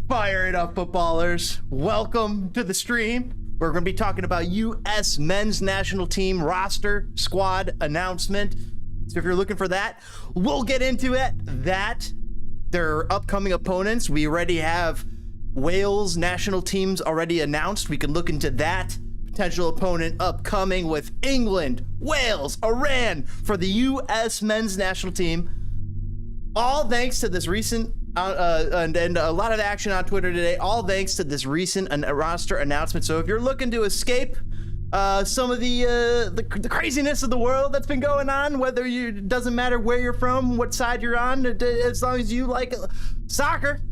Fire it up, footballers. Welcome to the stream. We're going to be talking about U.S. men's national team roster squad announcement. So if you're looking for that, we'll get into it. Their upcoming opponents. We already have Wales national teams already announced. We can look into that potential opponent upcoming with England, Wales, Iran for the U.S. men's national team. All thanks to this recent and a lot of action on Twitter today, all thanks to this recent roster announcement. So if you're looking to escape some of the craziness of the world that's been going on, whether it doesn't matter where you're from, what side you're on, as long as you like soccer,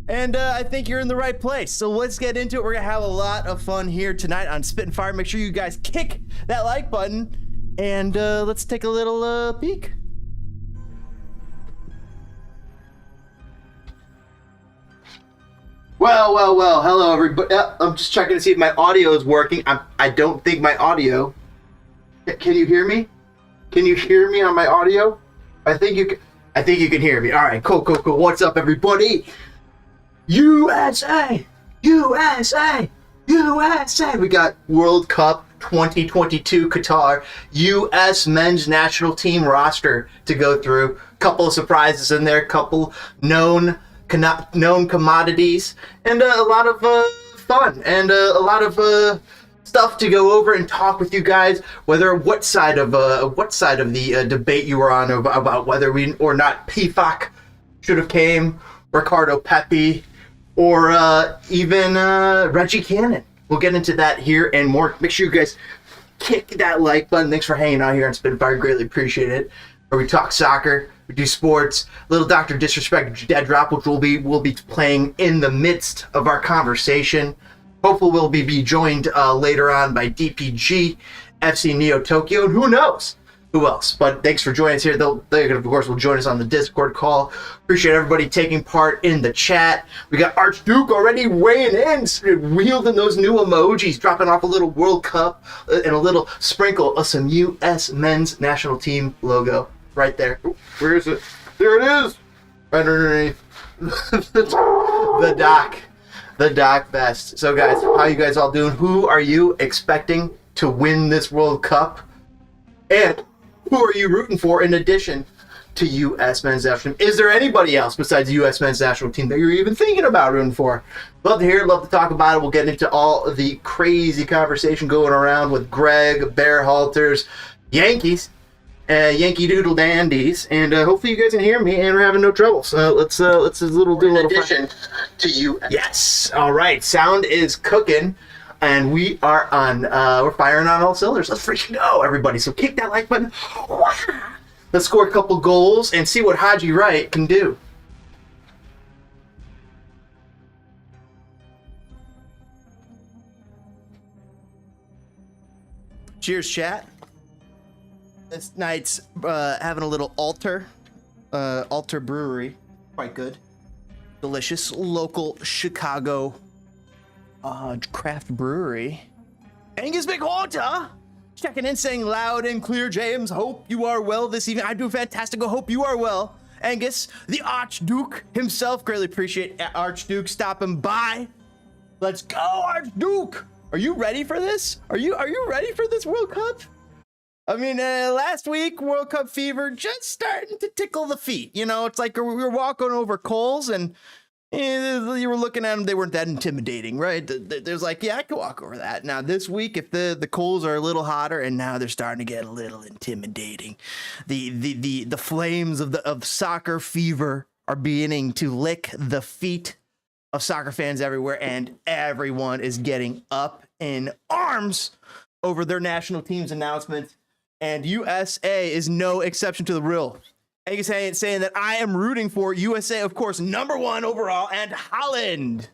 and I think you're in the right place. So let's get into it. We're gonna have a lot of fun here tonight on Spit and Fire. Make sure you guys kick that like button, and let's take a little peek. Well, hello everybody. I'm just checking to see if my audio is working. I don't think my audio. Can you hear me? Can you hear me on my audio? I think you can hear me. All right, cool. What's up, everybody? USA! We got World Cup 2022 Qatar, U.S. men's national team roster to go through. Couple of surprises in there, couple known commodities, and a lot of fun and a lot of stuff to go over and talk with you guys. What side of the debate you were on about whether we or not PFAC should have came, Ricardo Pepi, or even Reggie Cannon. We'll get into that here and more. Make sure you guys kick that like button. Thanks for hanging out here on Spitfire. Greatly appreciate it. Where we talk soccer, we do sports, Little Dr. Disrespect, Deadrop, which we'll be playing in the midst of our conversation. Hopefully we'll be joined later on by DPG, FCNeoTokyo, and who knows who else. But thanks for joining us here. They of course will join us on the Discord call. Appreciate everybody taking part in the chat. We got Archduke already weighing in, wielding those new emojis, dropping off a little World Cup and a little sprinkle of some U.S. men's national team logo. Right there. Ooh, where is it? There it is! Right underneath. The doc vest. So guys, how you guys all doing? Who are you expecting to win this World Cup? And who are you rooting for in addition to U.S. men's national team? Is there anybody else besides U.S. men's national team that you're even thinking about rooting for? Love to hear it, love to talk about it. We'll get into all of the crazy conversation going around with Gregg Berhalter's Yankees. Yankee Doodle Dandies, and hopefully you guys can hear me and we're having no trouble. So let's do a little addition to you. Yes, all right. Sound is cooking, and we are on. We're firing on all cylinders. Let's freaking go, everybody! So kick that like button. Let's score a couple goals and see what Haji Wright can do. Cheers, chat. This night's having a little Alter Brewery. Quite good. Delicious. Local Chicago craft brewery. Angus McHorter checking in, saying loud and clear, James. Hope you are well this evening. I do fantastic. I hope you are well. Angus, the Archduke himself. Greatly appreciate Archduke stopping by. Let's go, Archduke. Are you ready for this? Are you ready for this World Cup? I mean, last week, World Cup fever just starting to tickle the feet. You know, it's like we were walking over coals and you were looking at them. They weren't that intimidating, right? There's like, yeah, I could walk over that. Now, this week, if the coals are a little hotter and now they're starting to get a little intimidating, the flames of soccer fever are beginning to lick the feet of soccer fans everywhere, and everyone is getting up in arms over their national team's announcement. And USA is no exception to the rule. Angus saying that I am rooting for USA, of course, #1 overall, and Holland.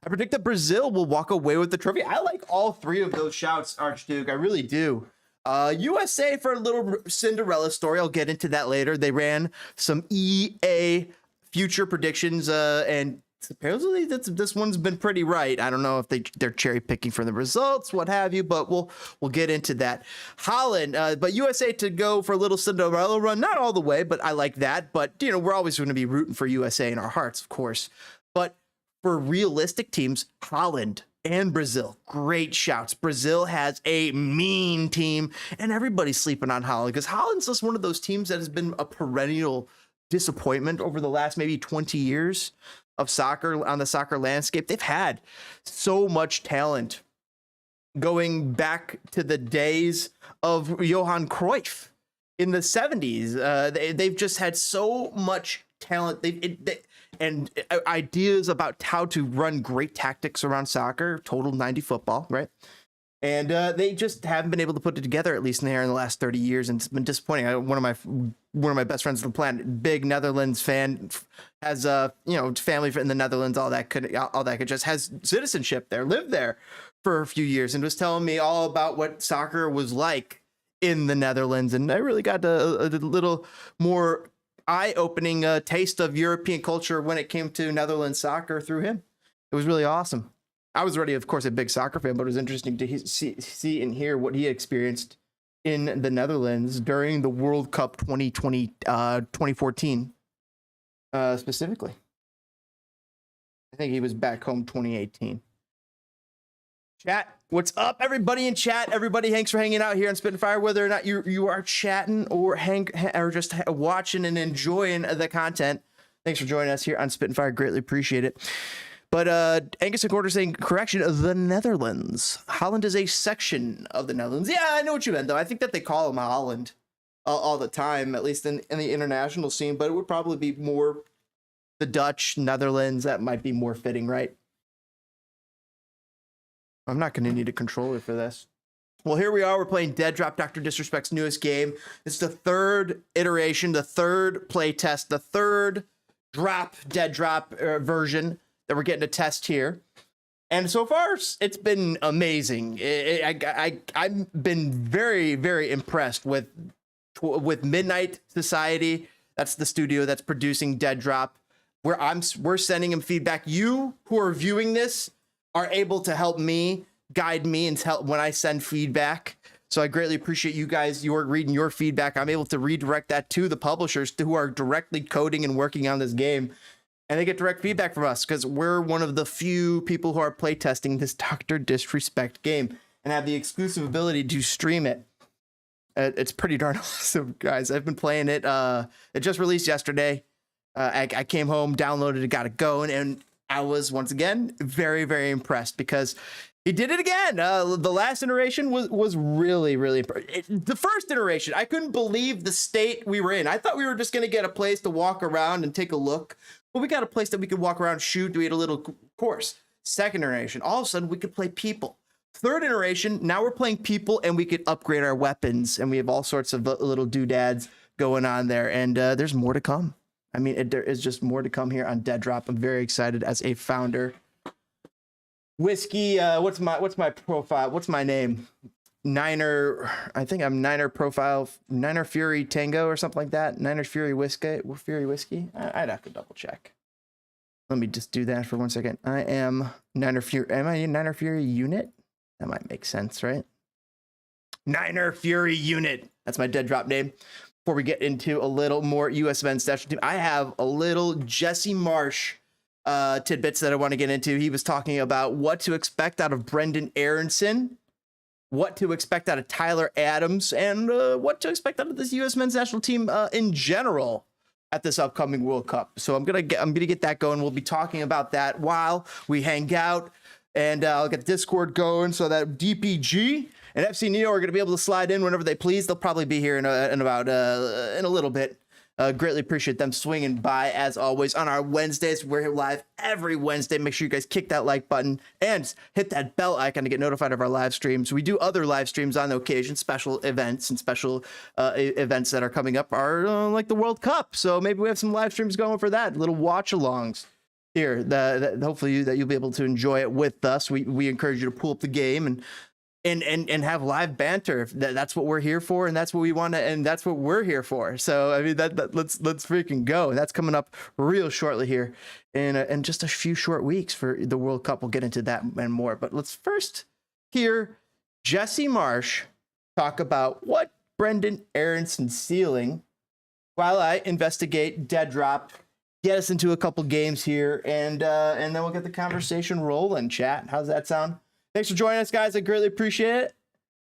I predict that Brazil will walk away with the trophy. I like all three of those shouts, Archduke. I really do. USA for a little Cinderella story. I'll get into that later. They ran some EA future predictions, and supposedly this one's been pretty right. I don't know if they're cherry picking from the results, what have you, but we'll get into that. Holland, but USA to go for a little Cinderella run, not all the way, but I like that. But we're always going to be rooting for USA in our hearts, of course. But for realistic teams, Holland and Brazil. Great shouts. Brazil has a mean team, and everybody's sleeping on Holland because Holland's just one of those teams that has been a perennial disappointment over the last maybe 20 years of soccer on the soccer landscape. They've had so much talent going back to the days of Johan Cruyff in the 70s. They've just had so much talent and ideas about how to run great tactics around soccer, total 90 football, right? And they just haven't been able to put it together, at least in the last 30 years, and it's been disappointing. One of my best friends on the planet, big Netherlands fan, has family in the Netherlands, all that could just has citizenship there, lived there for a few years, and was telling me all about what soccer was like in the Netherlands, and I really got a little more eye-opening taste of European culture when it came to Netherlands soccer through him. It was really awesome. I was already, of course, a big soccer fan, but it was interesting to see and hear what he experienced in the Netherlands during the World Cup 2014, specifically. I think he was back home 2018. Chat, what's up, everybody in chat? Everybody, thanks for hanging out here on Spitfire. Whether or not you are chatting or just watching and enjoying the content, thanks for joining us here on Spitfire. Greatly appreciate it. But Angus and Quarter saying, correction, the Netherlands. Holland is a section of the Netherlands. Yeah, I know what you meant, though. I think that they call them Holland all the time, at least in the international scene. But it would probably be more the Dutch, Netherlands. That might be more fitting, right? I'm not going to need a controller for this. Well, here we are. We're playing Deadrop, Dr. Disrespect's newest game. It's the third iteration, the third play test, the third Deadrop version that we're getting to test here. And so far, it's been amazing. I've been very, very impressed with Midnight Society. That's the studio that's producing Deadrop. We're sending them feedback. You who are viewing this are able to help me, guide me, and help when I send feedback. So I greatly appreciate you guys. You're reading your feedback. I'm able to redirect that to the publishers who are directly coding and working on this game. And they get direct feedback from us because we're one of the few people who are playtesting this Dr. Disrespect game and have the exclusive ability to stream it. It's pretty darn awesome, guys. I've been playing it. It just released yesterday. I came home, downloaded it, got it going, and I was, once again, very, very impressed because he did it again. The last iteration was really, really impressive. The first iteration, I couldn't believe the state we were in. I thought we were just going to get a place to walk around and take a look. But we got a place that we could walk around, shoot, we had a little course. Second iteration, all of a sudden we could play people. Third iteration, now we're playing people and we could upgrade our weapons. And we have all sorts of little doodads going on there. And there's more to come. I mean, there is just more to come here on Deadrop. I'm very excited as a founder. Whiskey, what's my profile? What's my name? Niner, I think I'm Niner profile, Niner Fury Tango or something like that. Niner Fury Whiskey. I'd have to double check. Let me just do that for 1 second. I am Niner Fury. Am I a Niner Fury unit? That might make sense, right? Niner Fury unit. That's my Deadrop name. Before we get into a little more USMNT National Team, I have a little Jesse Marsch tidbits that I want to get into. He was talking about what to expect out of Brendan Aronson, what to expect out of Tyler Adams, and what to expect out of this U.S. men's national team in general at this upcoming World Cup. So I'm gonna get that going. We'll be talking about that while we hang out, and I'll get Discord going so that DPG and FCNeo are gonna be able to slide in whenever they please. They'll probably be here in a little bit. Greatly appreciate them swinging by as always on our Wednesdays. We're here live every Wednesday. Make sure you guys kick that like button and hit that bell icon to get notified of our live streams. We do other live streams on the occasion, special events and special events that are coming up are like the World Cup. So maybe we have some live streams going for that, little watch alongs here that hopefully you'll be able to enjoy it with us. We encourage you to pull up the game and have live banter. That's what we're here for, and that's what we want to, and that's what we're here for. So I mean, let's freaking go. And that's coming up real shortly here in just a few short weeks for the World Cup. We'll get into that and more. But let's first hear Jesse Marsch talk about what Brendan Aronson's ceiling while I investigate Deadrop get us into a couple games here, and then we'll get the conversation rolling. Chat, how's that sound? Thanks for joining us, guys. I greatly appreciate it.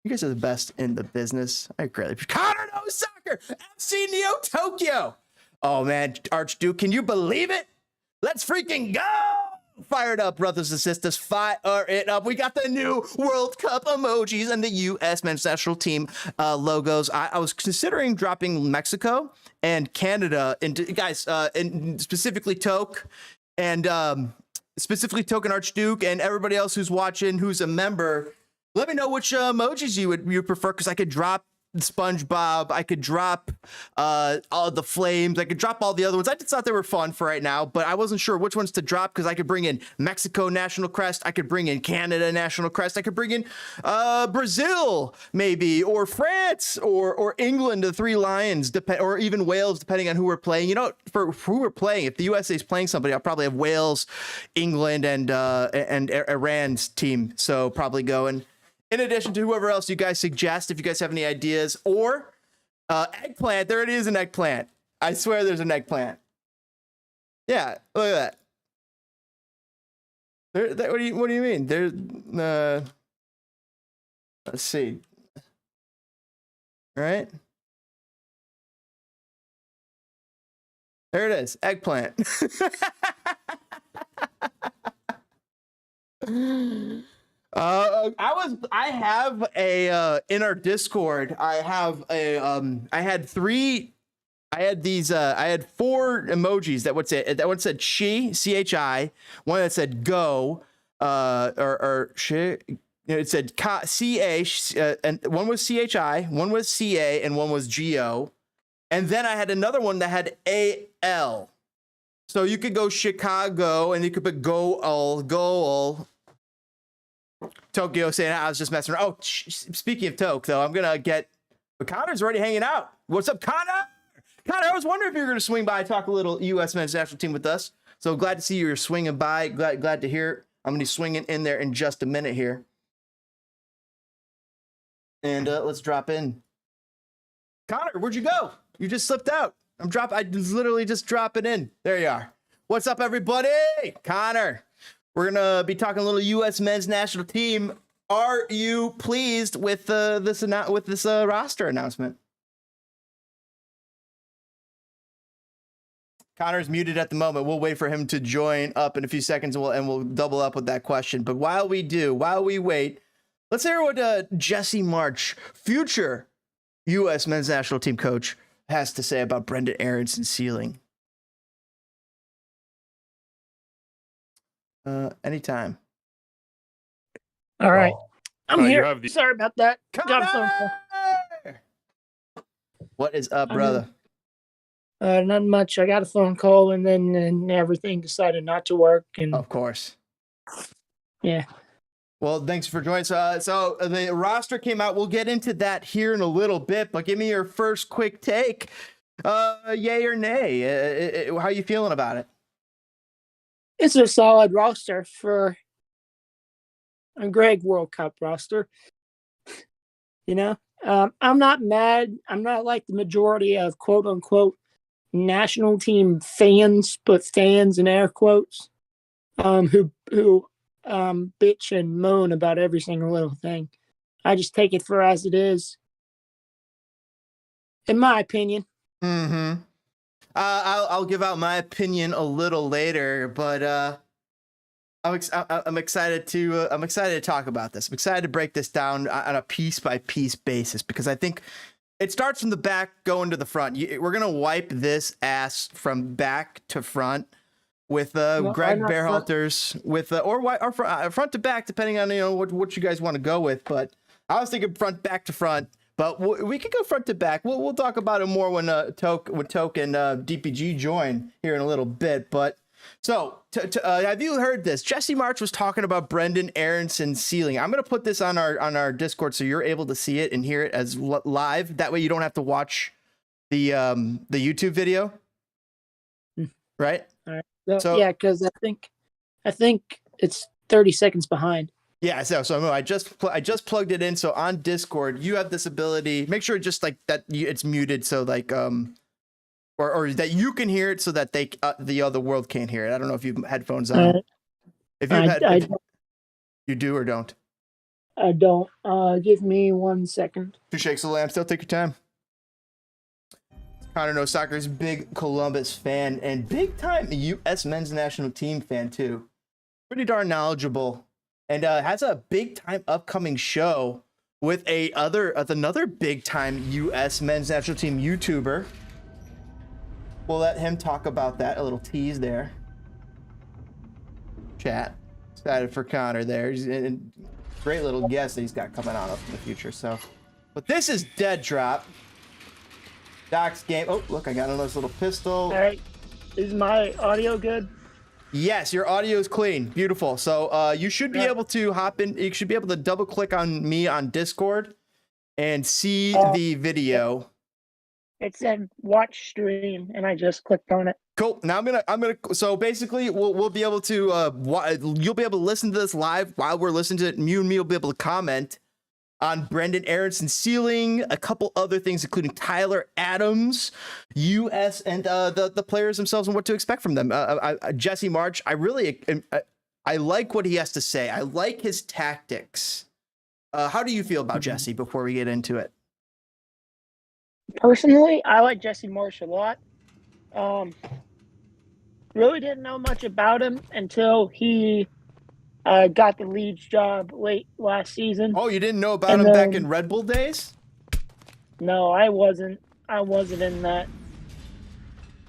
You guys are the best in the business. I greatly appreciate it. Konor knows soccer. FCNeoTokyo. Oh man, Archduke, can you believe it? Let's freaking go! Fire it up, brothers and sisters. Fire it up. We got the new World Cup emojis and the U.S. men's national team logos. I was considering dropping Mexico and Canada into guys, and specifically Toke and specifically Toke and Archduke and everybody else who's watching, who's a member. Let me know which emojis you prefer, because I could drop SpongeBob, I could drop all the flames, I could drop all the other ones. I just thought they were fun for right now, but I wasn't sure which ones to drop, because I could bring in Mexico national crest, I could bring in Canada national crest, I could bring in Brazil maybe, or France, or England, the Three Lions, or even Wales, depending on who we're playing. You know, for who we're playing, if the USA is playing somebody, I'll probably have Wales, England, and Iran's team, so probably going in addition to whoever else you guys suggest, if you guys have any ideas. Or eggplant. There it is, an eggplant. I swear there's an eggplant. Yeah, look at that. What do you mean? There's let's see. All right. There it is, eggplant. I have a in our Discord, I have a I had four emojis that one said CHI, one that said go, or she, it said CA, and one was CHI, one was CA, and one was GO. And then I had another one that had AL. So you could go Chicago and you could put goal. Tokyo saying I was just messing around. Oh, speaking of Toke, though, I'm gonna get. But Conor's already hanging out. What's up, Konor? Konor, I was wondering if you were gonna swing by, talk a little U.S. men's national team with us. So glad to see you're swinging by. Glad to hear it. I'm gonna be swinging in there in just a minute here. And let's drop in. Konor, where'd you go? You just slipped out. I was literally just dropping in. There you are. What's up, everybody? Konor. We're going to be talking a little U.S. men's national team. Are you pleased with this roster announcement? Conor's muted at the moment. We'll wait for him to join up in a few seconds, and we'll double up with that question. But while we wait, let's hear what Jesse Marsch, future U.S. men's national team coach, has to say about Brenden Aaronson sealing. Anytime. All right. I'm here. The... Sorry about that. Got a phone call. What is up, brother? Not much. I got a phone call, and then everything decided not to work. And of course. Yeah. Well, thanks for joining. So the roster came out. We'll get into that here in a little bit, but give me your first quick take. Yay or nay? How you feeling about it? It's a solid roster for a Gregg World Cup roster. You know, I'm not mad. I'm not like the majority of quote unquote national team fans, put fans in air quotes, who bitch and moan about every single little thing. I just take it for as it is, in my opinion. Mm-hmm. I'll give out my opinion a little later, but I'm excited to talk about this. I'm excited to break this down on a piece by piece basis, because I think it starts from the back going to the front. We're gonna wipe this ass from back to front with Gregg Berhalter's or front to back, depending on what you guys want to go with. But I was thinking front back to front. But we could go front to back. We'll talk about it more when Toke and DPG join here in a little bit. But so have you heard this? Jesse Marsch was talking about Brenden Aaronson sealing. I'm gonna put this on our Discord so you're able to see it and hear it as live. That way you don't have to watch the YouTube video, right? All right. So yeah, because I think it's 30 seconds behind. Yeah, so I just plugged it in. So on Discord, you have this ability. Make sure just like that it's muted. So like or or that you can hear it so that the other world can't hear it. I don't know if you have headphones on. If you do or don't. I don't. Give me 1 second. 2 shakes of the lamb. Still take your time. Konor knows soccer's big Columbus fan and big time U.S. men's national team fan too. Pretty darn knowledgeable, and has a big time upcoming show with another big time U.S. men's national team YouTuber. We'll let him talk about that. A little tease there. Chat. Excited for Konor there. He's a great little guest that he's got coming on up in the future. So, but this is Deadrop. Doc's game. Oh, look, I got a nice little pistol. All right. Is my audio good? Yes, your audio is clean. Beautiful. So you should be able to hop in. You should be able to double click on me on Discord and see the video. It said watch stream, and I just clicked on it. Cool. Now I'm gonna. So basically, we'll be able to. You'll be able to listen to this live while we're listening to it. You and me will be able to comment on Brenden Aaronson's ceiling, a couple other things, including Tyler Adams, US, and the players themselves and what to expect from them. Jesse Marsch, I like what he has to say. I like his tactics. How do you feel about Jesse before we get into it? Personally, I like Jesse Marsch a lot. Really didn't know much about him until he got the Leeds job late last season. Oh, you didn't know about him back in Red Bull days? No, I wasn't. I wasn't in that.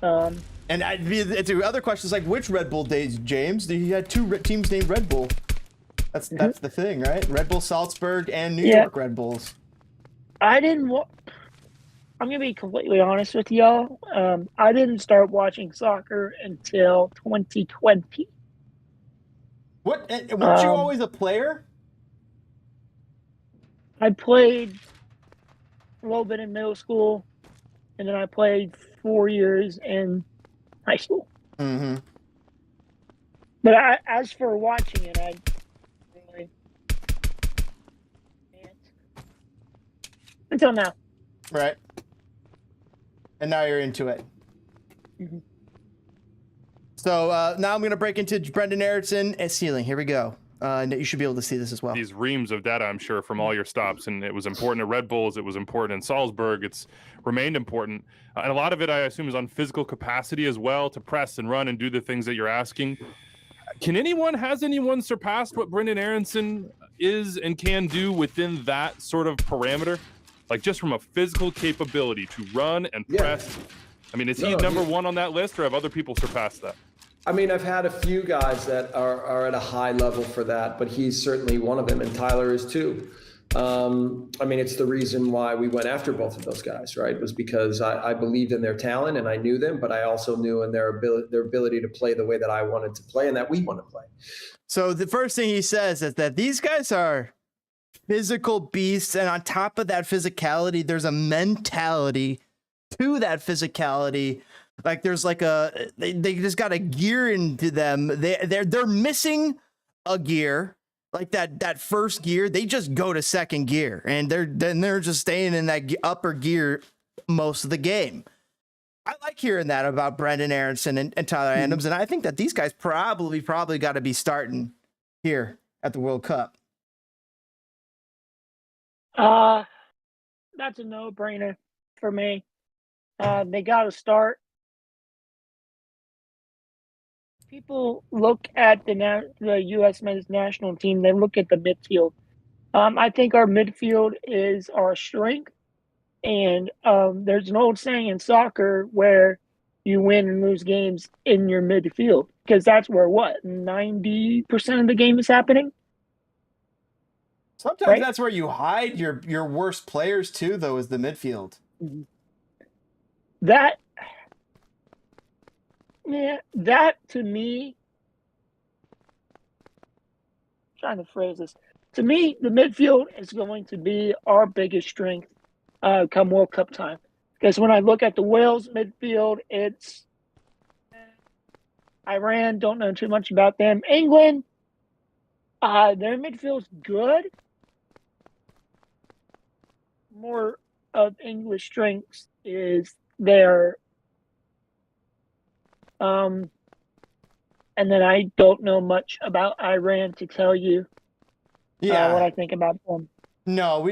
And the other question is like, which Red Bull days, James? He had 2 teams named Red Bull. That's the thing, right? Red Bull Salzburg and New York Red Bulls. I'm going to be completely honest with y'all. I didn't start watching soccer until 2020. Weren't you always a player? I played a little bit in middle school, and then I played 4 years in high school. Mm-hmm. But as for watching it, I really can't. Until now. Right. And now you're into it. Mm-hmm. So now I'm going to break into Brenden Aaronson and ceiling. Here we go. You should be able to see this as well. These reams of data, I'm sure, from all your stops. And it was important at Red Bulls. It was important in Salzburg. It's remained important. And a lot of it, I assume, is on physical capacity as well, to press and run and do the things that you're asking. Has anyone surpassed what Brenden Aaronson is and can do within that sort of parameter? Like just from a physical capability to run and press. I mean, is he number one on that list, or have other people surpassed that? I mean, I've had a few guys that are at a high level for that, but he's certainly one of them, and Tyler is too. I mean, it's the reason why we went after both of those guys, right? It was because I believed in their talent and I knew them, but I also knew in their ability to play the way that I wanted to play and that we want to play. So the first thing he says is that these guys are physical beasts, and on top of that physicality, there's a mentality to that physicality. Like there's like they just got a gear into them. They're missing a gear, like that first gear. They just go to second gear, and they're just staying in that upper gear most of the game. I like hearing that about Brenden Aaronson and Tyler Adams, and I think that these guys probably got to be starting here at the World Cup. That's a no-brainer for me. They got to start. People look at the U.S. men's national team. They look at the midfield. I think our midfield is our strength. And there's an old saying in soccer where you win and lose games in your midfield, because that's where 90% of the game is happening. Sometimes that's where you hide your worst players too, though, is the midfield. That to me, I'm trying to phrase this. To me, the midfield is going to be our biggest strength come World Cup time. Because when I look at the Wales midfield, it's Iran, don't know too much about them. England, their midfield's good. More of English strengths is their And then I don't know much about Iran to tell you Yeah. what I think about them. No,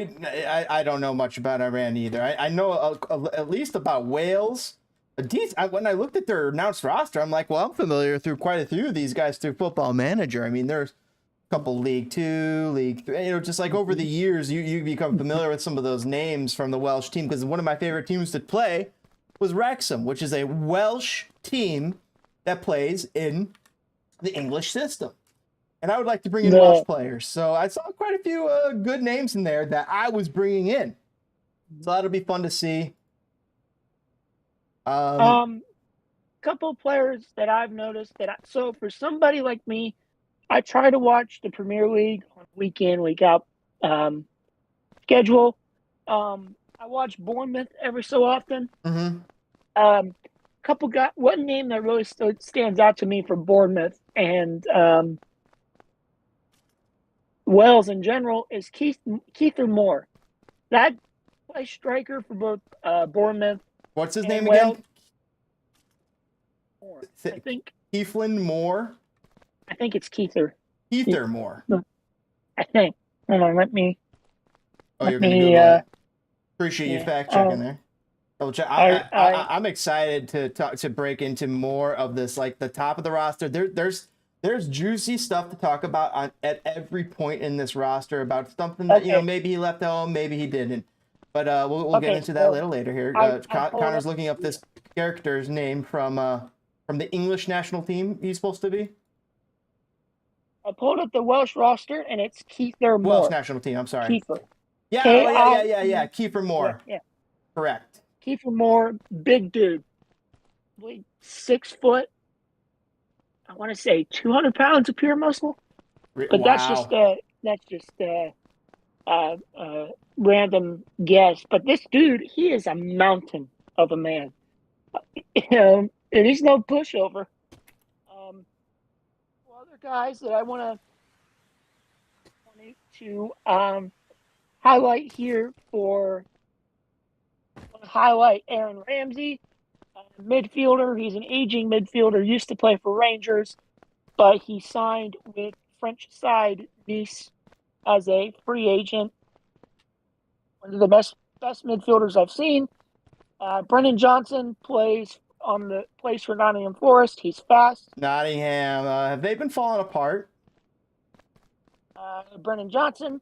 I don't know much about Iran either. I know at least about Wales. When I looked at their announced roster, I'm like, well, I'm familiar through quite a few of these guys through Football Manager. I mean, there's a couple League 2, League 3, just like over the years, you become familiar with some of those names from the Welsh team, because one of my favorite teams to play was Wrexham, which is a Welsh team that plays in the English system. And I would like to bring in Welsh players. So I saw quite a few good names in there that I was bringing in. So that'll be fun to see. Couple players that I've noticed so for somebody like me, I try to watch the Premier League on week in, week out schedule. I watch Bournemouth every so often. Couple got one name that really stands out to me for Bournemouth and Wales in general is Keither Moore. That plays striker for both Bournemouth. What's his name Wales. again? Moore. I think Keithlin Moore. I think it's Keither. Keither Moore. I think. Hold on, let me. Oh, you're gonna Google it. Appreciate you fact checking there. Double check. I'm excited to break into more of this, like the top of the roster. There's juicy stuff to talk about at every point in this roster about something that maybe he left home, maybe he didn't. But we'll get into that a little later here. Connor's looking up this character's name from the English national team he's supposed to be. I pulled up the Welsh roster and it's Keither Moore. Welsh national team. I'm sorry. Keither. Yeah. Keither Moore. Yeah. Correct. Keither Moore, big dude, 6 foot. I want to say 200 pounds of pure muscle, but wow. that's just random guess. But this dude, he is a mountain of a man, and he's no pushover. Other guys that I want to highlight here highlight Aaron Ramsey. Midfielder. He's an aging midfielder, used to play for Rangers, but he signed with French side Nice as a free agent. One of the best midfielders I've seen. Brennan Johnson plays for Nottingham Forest. He's fast. Nottingham, have they been falling apart? Brennan Johnson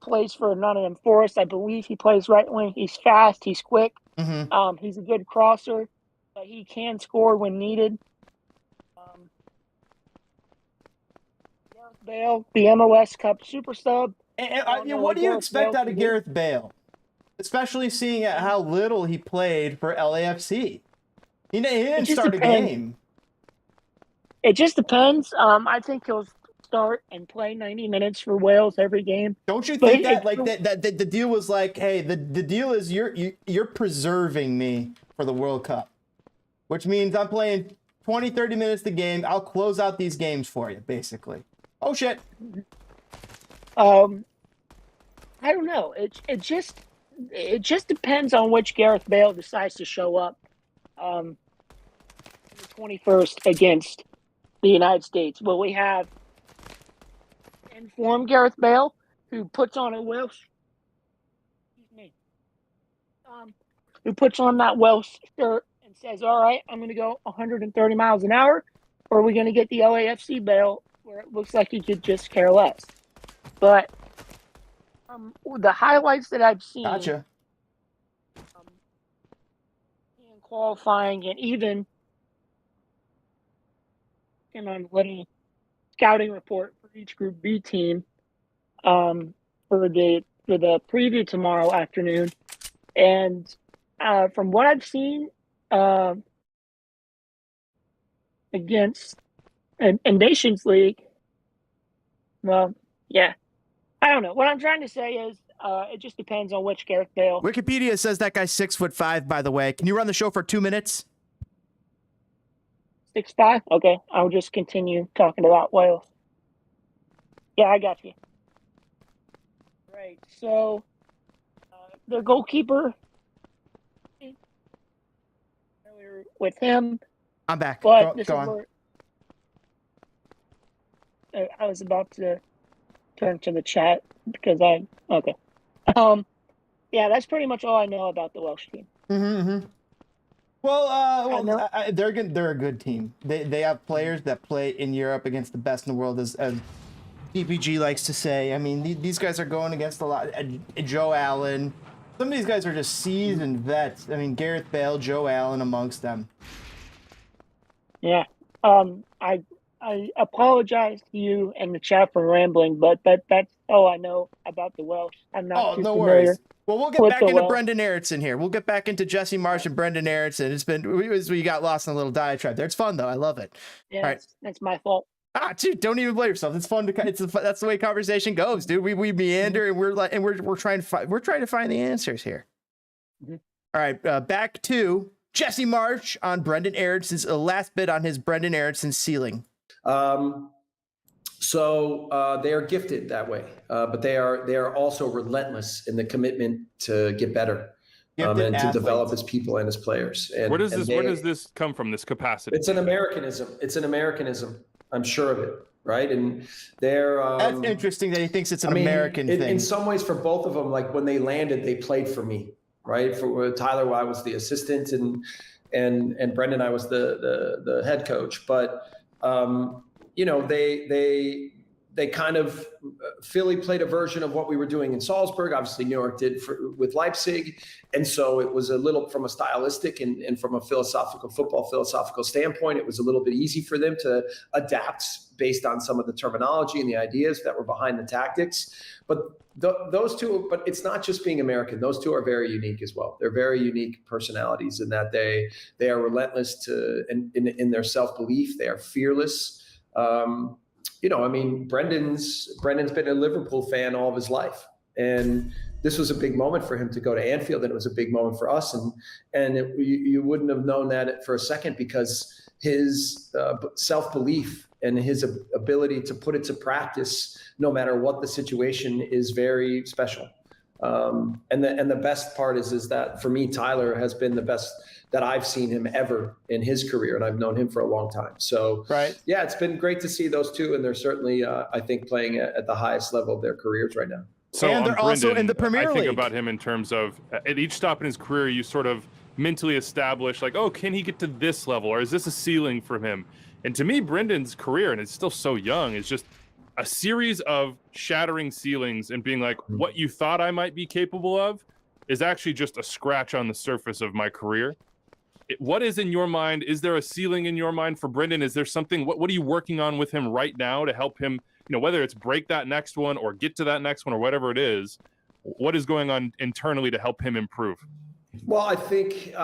plays for Nottingham Forest. I believe he plays right wing. He's fast. He's quick. He's a good crosser, but he can score when needed. Gareth Bale, the MLS Cup super sub. What do you expect out of Gareth Bale? Especially seeing how little he played for LAFC. He didn't start a game. It just depends. I think he'll start and play 90 minutes for Wales every game. Don't you think that the deal was like, hey, the deal is you're preserving me for the World Cup, which means I'm playing 20, 30 minutes a game. I'll close out these games for you, basically. Oh shit. I don't know. It just depends on which Gareth Bale decides to show up. The 21st against the United States. Will we have informed Gareth Bale, who puts on a Welsh, who puts on that Welsh shirt and says, "All right, I'm going to go 130 miles an hour," or are we going to get the LAFC Bale where it looks like he could just care less? But the highlights that I've seen, gotcha. In qualifying and even on a little scouting report for each Group B team for the preview tomorrow afternoon, and from what I've seen against in Nations League, well, yeah, I don't know. What I'm trying to say is it just depends on which Gareth Bale. Wikipedia says that guy's 6'5", by the way. Can you run the show for 2 minutes? 6'5"? Okay, I'll just continue talking about Wales. Yeah, I got you. Right, so their goalkeeper, with him. I'm back. But this Go is on. where I was about to turn to the chat because okay. Yeah, that's pretty much all I know about the Welsh team. Well, they're a good team. They have players that play in Europe against the best in the world, as DPG likes to say. I mean, these guys are going against a lot. Joe Allen. Some of these guys are just seasoned vets. I mean, Gareth Bale, Joe Allen amongst them. Yeah. I apologize to you and the chat for rambling, but that's all I know about the Welsh. I'm not too no familiar. worries. Well, we'll get with back the into Welsh. Brendan Erickson here. We'll get back into Jesse Marsch and Brendan Erickson. We got lost in a little diatribe there. It's fun though. I love it. Yeah, All right. that's my fault. Dude, don't even blame yourself. It's fun that's the way conversation goes, dude. We meander and we're trying to find the answers here. Mm-hmm. All right, back to Jesse Marsch on Brendan Ericsson's last bit on his Brendan Erickson ceiling. So they are gifted that way, but they are also relentless in the commitment to get better and to develop as people and as players. And where does this come from? This capacity? It's an Americanism. I'm sure of it, right? And they're that's interesting that he thinks it's an American thing. In some ways, for both of them, like when they landed, they played for me, right? For Tyler, I was the assistant, and Brendan, I was the head coach, but. They kind of Philly played a version of what we were doing in Salzburg. Obviously, New York did with Leipzig, and so it was a little from a stylistic and from a philosophical standpoint. It was a little bit easy for them to adapt based on some of the terminology and the ideas that were behind the tactics. But those two, but it's not just being American. Those two are very unique as well. They're very unique personalities in that they are relentless in their self-belief. They are fearless. Brendan's been a Liverpool fan all of his life, and this was a big moment for him to go to Anfield, and it was a big moment for us. You wouldn't have known that for a second because his self-belief and his ability to put it to practice, no matter what the situation, is very special. And the best part is that for me, Tyler has been the best that I've seen him ever in his career, and I've known him for a long time. So, yeah, it's been great to see those two, and they're certainly, I think, playing at the highest level of their careers right now. So and they're Brendan, also in the Premier League. I think about him in terms of at each stop in his career, you sort of mentally establish like, oh, can he get to this level, or is this a ceiling for him? And to me, Brendan's career, and it's still so young, is just a series of shattering ceilings and being like, what you thought I might be capable of is actually just a scratch on the surface of my career. What is in your mind? Is there a ceiling in your mind for Brendan? Is there something, what are you working on with him right now to help him, whether it's break that next one or get to that next one or whatever it is, what is going on internally to help him improve? Well, I think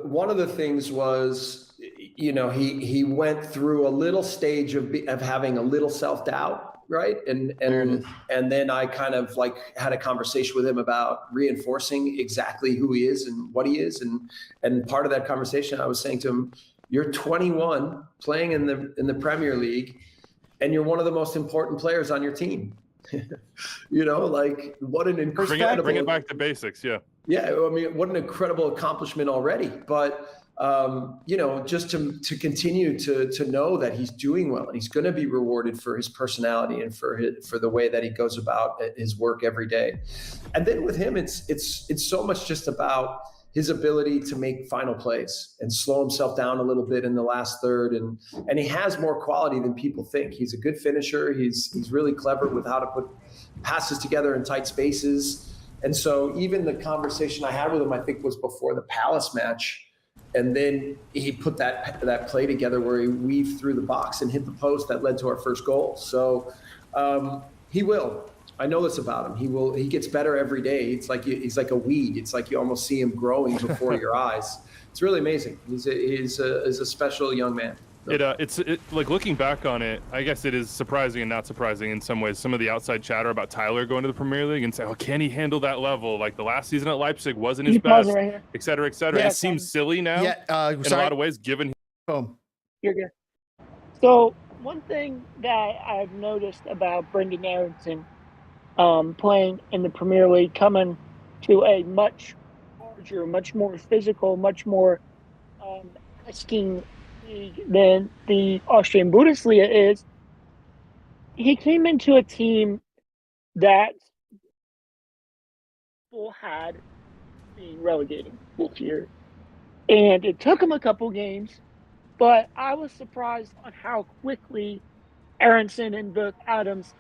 one of the things was, he went through a little stage of having a little self-doubt, right? And then I kind of had a conversation with him about reinforcing exactly who he is and what he is. And part of that conversation, I was saying to him, you're 21 playing in the Premier League, and you're one of the most important players on your team. What an incredible... Bring it back to basics, yeah. Yeah, I mean, what an incredible accomplishment already. But, just to continue to know that he's doing well and he's going to be rewarded for his personality and for the way that he goes about his work every day. And then with him, it's so much just about his ability to make final plays and slow himself down a little bit in the last third. And he has more quality than people think. He's a good finisher. He's really clever with how to put passes together in tight spaces. And so even the conversation I had with him, I think, was before the Palace match. And then he put that play together where he weaved through the box and hit the post that led to our first goal. So he will. I know this about him. He will. He gets better every day. It's like he's like a weed. It's like you almost see him growing before your eyes. It's really amazing. He's a special young man. It's like looking back on it, I guess it is surprising and not surprising in some ways. Some of the outside chatter about Tyler going to the Premier League and say, oh, can he handle that level? Like the last season at Leipzig wasn't his best, et cetera, et cetera. Yeah, it seems silly now in a lot of ways, given. You're good. So one thing that I've noticed about Brendan Erickson playing in the Premier League, coming to a much larger, much more physical, much more asking league than the Austrian Bundesliga is, he came into a team that people had being relegated this year. And it took him a couple games, but I was surprised on how quickly Aronson and both Adams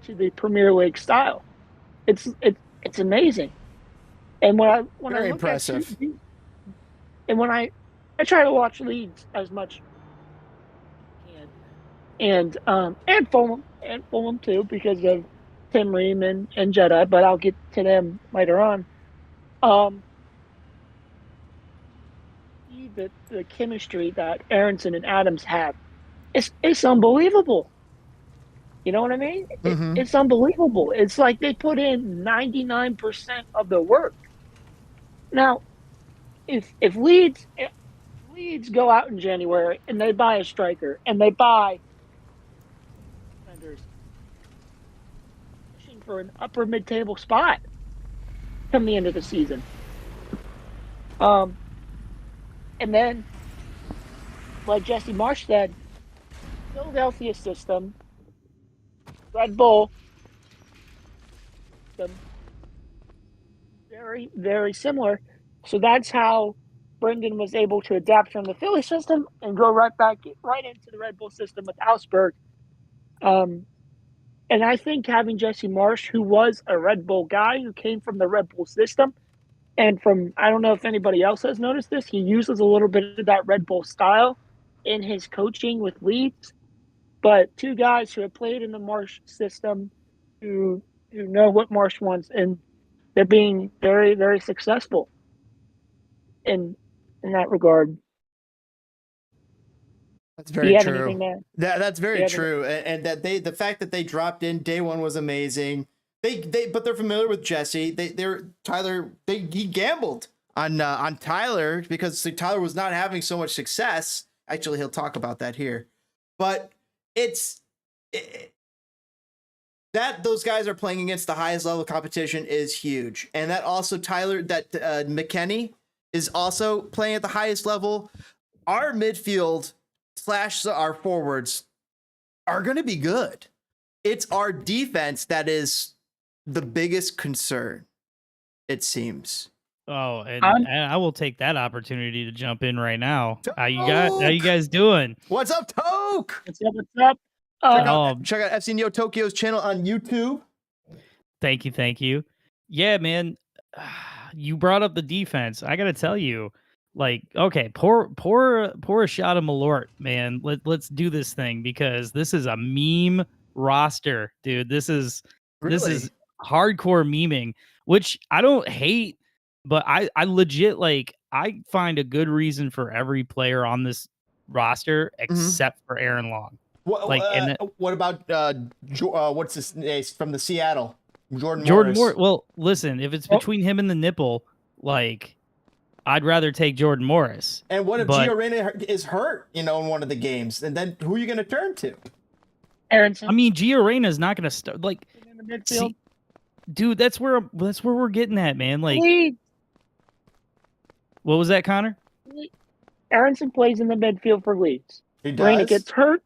to the Premier League style. It's amazing. And when I Very look impressive. and when I try to watch leagues as much as I can, and Fulham too, because of Tim Ream and Jedi, but I'll get to them later on. The chemistry that Aronson and Adams have, it's unbelievable. You know what I mean? Mhm. It's unbelievable. It's like they put in 99% of the work. Now, if Leeds go out in January and they buy a striker and they buy defenders, pushing for an upper mid-table spot come the end of the season. And then, like Jesse Marsch said, Philadelphia system, Red Bull system, very, very similar. So that's how Brendan was able to adapt from the Philly system and go right into the Red Bull system with Augsburg. And I think having Jesse Marsch, who was a Red Bull guy who came from the Red Bull system, and I don't know if anybody else has noticed this, he uses a little bit of that Red Bull style in his coaching with Leeds. But two guys who have played in the Marsch system, who know what Marsch wants, and they're being very, very successful in that regard. That's Do very you have true. anything there? That's very Yeah, true, and that the fact that they dropped in day one was amazing. But they're familiar with Jesse. He gambled on Tyler because Tyler was not having so much success. Actually, he'll talk about that here, but that those guys are playing against the highest level of competition is huge, and that also McKennie is also playing at the highest level. Our midfield / our forwards are going to be good. It's our defense that is the biggest concern, it seems. Oh, and I will take that opportunity to jump in right now. How you guys doing? What's up, Toke? What's up? Check out FCNeoTokyo's channel on YouTube. Thank you. Yeah, man. You brought up the defense. I gotta tell you, like, okay, pour a shot of Malort, man. Let's do this thing because this is a meme roster, dude. This is hardcore memeing, which I don't hate, but I legit I find a good reason for every player on this roster except for Aaron Long. What about what's his name from the Seattle? Jordan Morris. Well, listen, if it's between him and the nipple, I'd rather take Jordan Morris. And what if Gio Reyna is hurt, in one of the games? And then who are you going to turn to? Aronson. I mean, Gio Reyna is not going to start. In the midfield. Dude, that's where we're getting at, man. What was that, Connor? Aronson plays in the midfield for Leeds. He does. Reyna gets hurt.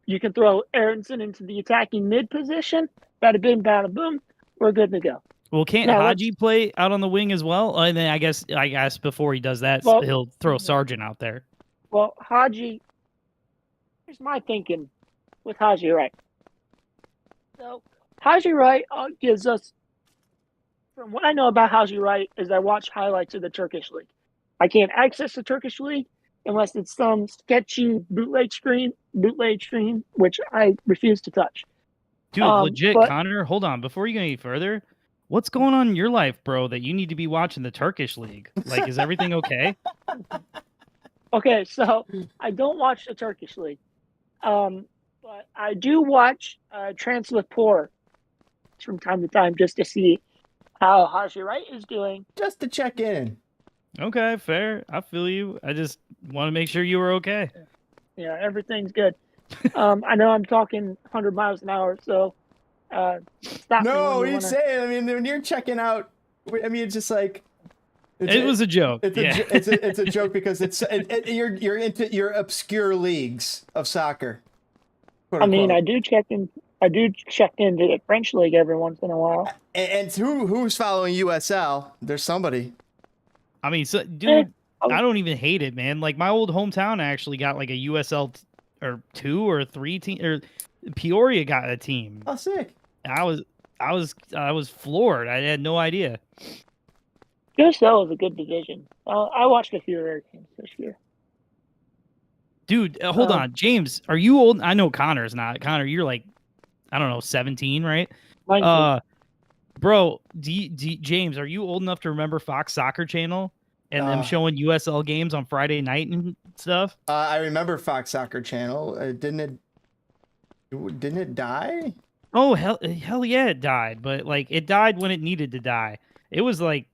You can throw Aronson into the attacking mid position. Bada bing, bada boom. We're good to go. Well, can't Haji play out on the wing as well? And then I guess before he does that, he'll throw Sargent out there. Well, Haji, here's my thinking with Haji Wright. So Haji Wright gives us, from what I know about Haji Wright, is I watch highlights of the Turkish league. I can't access the Turkish league unless it's some sketchy bootleg stream, which I refuse to touch. Dude, legit, Connor, hold on. Before you go any further, what's going on in your life, bro, that you need to be watching the Turkish league? Is everything okay? Okay, so I don't watch the Turkish league. But I do watch Translatpor from time to time just to see how Haji Wright is doing. Just to check in. Okay, fair. I feel you. I just want to make sure you were okay. Yeah, everything's good. I know I'm talking 100 miles an hour, so stop me. No, you're saying, when you're checking out, it's just like, It was a joke. It's Yeah. it's a joke because you're into your obscure leagues of soccer. I mean, I do check into the French league every once in a while. And who's following USL? There's somebody. I mean, so, dude, I don't even hate it, man. Like my old hometown actually got like a USL or 2 or 3 team, or Peoria got a team. Oh, sick! I was floored. I had no idea. USL is a good division. I watched a few of their games this year. Dude, hold on, James. Are you old? I know Connor's not. Connor, you're like, I don't know, 17, right? 19. Bro, James, are you old enough to remember Fox Soccer Channel and them showing USL games on Friday night and stuff? I remember Fox Soccer Channel. Didn't it die? Oh hell yeah, it died. But like, it died when it needed to die. It was like,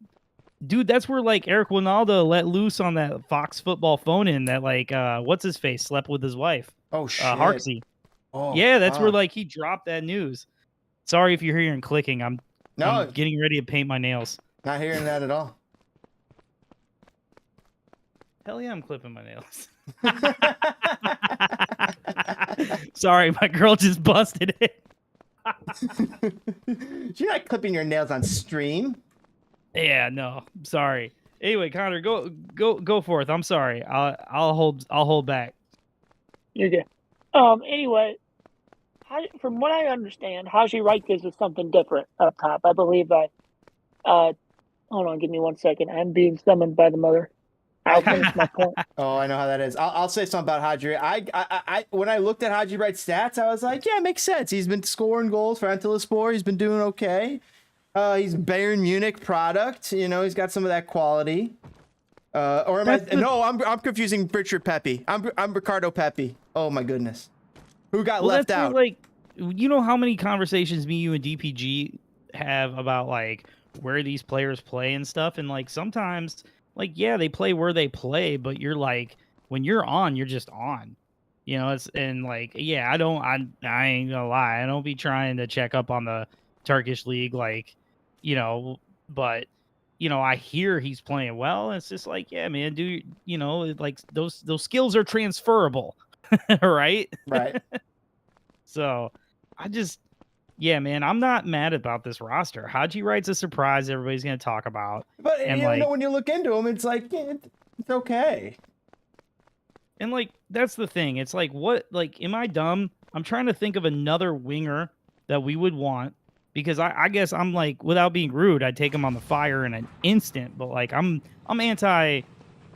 dude, that's where like Eric Winaldo let loose on that Fox football phone in that like what's his face slept with his wife. Oh shit. Harksey. Oh yeah, that's where like he dropped that news. Sorry if you're hearing clicking. I'm getting ready to paint my nails. Not hearing that at all. Hell yeah, I'm clipping my nails. Sorry, my girl just busted it. You're not clipping your nails on stream. Yeah, no, sorry. Anyway, Connor, go forth. I'm sorry. I'll hold back. You're good. Anyway, from what I understand, Haji Rikers is something different up top. I believe that. Hold on, give me 1 second. I'm being summoned by the mother. I'll finish my point. Oh, I know how that is. I'll say something about Haji. I when I looked at Haji Wright's stats, I was like, yeah, it makes sense. He's been scoring goals for Antalyaspor. He's been doing okay. He's Bayern Munich product. You know, he's got some of that quality. Or am I? No, I'm confusing Richard Pepe. I'm Ricardo Pepe. Oh my goodness, who got left out? Where, like, you know how many conversations me, you, and DPG have about like where these players play and stuff, and like sometimes, like, yeah, they play where they play, but you're like, when you're on, you're just on. You know, it's, and like, yeah, I ain't gonna lie, I don't be trying to check up on the Turkish league, like, you know, but you know, I hear he's playing well, and it's just like, yeah, man, you know, like those skills are transferable, right? Right. So, yeah, man, I'm not mad about this roster. Haji Wright's a surprise everybody's gonna talk about, But and you like, know, when you look into him, it's like it's okay. and like that's the thing. It's like, what? Like, am I dumb? I'm trying to think of another winger that we would want. Because I guess I'm like, without being rude, I'd take him on the fire in an instant. But like, I'm anti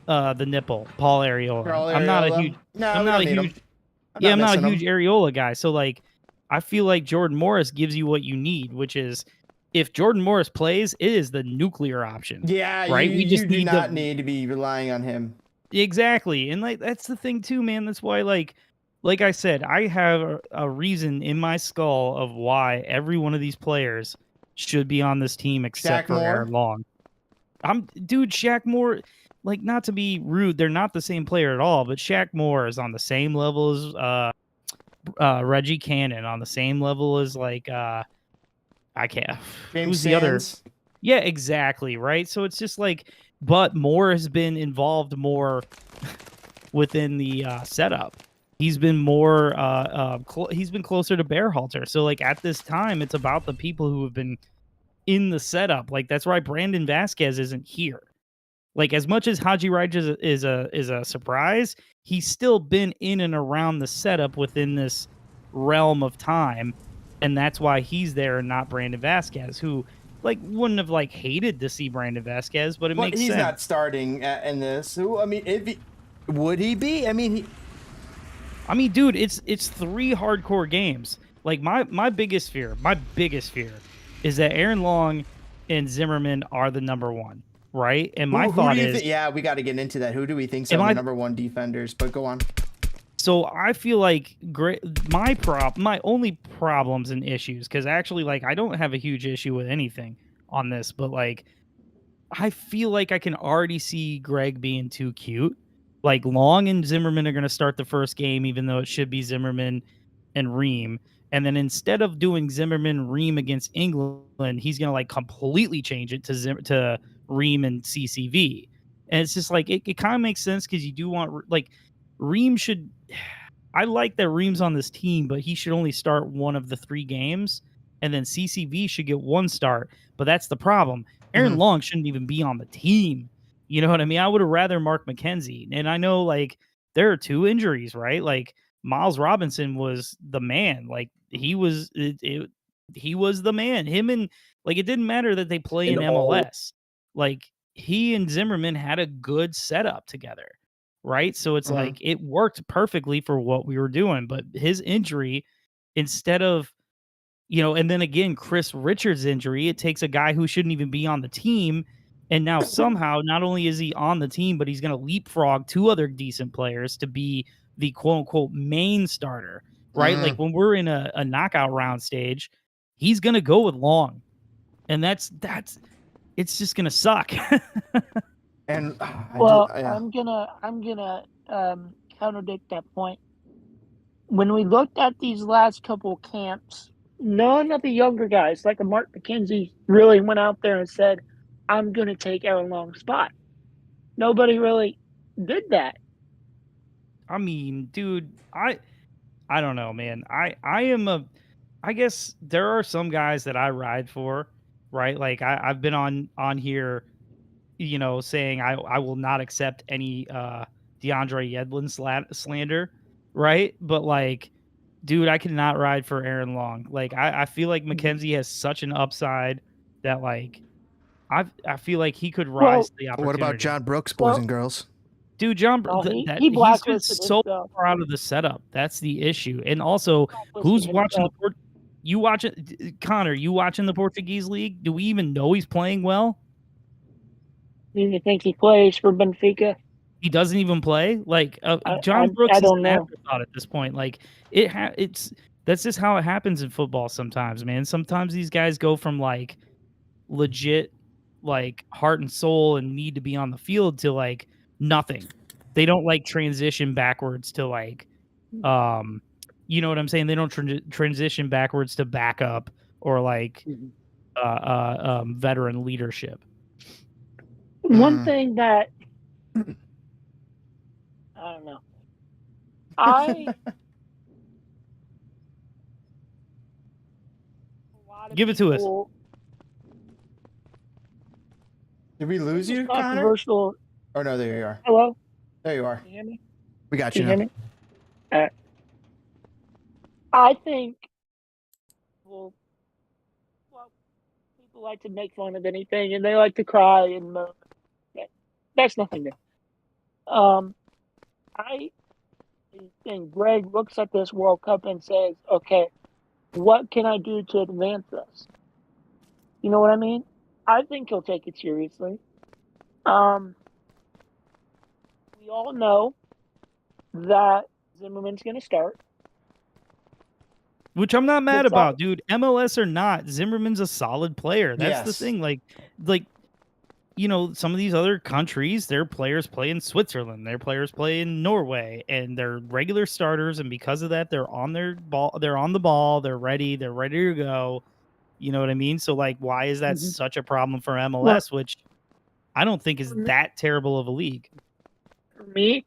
the nipple, Paul Areola. I'm not a huge. I'm not a huge. Yeah, I'm not a huge Areola guy. So like, I feel like Jordan Morris gives you what you need, which is, if Jordan Morris plays, it is the nuclear option. Yeah, right. We just do not need to be relying on him. Exactly, and like that's the thing too, man. That's why like I said, I have a reason in my skull of why every one of these players should be on this team except for Aaron Long. Dude, Shaq Moore, like, not to be rude, they're not the same player at all, but Shaq Moore is on the same level as Reggie Cannon, on the same level as like I can't. James Who's the other? Sands. Yeah, exactly, right? So it's just like, but Moore has been involved more within the setup. He's been more he's been closer to Berhalter. So like at this time, it's about the people who have been in the setup. Like that's why Brandon Vasquez isn't here. Like, as much as Haji Wright is a surprise, he's still been in and around the setup within this realm of time, and that's why he's there and not Brandon Vasquez, who like wouldn't have like hated to see Brandon Vasquez, but it makes sense. He's not starting in this. I mean, would he be? I mean, dude, it's 3 hardcore games. Like my biggest fear is that Aaron Long and Zimmerman are the number 1, right? And my thought is, yeah, we got to get into that. Who do we think are the number 1 defenders? But go on. So I feel like my only problems and issues, because actually, like, I don't have a huge issue with anything on this, but like, I feel like I can already see Gregg being too cute. Like, Long and Zimmerman are going to start the first game, even though it should be Zimmerman and Ream. And then instead of doing Zimmerman Ream against England, he's going to like completely change it to Reem and CCV. And it's just like it kind of makes sense because you do want like Reem should. I like that Reem's on this team, but he should only start one of the 3 games, and then CCV should get 1 start. But that's the problem. Aaron Long shouldn't even be on the team. You know what I mean? I would have rather Mark McKenzie. And I know like there are 2 injuries, right? Like Miles Robinson was the man. Like he was the man. Him and like it didn't matter that they play in MLS. Like he and Zimmerman had a good setup together. Right. So it's like it worked perfectly for what we were doing. But his injury, instead of, and then again, Chris Richards' injury, it takes a guy who shouldn't even be on the team. And now somehow not only is he on the team, but he's going to leapfrog 2 other decent players to be the quote unquote main starter. Right. Like when we're in a knockout round stage, he's going to go with Long. And that's it's just going to suck. I'm gonna contradict that point. When we looked at these last couple camps, none of the younger guys, like a Mark McKenzie, really went out there and said, "I'm gonna take Aaron Long's spot." Nobody really did that. I mean, dude, I don't know, man. I guess there are some guys that I ride for, right? Like I've been on here, saying I will not accept any DeAndre Yedlin slander, right? But like, dude, I cannot ride for Aaron Long. Like I feel like McKenzie has such an upside that like I feel like he could rise to the opportunity. What about John Brooks, boys and girls? Dude, John, he he's been blacklisted so himself. far out of the setup. That's the issue. And also, who's watching you watching Connor? You watching the Portuguese league? Do we even know he's playing well? Do you think he plays for Benfica? He doesn't even play. Like John Brooks I is don't an know. afterthought at this point. Like it's that's just how it happens in football sometimes, man. Sometimes these guys go from like legit like heart and soul and need to be on the field to like nothing. They don't like transition backwards to like you know what I'm saying? They don't transition backwards to backup or like veteran leadership. One thing that I don't know. Give it to us. Did we lose you, Connor? Controversial. Oh no, there you are. Hello? There you are. Can you hear me? We got you Can you now. hear me? I think people like to make fun of anything and they like to cry and moan. That's nothing new. I think Gregg looks at this World Cup and says, okay, what can I do to advance us? You know what I mean? I think he'll take it seriously. We all know that Zimmerman's going to start. Which I'm not mad about, dude. MLS or not, Zimmerman's a solid player. That's the Yes. thing. Like, some of these other countries, their players play in Switzerland, their players play in Norway, and they're regular starters. And because of that, they're on their ball. They're on the ball. They're ready. They're ready to go. You know what I mean? So, like, why is that such a problem for MLS, which I don't think is that terrible of a league? For me,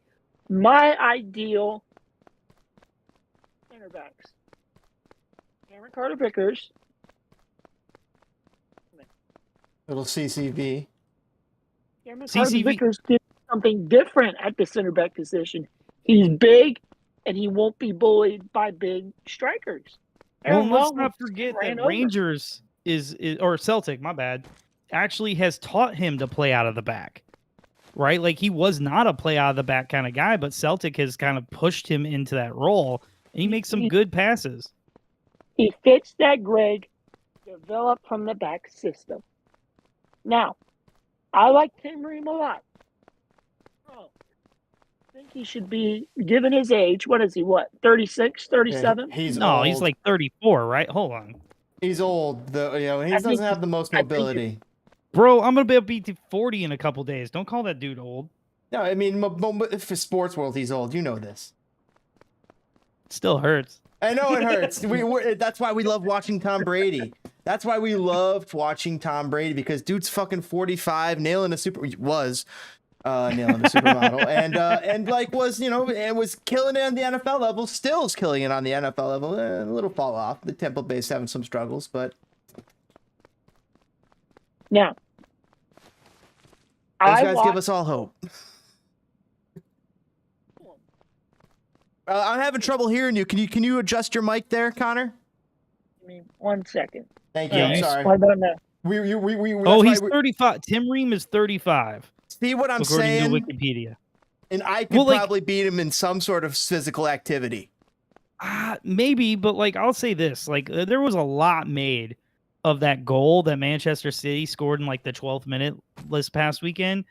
my ideal center backs. Cameron Carter-Vickers. Little CCV. Cameron Carter-Vickers did something different at the center back position. He's big, and he won't be bullied by big strikers. Well, let's not forget that Rangers or Celtic, my bad, actually has taught him to play out of the back, right? Like he was not a play out of the back kind of guy, but Celtic has kind of pushed him into that role, and he makes some good passes. He fits that Gregg developed from the back system. Now, I like Tim Ream a lot. I think he should be, given his age, what is he, 36, 37? Yeah, he's like 34, right? Hold on. He's old, though. He doesn't have the most mobility. Bro, I'm going to be able to beat 40 in a couple days. Don't call that dude old. No, I mean, for sports world, he's old. You know this. It still hurts. I know it hurts. That's why we love watching Tom Brady. That's why we loved watching Tom Brady, because dude's fucking 45, nailing a supermodel, and like was, you know, and was killing it on the NFL level, still is killing it on the NFL level. A little fall off. The Temple Bay's having some struggles, but Now, those guys give us all hope. I'm having trouble hearing you. Can you adjust your mic there, Connor? Give me 1 second. Thank you. I'm sorry. What about now? He's 35. Tim Ream is 35. See what I'm according saying? to Wikipedia. And I could probably beat him in some sort of physical activity. Maybe, but like I'll say this: like there was a lot made of that goal that Manchester City scored in like the 12th minute this past weekend.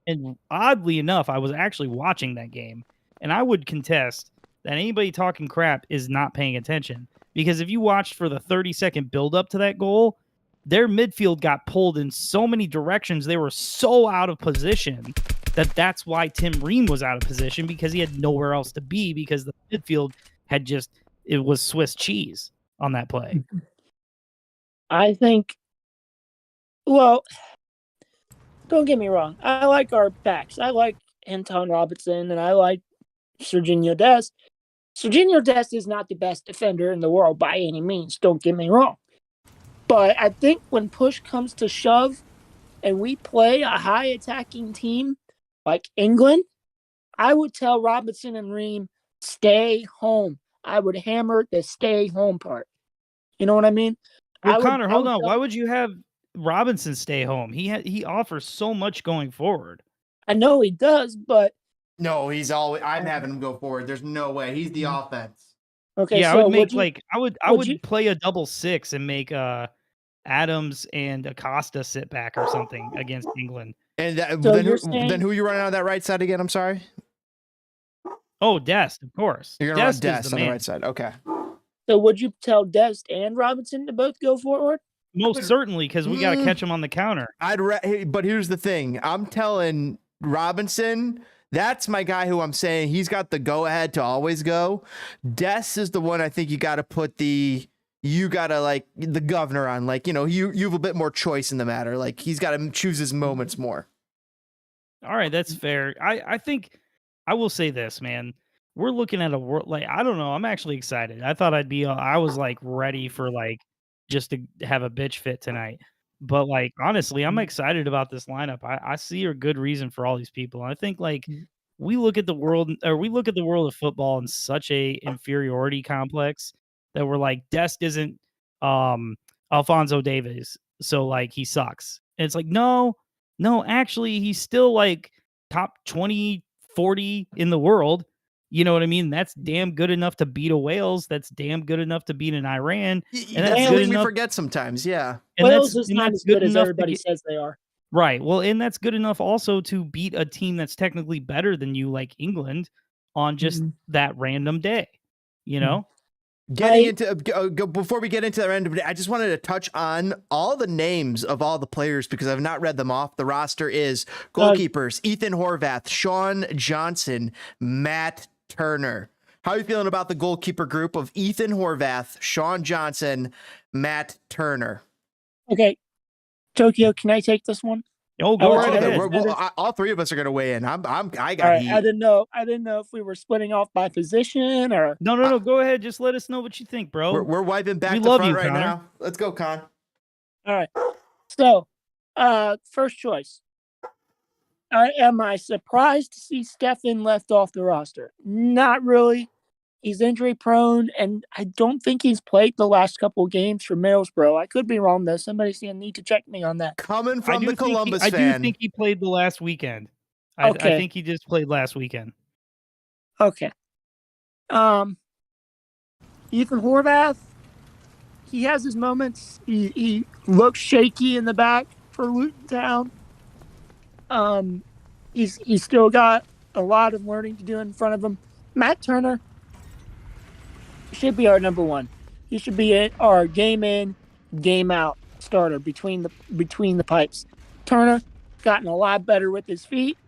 And oddly enough, I was actually watching that game, and I would contest that anybody talking crap is not paying attention, because if you watched for the 30-second build up to that goal, their midfield got pulled in so many directions. They were so out of position that's why Tim Ream was out of position, because he had nowhere else to be, because the midfield had it was Swiss cheese on that play. I think, well, don't get me wrong. I like our backs. I like Anton Robinson, and I like Serginho Dest. Serginho Dest is not the best defender in the world by any means. Don't get me wrong. But I think when push comes to shove and we play a high attacking team like England, I would tell Robinson and Ream, stay home. I would hammer the stay home part. You know what I mean? Well, Connor, hold on. Why would you have Robinson stay home? He offers so much going forward. I know he does, but no, I'm having him go forward. There's no way. He's the offense. Okay, yeah, so I would make I would play a double six and make Adams and Acosta sit back or something against England. And then who are you running on that right side again? I'm sorry. Oh, Dest, of course. You're gonna run Dest on the right side. Okay. So would you tell Dest and Robinson to both go forward? Most certainly, because we got to catch him on the counter. But here's the thing. I'm telling Robinson, that's my guy who I'm saying he's got the go ahead to always go. Dest is the one I think you got to put the governor on. Like, you know, you have a bit more choice in the matter. Like, he's got to choose his moments more. All right, that's fair. I think I will say this, man. We're looking at a world, like, I don't know. I'm actually excited. I thought I was like ready for like just to have a bitch fit tonight. But like, honestly, I'm excited about this lineup. I see a good reason for all these people. And I think like we look at the world of football in such a inferiority complex that we're like, Dest isn't Alphonso Davies, so like he sucks. And it's like, no, actually he's still like top 20, 40 in the world. You know what I mean? That's damn good enough to beat a Wales. That's damn good enough to beat an Iran. And that's good enough. We forget sometimes, yeah. And Wales is not as good as everybody says they are. Right. Well, and that's good enough also to beat a team that's technically better than you, like England, on just that random day. You know? Before we get into the random day, I just wanted to touch on all the names of all the players because I've not read them off. The roster is goalkeepers: Ethan Horvath, Sean Johnson, Matt Turner. How are you feeling about the goalkeeper group of Ethan Horvath, Sean Johnson, Matt Turner? Okay, Tokyo, can I take this one? Oh, go right ahead. All three of us are going to weigh in. I got heat. I didn't know if we were splitting off by position or no. Go ahead. Just let us know what you think, bro. We're wiping back to front right now. Let's go, Con. All right. So, first choice. Am I surprised to see Stefan left off the roster? Not really. He's injury prone, and I don't think he's played the last couple of games for Middlesbrough. I could be wrong, though. Somebody's going to need to check me on that. Coming from the Columbus fan. I do think he played the last weekend. Okay. I think he just played last weekend. Okay. Ethan Horvath, he has his moments. He looks shaky in the back for Luton Town. He's still got a lot of learning to do in front of him. Matt Turner should be our number one. He should be our game in, game out starter between the pipes. Turner gotten a lot better with his feet,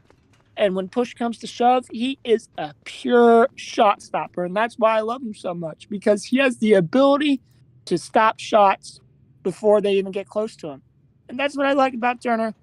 and when push comes to shove, he is a pure shot stopper, and that's why I love him so much, because he has the ability to stop shots before they even get close to him. And that's what I like about Turner.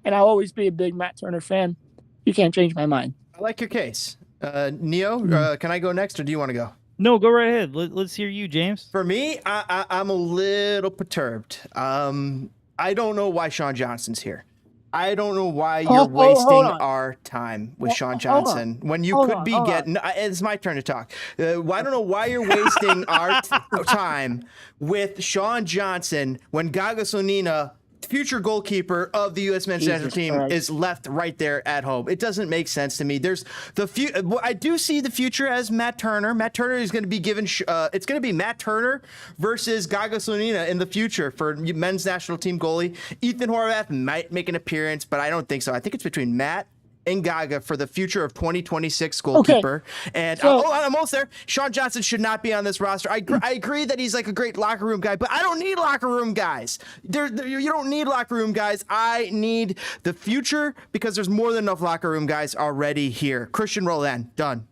And I'll always be a big Matt Turner fan. You can't change my mind. I like your case. Neo, can I go next or do you want to go? No, go right ahead. Let's hear you, James. For me, I'm a little perturbed. I don't know why Sean Johnson's here. I don't know why you're wasting our time with Sean Johnson when you could be getting. It's my turn to talk. I don't know why you're wasting our time with Sean Johnson when Gaga Slonina, future goalkeeper of the U.S. men's national team, is left right there at home. It doesn't make sense to me. There's I do see the future as Matt Turner. Matt Turner is going to be given. It's going to be Matt Turner versus Gaga Slonina in the future for men's national team goalie. Ethan Horvath might make an appearance, but I don't think so. I think it's between Matt and Gaga for the future of 2026 goalkeeper. Okay. And I'm almost there. Sean Johnson should not be on this roster. I agree that he's like a great locker room guy, but I don't need locker room guys. You don't need locker room guys. I need the future because there's more than enough locker room guys already here. Christian Roland, done.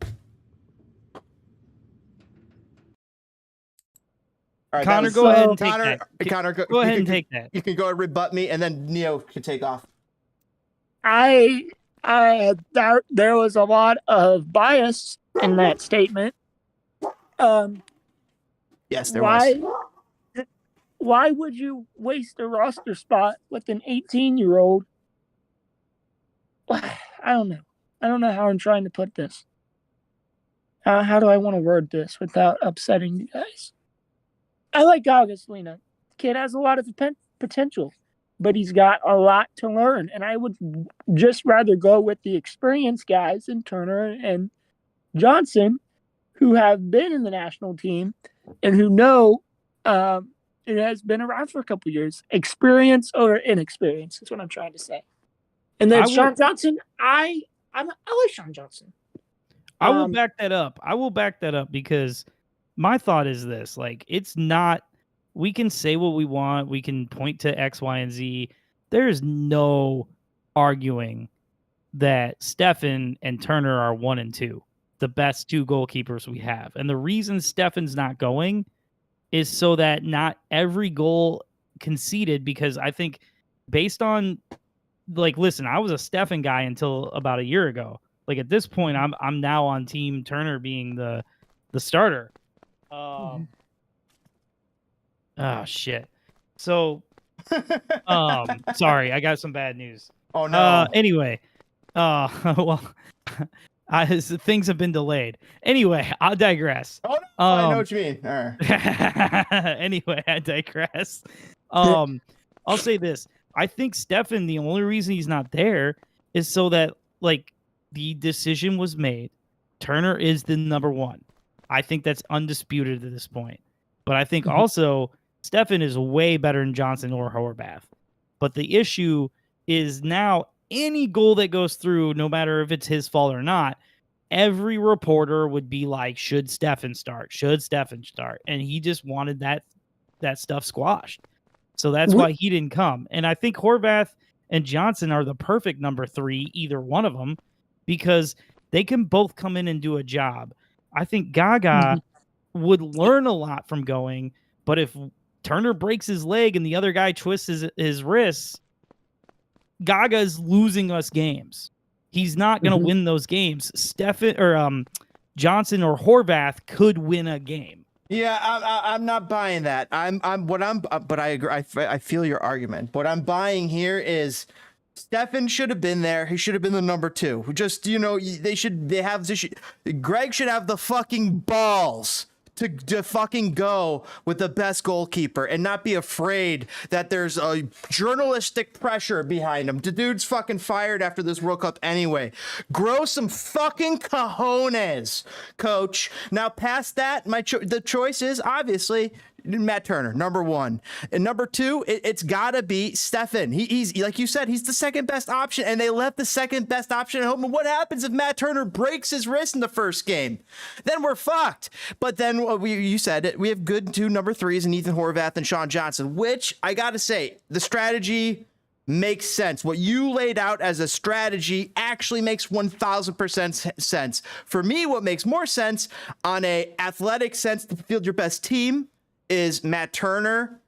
All right, Konor, go ahead and take that. Konor, go ahead and take that. You can go and rebut me, and then Neo can take off. There was a lot of bias in that statement. Yes, there was. Why would you waste a roster spot with an 18-year-old? I don't know. I don't know how I'm trying to put this. How do I want to word this without upsetting you guys? I like Gaga Slonina. Kid has a lot of potential, but he's got a lot to learn. And I would just rather go with the experienced guys in Turner and Johnson, who have been in the national team and who know it has been around for a couple years. Experience over inexperience is what I'm trying to say. And then Sean Johnson, I like Sean Johnson. I will back that up. I will back that up because my thought is this: like, it's not. We can say what we want. We can point to X, Y, and Z. There is no arguing that Steffen and Turner are 1 and 2, the best 2 goalkeepers we have. And the reason Steffen's not going is so that not every goal conceded, because I think based on, like, listen, I was a Steffen guy until about a year ago. Like, at this point, I'm now on team Turner being the starter. Oh shit. So sorry, I got some bad news. Oh no. Anyway, well, things have been delayed. Anyway, I'll digress. Oh no, I know what you mean. All right. Anyway, I digress. I'll say this. I think Steffen, the only reason he's not there is so that, like, the decision was made. Turner is the number 1. I think that's undisputed at this point. But I think also Steffen is way better than Johnson or Horvath. But the issue is now any goal that goes through, no matter if it's his fault or not, every reporter would be like, should Steffen start? Should Steffen start? And he just wanted that stuff squashed. So that's why he didn't come. And I think Horvath and Johnson are the perfect number 3, either one of them, because they can both come in and do a job. I think Gaga would learn a lot from going, but if Turner breaks his leg and the other guy twists his wrists, Gaga is losing us games. He's not going to win those games. Steffen or Johnson or Horvath could win a game. Yeah, I'm not buying that. But I agree. I feel your argument. What I'm buying here is Steffen should have been there. He should have been the number 2. Just, Gregg should have the fucking balls to fucking go with the best goalkeeper and not be afraid that there's a journalistic pressure behind him. The dude's fucking fired after this World Cup anyway. Grow some fucking cojones, coach. Now, past that, the choice is obviously Matt Turner, number 1. And number 2, it's gotta be Steffen. He's like you said, he's the second best option, and they left the second best option at home. And what happens if Matt Turner breaks his wrist in the first game? Then we're fucked. But then you said it, we have good 2 number 3s in Ethan Horvath and Sean Johnson, which I gotta say, the strategy makes sense. What you laid out as a strategy actually makes 1,000% sense. For me, what makes more sense on a athletic sense to field your best team is Matt Turner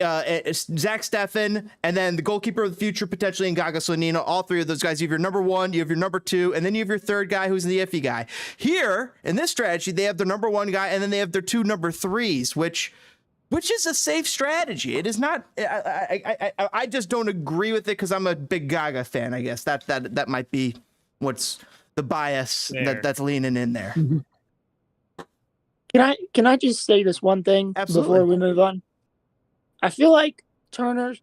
Zach Steffen, and then the goalkeeper of the future, potentially Ngaga Slanina. All three of those guys. You have your number one, you have your number two, and then you have your third guy who's the iffy guy. Here, in this strategy, they have their number one guy, and then they have their two number threes, which is a safe strategy. It is not. I just don't agree with it because I'm a big Gaga fan. I guess that might be what's the bias that's leaning in there. Can I just say this one thing before we move on? I feel like Turner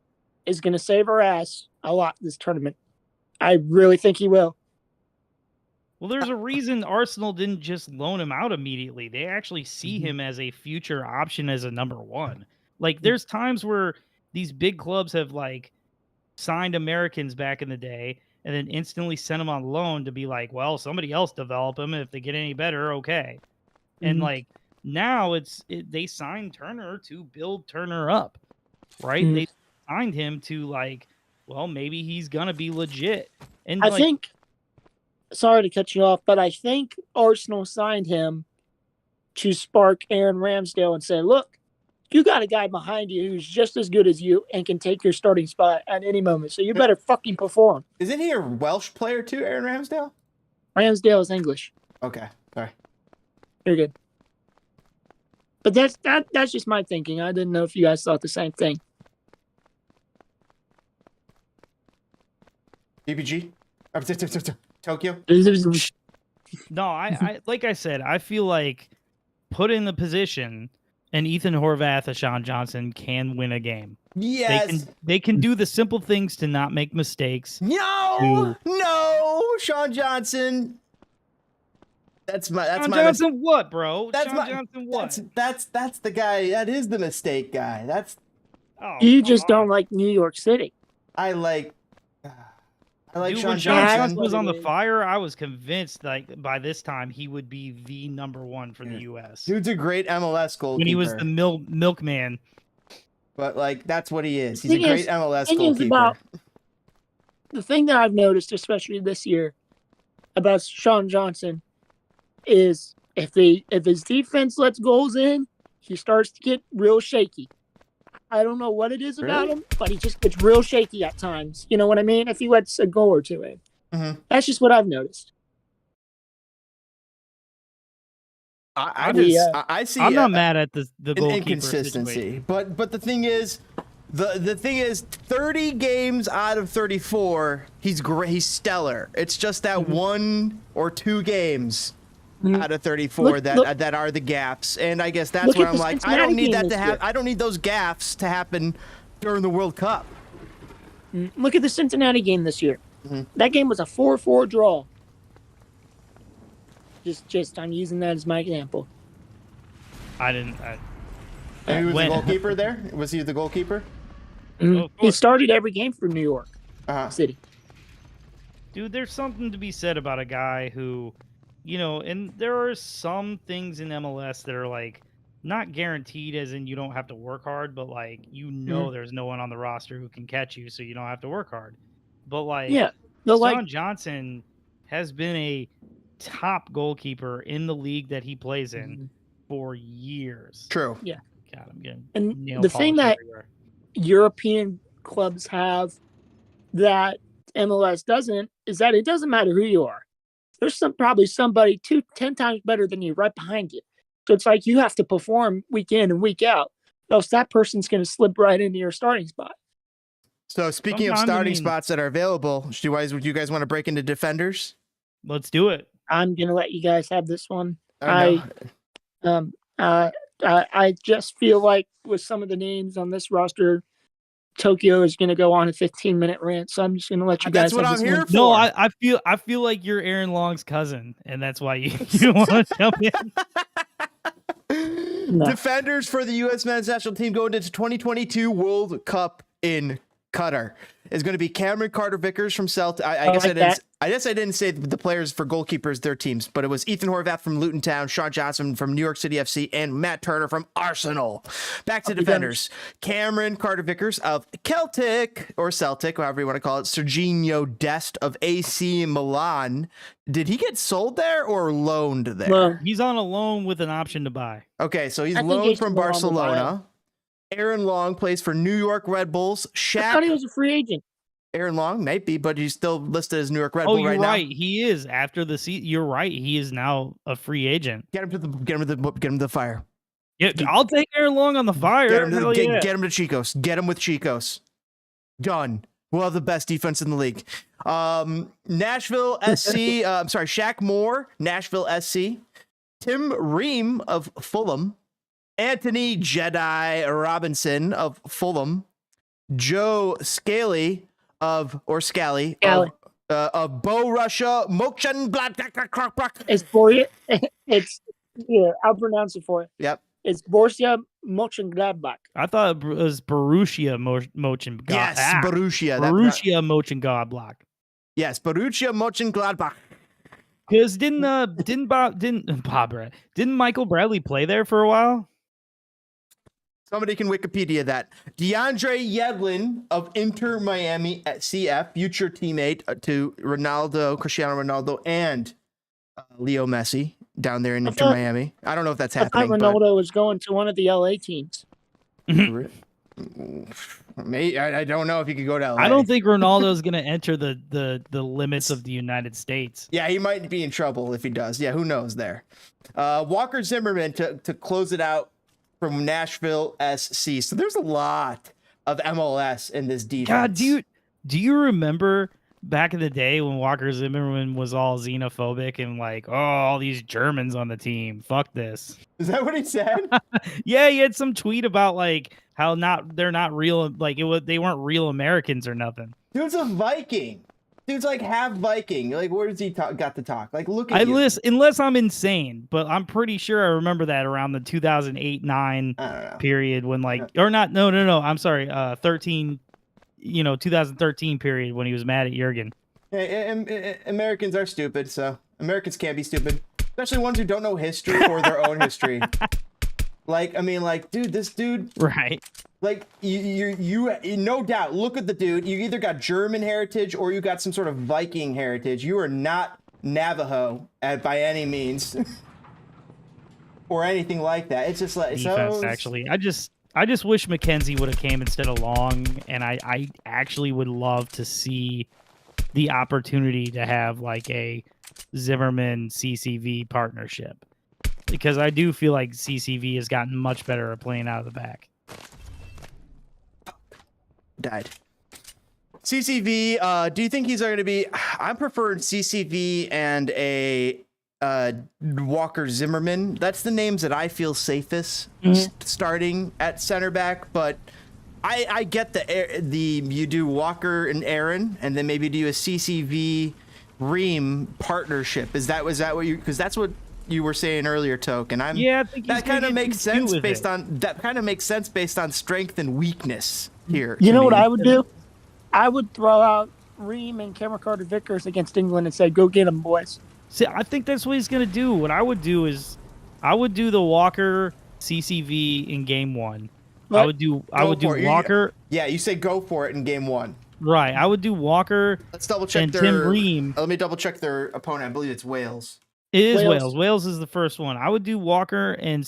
is going to save our ass a lot this tournament. I really think he will. Well, there's a reason Arsenal didn't just loan him out immediately. They actually see him as a future option as a number one. Like, there's times where these big clubs have, like, signed Americans back in the day and then instantly sent them on loan to be like, well, somebody else develop them. If they get any better, okay. And, like, now they signed Turner to build Turner up, right? They signed him to, like, well, maybe he's going to be legit. And I think, sorry to cut you off, but I think Arsenal signed him to spark Aaron Ramsdale and say, look, you got a guy behind you who's just as good as you and can take your starting spot at any moment. So you better fucking perform. Isn't he a Welsh player too, Aaron Ramsdale? Ramsdale is English. Okay, sorry. You're good. But that's just my thinking. I didn't know if you guys thought the same thing. DPG? Tokyo? No, I like I said, I feel like put in the position and Ethan Horvath and Sean Johnson can win a game. Yes. They can do the simple things to not make mistakes. No, Sean Johnson. Sean Johnson what, bro? That's Sean Johnson what? That's the guy. That is the mistake guy. You just don't like New York City. I like Dude, Sean when Johnson. was on the fire, I was convinced like by this time he would be the number one for the U.S. Dude's a great MLS goalkeeper. When he was the milkman. But like that's what he is. He's a great MLS goalkeeper. The thing that I've noticed, especially this year, about Sean Johnson, is if his defense lets goals in, he starts to get real shaky. I don't know what it is about him, but he just gets real shaky at times. You know what I mean? If he lets a goal or two in. That's just what I've noticed. I see. I'm not mad at the goalkeeper inconsistency, situation. but the thing is, the thing is, 30 games out of 34, he's great. He's stellar. It's just that 1 or 2 games out of 34 that are the gaps, and I guess that's where I'm like, I don't need that to happen. I don't need those gaffes to happen during the World Cup. Look at the Cincinnati game this year. That game was a 4-4 draw. Just I'm using that as my example. I didn't. And who was the goalkeeper there? Was he the goalkeeper? He started every game for New York City. Dude, there's something to be said about a guy who, you know, and there are some things in MLS that are like not guaranteed, as in you don't have to work hard, but like there's no one on the roster who can catch you, so you don't have to work hard. But like, Sean Johnson has been a top goalkeeper in the league that he plays in for years. True. Yeah. God, I'm getting and the thing that European clubs have that MLS doesn't is that it doesn't matter who you are. There's probably somebody 10 times better than you right behind you. So it's like you have to perform week in and week out. Else that person's going to slip right into your starting spot. So speaking of starting spots that are available, would you guys want to break into defenders? Let's do it. I'm going to let you guys have this one. I just feel like with some of the names on this roster, Tokyo is going to go on a 15-minute rant, so I'm just going to let you guys. That's what I'm here for. No, I feel like you're Aaron Long's cousin, and that's why you want to jump in. No. Defenders for the U.S. men's national team going into 2022 World Cup in Qatar is going to be Cameron Carter-Vickers from Celtic. I guess I didn't say the players for goalkeepers, their teams, but it was Ethan Horvath from Luton Town, Sean Johnson from New York City FC, and Matt Turner from Arsenal. Back to defenders. Cameron Carter-Vickers of Celtic, however you want to call it, Serginho Dest of AC Milan. Did he get sold there or loaned there? Well, he's on a loan with an option to buy. Okay, so he's loaned from Barcelona. Aaron Long plays for New York Red Bulls. I thought he Shaq was a free agent. Aaron Long might be, but he's still listed as New York Red Oh, Bull you're right right. now. He is after the season. You're right. He is now a free agent. Get him to the fire. Yeah, I'll take Aaron Long on the fire. Get him Hell yeah. get him to Chico's. Get him with Chico's. Done. We'll have the best defense in the league. Nashville SC. I'm sorry, Shaq Moore, Nashville SC. Tim Ream of Fulham. Anthony Jedi Robinson of Fulham. Joe Scally of Borussia Mönchengladbach. It's Borussia. It's yeah. I'll pronounce it for you. Yep. It's Borussia Mönchengladbach. I thought it was Borussia Mönchengladbach. Yes, Borussia. Borussia Mönchengladbach. Yes, Borussia Mönchengladbach. Because didn't Michael Bradley play there for a while? Somebody can Wikipedia that. DeAndre Yedlin of Inter Miami at CF, future teammate to Ronaldo, Cristiano Ronaldo, and Leo Messi down there in Inter Miami. I don't know if that's happening. I thought Ronaldo was going to one of the LA teams. I don't know if he could go to LA. I don't think Ronaldo's going to enter the limits of the United States. Yeah, he might be in trouble if he does. Yeah, who knows there. Walker Zimmerman to close it out from Nashville SC. So there's a lot of MLS in this defense. God, do you remember back in the day when Walker Zimmerman was all xenophobic and like, oh, all these Germans on the team, fuck this? Is that what he said? Yeah, he had some tweet about like how they're not real, like they weren't real Americans or nothing. Dude's a Viking. Dude's like half Viking. Like, where does he got to talk? Like, look at you. Unless I'm insane, but I'm pretty sure I remember that around the 2008-9 period when or not. No. I'm sorry. 2013 period when he was mad at Jurgen. Hey, Americans are stupid, so Americans can't be stupid, especially ones who don't know history or their own history. Like, I mean, like, dude, this dude, right? Like, you no doubt, look at the dude. You either got German heritage or you got some sort of Viking heritage. You are not Navajo by any means, or anything like that. It's just like defense. Actually, I just wish McKenzie would have came instead of Long, and I actually would love to see the opportunity to have like a Zimmerman CCV partnership, because I do feel like CCV has gotten much better at playing out of the back. Died. CCV, do you think he's going to be... I'm preferring CCV and a Walker Zimmerman. That's the names that I feel safest starting at center back, but I get the you do Walker and Aaron, and then maybe do a CCV Ream partnership. Was that what you... Because that's what you were saying earlier, Toke, and I think that kind of makes sense based on strength and weakness here. You know what I would do? I would throw out Ream and Cameron Carter-Vickers against England and say, "Go get them, boys." See, I think that's what he's gonna do. What I would do is, I would do the Walker CCV in game one. I would do Walker. Yeah, you say go for it in game one. Right. I would do Walker. Let's double check and Tim Ream. Let me double check their opponent. I believe it's Wales. It is Wales. Wales is the first one. I would do Walker and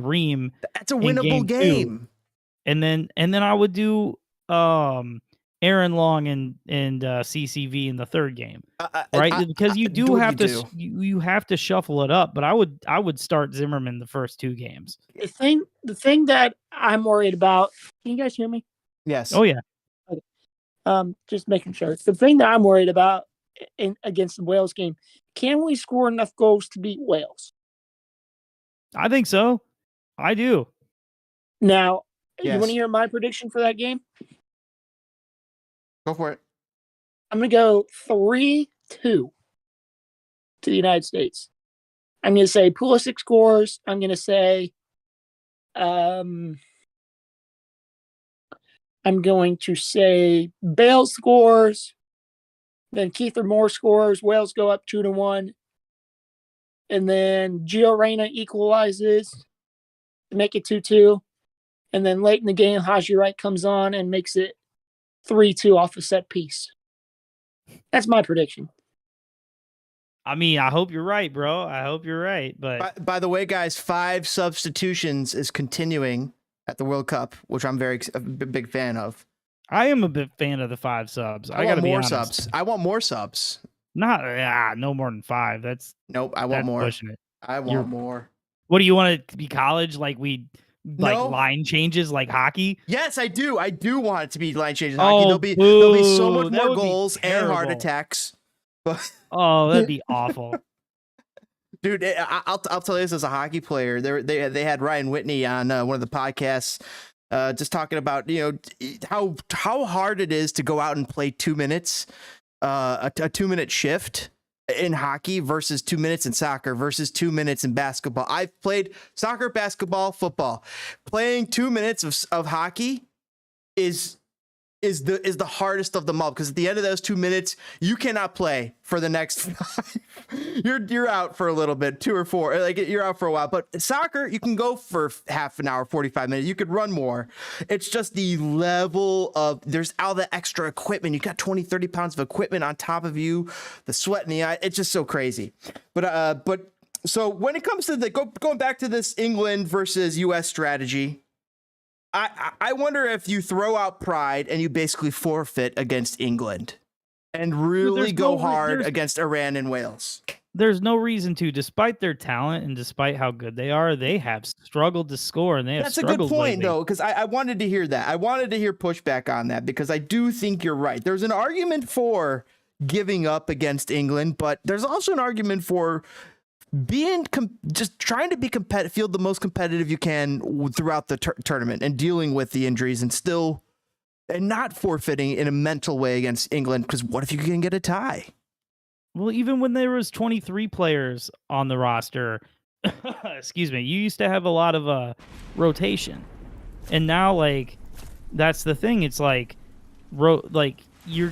Ream. That's a winnable game. And then I would do Aaron Long and CCV in the third game, right? Because you do have you have to shuffle it up. But I would start Zimmerman the first two games. The thing that I'm worried about. Can you guys hear me? Yes. Oh yeah. Okay. Just making sure. The thing that I'm worried about against the Wales game. Can we score enough goals to beat Wales? I think so. I do. Now, you want to hear my prediction for that game? Go for it. I'm going to go 3-2 to the United States. I'm going to say Pulisic scores. I'm going to say I'm going to say Bale scores. Then Keith or Moore scores. Wales go up 2-1. And then Gio Reyna equalizes to make it 2-2. And then late in the game, Haji Wright comes on and makes it 3-2 off a set piece. That's my prediction. I mean, I hope you're right, bro. I hope you're right. But by the way, guys, 5 substitutions is continuing at the World Cup, which I'm a big fan of. I am a big fan of the 5 subs. I gotta want be more honest. subs. I want more subs. Not no more than 5. Nope. I want more. Pushing it. I want more. What do you want it to be? College? Like No. line changes like hockey? Yes, I do. I do want it to be line changes. Hockey. Oh, There'll be so much that more would be goals and heart terrible. attacks. But Oh, that'd be awful. dude, I'll tell you this as a hockey player. They had Ryan Whitney on one of the podcasts, just talking about how hard it is to go out and play 2 minutes, a 2-minute shift in hockey versus 2 minutes in soccer versus 2 minutes in basketball. I've played soccer, basketball, football. Playing 2 minutes of hockey is the hardest of them all, because at the end of those 2 minutes you cannot play for the next 5. You're out for a little bit, 2 or 4, like you're out for a while. But soccer, you can go for half an hour, 45 minutes. You could run more. It's just the level of, there's all the extra equipment. You got 20-30 pounds of equipment on top of you, the sweat in the eye. It's just so crazy. But so when it comes to going back to this England versus US strategy, I wonder if you throw out pride and you basically forfeit against England and really go hard against Iran and Wales. There's no reason to, despite their talent and despite how good they are, they have struggled to score, and they have That's a struggled good point, lately. though, because I wanted to hear that. I wanted to hear pushback on that, because I do think you're right. There's an argument for giving up against England, but there's also an argument for just trying to be competitive, feel the most competitive you can throughout the tournament, and dealing with the injuries and not forfeiting in a mental way against England, because what if you can get a tie? Well, even when there was 23 players on the roster, excuse me, you used to have a lot of rotation, and now like that's the thing. It's like you're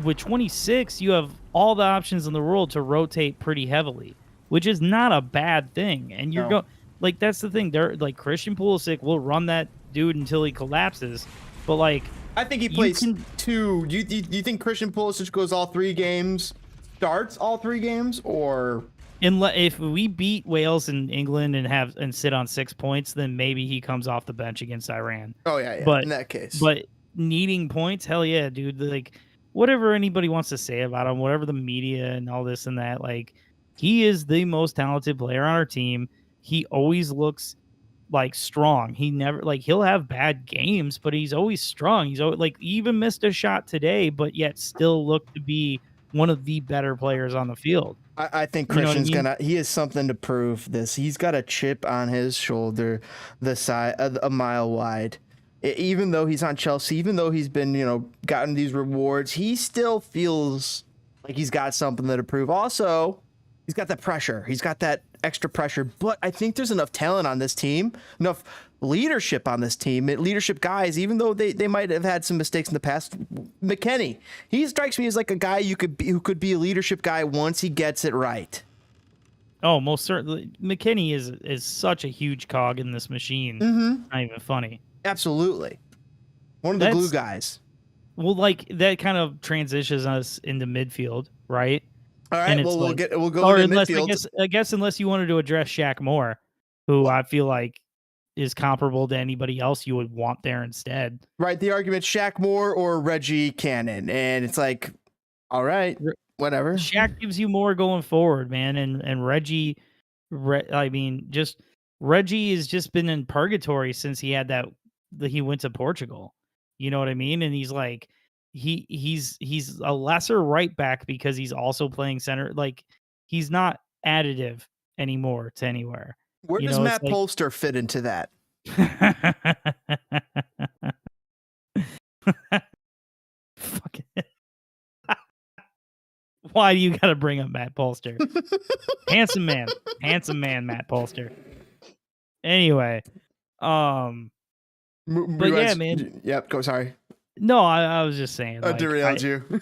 with 26, you have all the options in the world to rotate pretty heavily, which is not a bad thing. And you're going like, that's the thing. They're like, Christian Pulisic will run that dude until he collapses, but like I think he plays 2. Do you think Christian Pulisic goes all 3 games? Starts all 3 games, or if we beat Wales and England and sit on 6 points, then maybe he comes off the bench against Iran. Oh yeah. But in that case, but needing points, hell yeah, dude. Like whatever anybody wants to say about him, whatever the media and all this and that, like he is the most talented player on our team. He always looks like strong. He never he'll have bad games, but he's always strong. He's always, he even missed a shot today, but yet still looked to be one of the better players on the field. I think Christian's he has something to prove. He's got a chip on his shoulder the size a mile wide. Even though he's on Chelsea, even though he's been, gotten these rewards, he still feels like he's got something to prove. Also, he's got that pressure. He's got that extra pressure. But I think there's enough talent on this team, enough leadership on this team, leadership guys, even though they might have had some mistakes in the past. McKennie, he strikes me as like a guy who could be a leadership guy once he gets it right. Oh, most certainly. McKennie is such a huge cog in this machine. Mm-hmm. Not even funny. Absolutely. One of the glue guys. Well, that kind of transitions us into midfield, right? All right. Well, we'll go into midfield. I guess unless you wanted to address Shaq Moore, who I feel like is comparable to anybody else you would want there instead. Right. The argument, Shaq Moore or Reggie Cannon. And it's like, all right, whatever. Shaq gives you more going forward, man. And Reggie, Reggie has just been in purgatory since he had he went to Portugal. You know what I mean? And he's like, he's a lesser right back because he's also playing center. Like he's not additive anymore to anywhere. Where does Matt Polster fit into that? Fuck it. Why do you got to bring up Matt Polster? Handsome man, Matt Polster. Anyway, but yeah, man. Yep. Go. Sorry. No, I was just saying. I derailed you.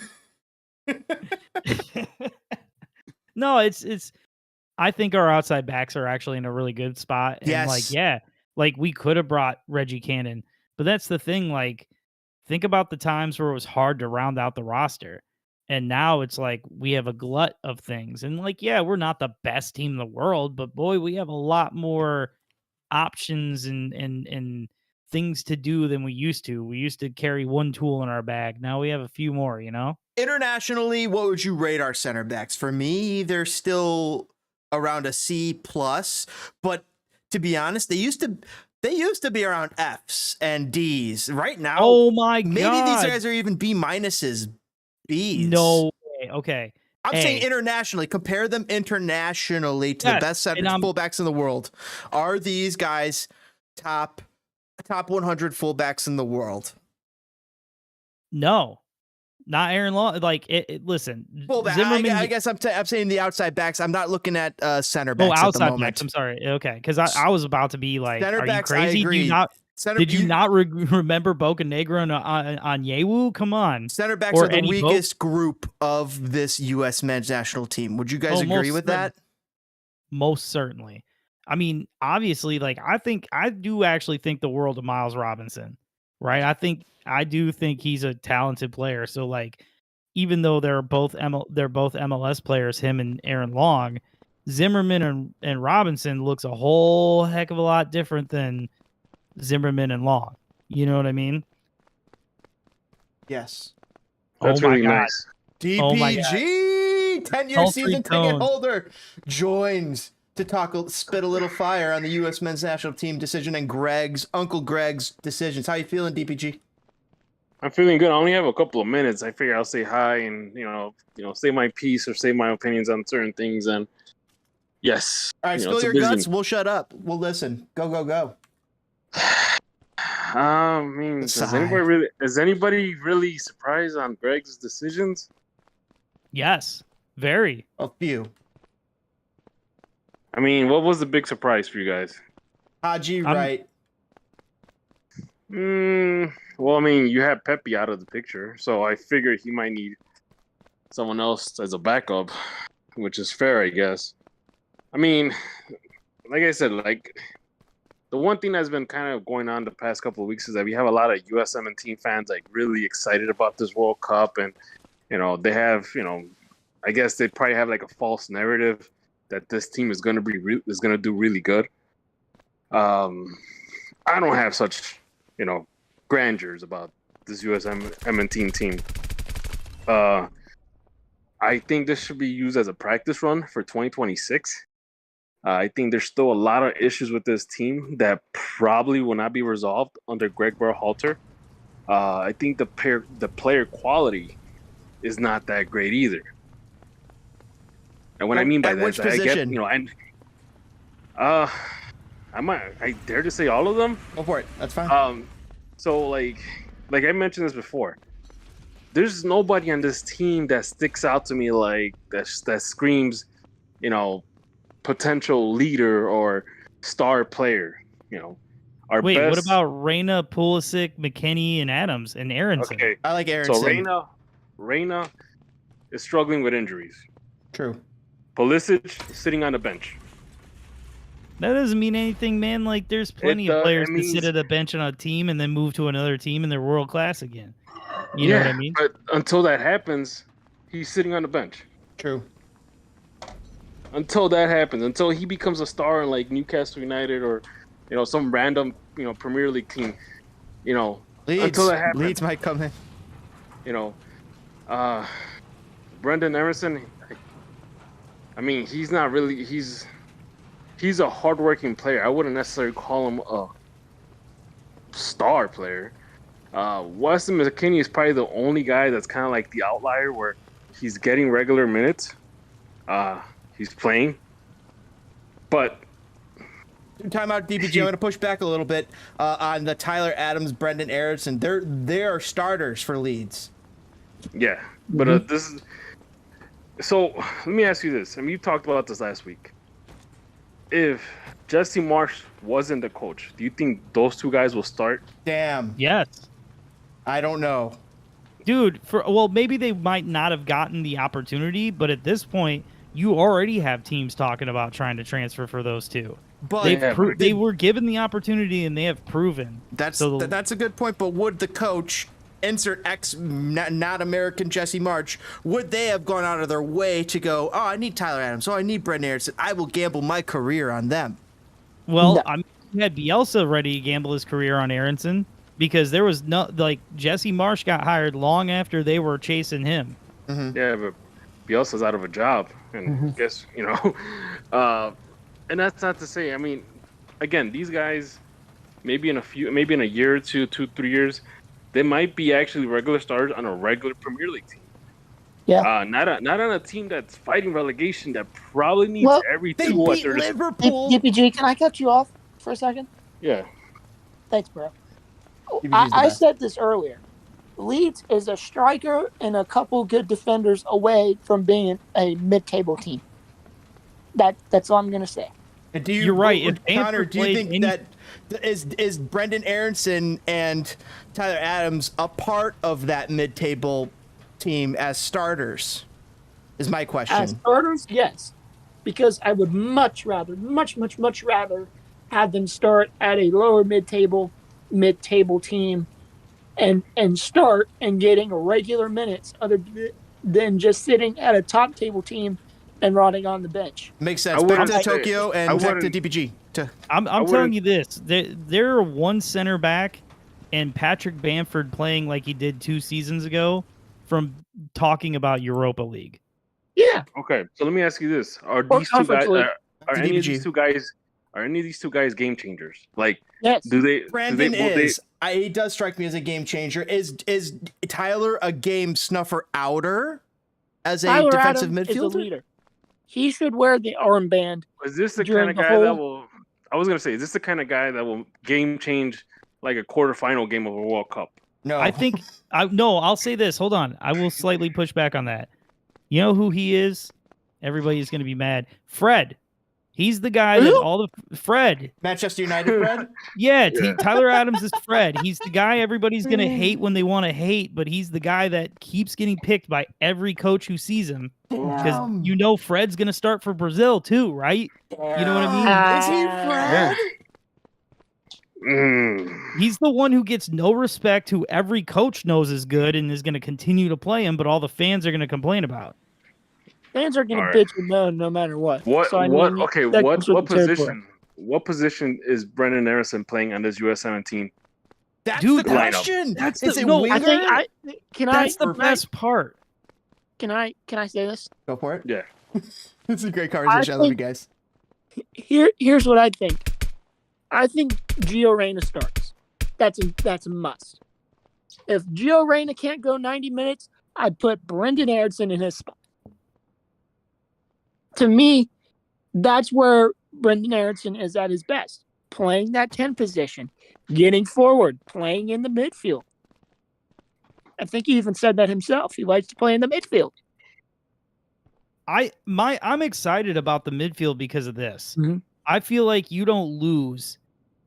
No, it's. I think our outside backs are actually in a really good spot. And Yes. We could have brought Reggie Cannon, but that's the thing. Like, think about the times where it was hard to round out the roster. And now it's like we have a glut of things. And we're not the best team in the world, but boy, we have a lot more options and things to do than we used to. We used to carry one tool in our bag. Now we have a few more, you know? Internationally, what would you rate our center backs? For me, they're still around a C plus, but to be honest, they used to be around Fs and Ds. Right now, Oh my God. maybe these guys are even B minuses, Bs. No way. Okay. I'm saying internationally. Compare them internationally to the best center fullbacks in the world. Are these guys top 100 fullbacks in the world? No, not Aaron Long. Like, listen, Zimmerman, I guess I'm saying the outside backs. I'm not looking at center backs at the outside moment. backs. I'm sorry. Okay, because I was about to be like, center are backs, you crazy? I agree. Did you not remember Bocanegra on Yewu? Come on. Center backs are the weakest group of this U.S. men's national team. Would you guys agree with that? Most certainly. I mean, obviously, like I do actually think the world of Miles Robinson, right? I do think he's a talented player. So like, even though they're both MLS players, him and Aaron Long, Zimmerman and Robinson looks a whole heck of a lot different than Zimmerman and Long. You know what I mean? Yes. That's really nice. DPG, 10-year season ticket holder, joins to spit a little fire on the U.S. men's national team decision and Uncle Gregg's decisions. How you feeling, DPG? I'm feeling good. I only have a couple of minutes. I figure I'll say hi and say my piece or say my opinions on certain things. And yes, all right, spill your guts. We'll shut up. We'll listen. Go. I mean, is anybody really surprised on Gregg's decisions? Yes, very. A few. I mean, what was the big surprise for you guys? Haji, right? Well, I mean, you had Pepe out of the picture, so I figured he might need someone else as a backup, which is fair, I guess. I mean, like I said, like the one thing that's been kind of going on the past couple of weeks is that we have a lot of USMNT fans like really excited about this World Cup, and they have, I guess they probably have like a false narrative that this team is going to do really good. I don't have such, grandeurs about this USMNT team. I think this should be used as a practice run for 2026. I think there's still a lot of issues with this team that probably will not be resolved under Gregg Berhalter. I think the player quality is not that great either. And what I mean by that is I get, I dare to say all of them. Go for it. That's fine. So like I mentioned this before, there's nobody on this team that sticks out to me like that screams, potential leader or star player. Wait, what about Reyna, Pulisic, McKennie, and Adams and Aronson? Okay, I like Aronson. So Reyna is struggling with injuries. True. Pulisic sitting on the bench. That doesn't mean anything, man. Like, there's plenty of players that sit at a bench on a team and then move to another team and they're world class again. You know what I mean? But until that happens, he's sitting on the bench. True. Until that happens, until he becomes a star in like Newcastle United or some random Premier League team, Leeds, until that happens, Leeds might come in. Brendan Emerson. I mean, he's not really. He's a hardworking player. I wouldn't necessarily call him a star player. Weston McKennie is probably the only guy that's kind of like the outlier where he's getting regular minutes. He's playing. But time out, DPG. I'm going to push back a little bit on the Tyler Adams, Brendan Aronson. They are starters for Leeds. Yeah, but this is. So let me ask you this. I mean, you talked about this last week. If Jesse Marsch wasn't the coach, do you think those two guys will start? Damn. Yes. I don't know. Dude, maybe they might not have gotten the opportunity, but at this point, you already have teams talking about trying to transfer for those two. But they were given the opportunity and they have proven. That's a good point, but would the coach, insert X, not American Jesse Marsch, would they have gone out of their way to go, oh, I need Tyler Adams, oh, I need Brendan Aronson, I will gamble my career on them? Well, no. had Bielsa ready to gamble his career on Aronson because there was no Jesse Marsch got hired long after they were chasing him. Yeah, but Bielsa's out of a job, and guess and that's not to say. I mean, again, these guys, maybe in a year or 2, 3 years, they might be actually regular starters on a regular Premier League team. Yeah. Not on a team that's fighting relegation that probably needs every They tool at beat their Liverpool. DPG, can I cut you off for a second? Yeah. Thanks, bro. DPG's the I best. said this earlier. Leeds is a striker and a couple good defenders away from being a mid-table team. That's all I'm gonna say. And You're right. If Connor, Bamford do you played think that is Brendan Aronson and Tyler Adams a part of that mid-table team as starters? Is my question. As starters, yes, because I would much rather have them start at a lower mid-table team, and start and getting regular minutes other than just sitting at a top table team and rotting on the bench. Makes sense. I Back wouldn't to say- Tokyo I and back to wouldn't- DPG. I'm wouldn't- telling you this: there are one center back and Patrick Bamford playing like he did 2 seasons ago from talking about Europa League. Yeah, Okay, so let me ask you this: Are Or these two guys? Conference League. Are any of DPG. these two guys? Are any of these two guys game changers? Like, yes. do they? Brandon will they- is. He does strike me as a game changer. Is Tyler a game snuffer outer as a Tyler defensive Adams is a midfielder? leader. He should wear the armband. Is this the during kind of the guy that whole- will? I was gonna say, is this the kind of guy that will game change like a quarterfinal game of a World Cup? No, I think I'll say this. Hold on. I will slightly push back on that. You know who he is? Everybody's going to be mad. Fred. He's the guy that Who? Fred. Manchester United, Fred. Yeah, Tyler Adams is Fred. He's the guy everybody's going to hate when they want to hate, but he's the guy that keeps getting picked by every coach who sees him. Because you know Fred's going to start for Brazil too, right? You know what I mean? Is he Fred? He's the one who gets no respect, who every coach knows is good and is going to continue to play him, but all the fans are going to complain about. Fans are going All to right. bitch and moan no matter what. What? So, I what? mean, Okay. that What? comes with What the territory. position? What position is Brendan Aronson playing on this USMNT team? That's Dude, the lineup. question. That's Is the- it no, winger? I think That's the best part. Can I say this? Go for it. Yeah. It's a great conversation. I love you guys. Here's what I think. I think Gio Reyna starts. That's a must. If Gio Reyna can't go 90 minutes, I'd put Brendan Aronson in his spot. To me, that's where Brendan Aronson is at his best. Playing that 10 position, getting forward, playing in the midfield. I think he even said that himself. He likes to play in the midfield. I'm excited about the midfield because of this. Mhm. I feel like you don't lose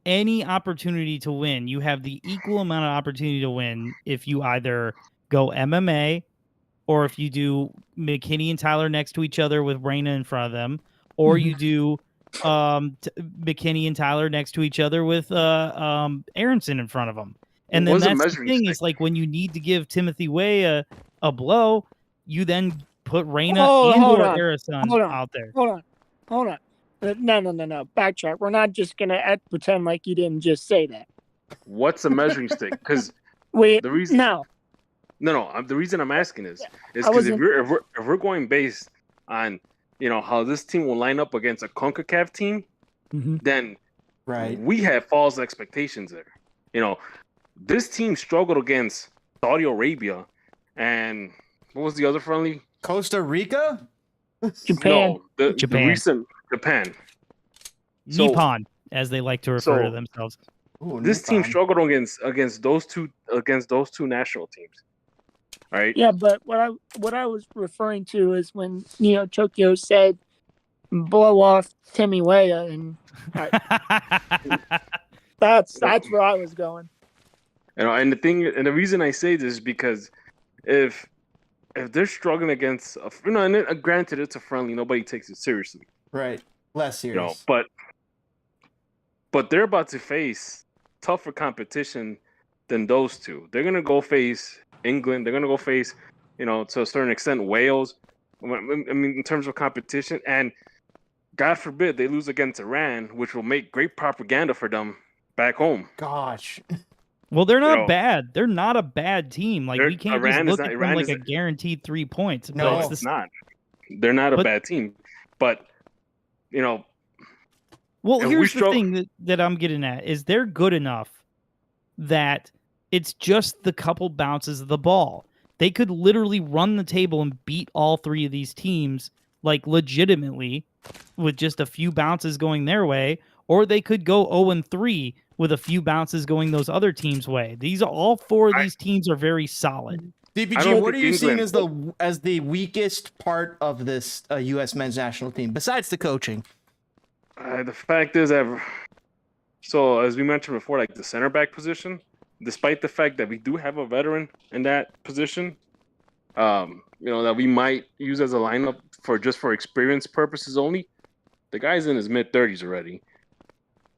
any opportunity to win. You have the equal amount of opportunity to win if you either go MMA or if you do McKinney and Tyler next to each other with Reyna in front of them, or you do McKinney and Tyler next to each other with Aronson in front of them. And then What's the that's the measuring thing stick? is like when you need to give Timothy Way a blow, you then put Reyna Hold and or on. Aronson Hold on. out there. Hold on. No. Backtrack. We're not just going to pretend like you didn't just say that. What's a measuring stick? Because Wait, the reason. no. No. The reason I'm asking is I because if wasn't- we're going based on how this team will line up against a CONCACAF team, then Right. we have false expectations there. This team struggled against Saudi Arabia, and what was the other friendly? Costa Rica? Japan. No, the Japan. recent Japan. So- Nippon, as they like to refer to so- themselves. Ooh, This team Nippon. struggled against those two national teams. All right. Yeah, but what I was referring to is when Tokyo said blow off Timmy Weah, and that's where I was going. And the reason I say this is because if they're struggling against and granted it's a friendly, nobody takes it seriously, Right. Less serious. but they're about to face tougher competition than those two. They're gonna go face England. They're gonna go face, to a certain extent, Wales. I mean, in terms of competition, and God forbid they lose against Iran, which will make great propaganda for them back home. Gosh. Well, they're not know, bad. They're not a bad team. Like we can't just Iran is look not- at them Iran like is- a guaranteed 3 points. No, but It's not. They're not a But- bad team, but you know, Well, And we here's the struggle- thing that I'm getting at is they're good enough that it's just the couple bounces of the ball. They could literally run the table and beat all three of these teams like legitimately with just a few bounces going their way, or they could go 0-3 with a few bounces going those other teams' way. All four of these teams are very solid. I DPG, don't what are think you seeing England- as the weakest part of this U.S. men's national team besides the coaching? the fact is that, so as we mentioned before, like the center back position, despite the fact that we do have a veteran in that position, that we might use as a lineup for experience purposes only, the guy's in his mid-30s already.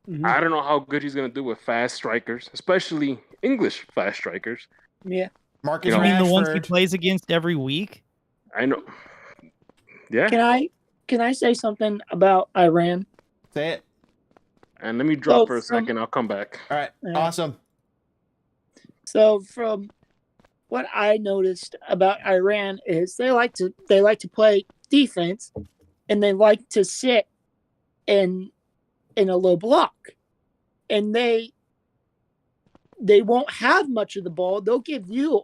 Mhm. I don't know how good he's going to do with fast strikers, especially English fast strikers. Yeah. Marcus You mean the ones he Rashford. plays against every week? I know. Yeah. Can I say something about Iran? Say it. And let me drop So for a from- second. I'll come back. All right. Yeah. Awesome. So from what I noticed about Iran is they like to play defense, and they like to sit in a low block, and they won't have much of the ball. They'll give you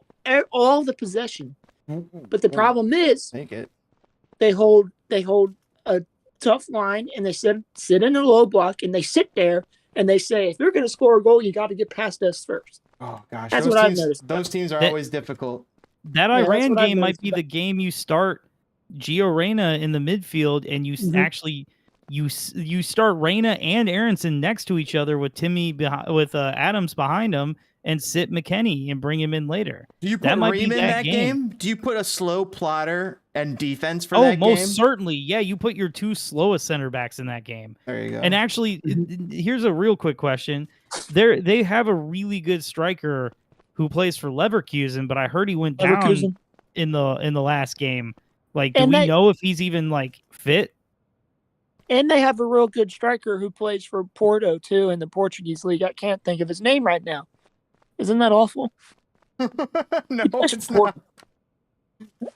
all the possession, but the problem is Take it. they hold a tough line, and they sit in a low block, and they sit there and they say, if you're going to score a goal, you got to get past us first. Oh gosh, That's those what I've teams, noticed. those teams are That- always difficult. That Yeah, that's Iran what I've game might noticed be about- the game you start Gio Reyna in the midfield, and you Mhm. actually you start Reyna and Aronson next to each other with Adams behind him, and sit McKennie and bring him in later. Do you put That might be Ream in that that game. game? Do you put a slow plotter and defense for Oh, that most game? certainly. Yeah, you put your two slowest center backs in that game. There you go. And actually, here's a real quick question. They have a really good striker who plays for Leverkusen, but I heard he went down Leverkusen. in the last game. Like, do And we they- know if he's even like fit? And they have a real good striker who plays for Porto too in the Portuguese league. I can't think of his name right now. Isn't that awful? No, plays it's for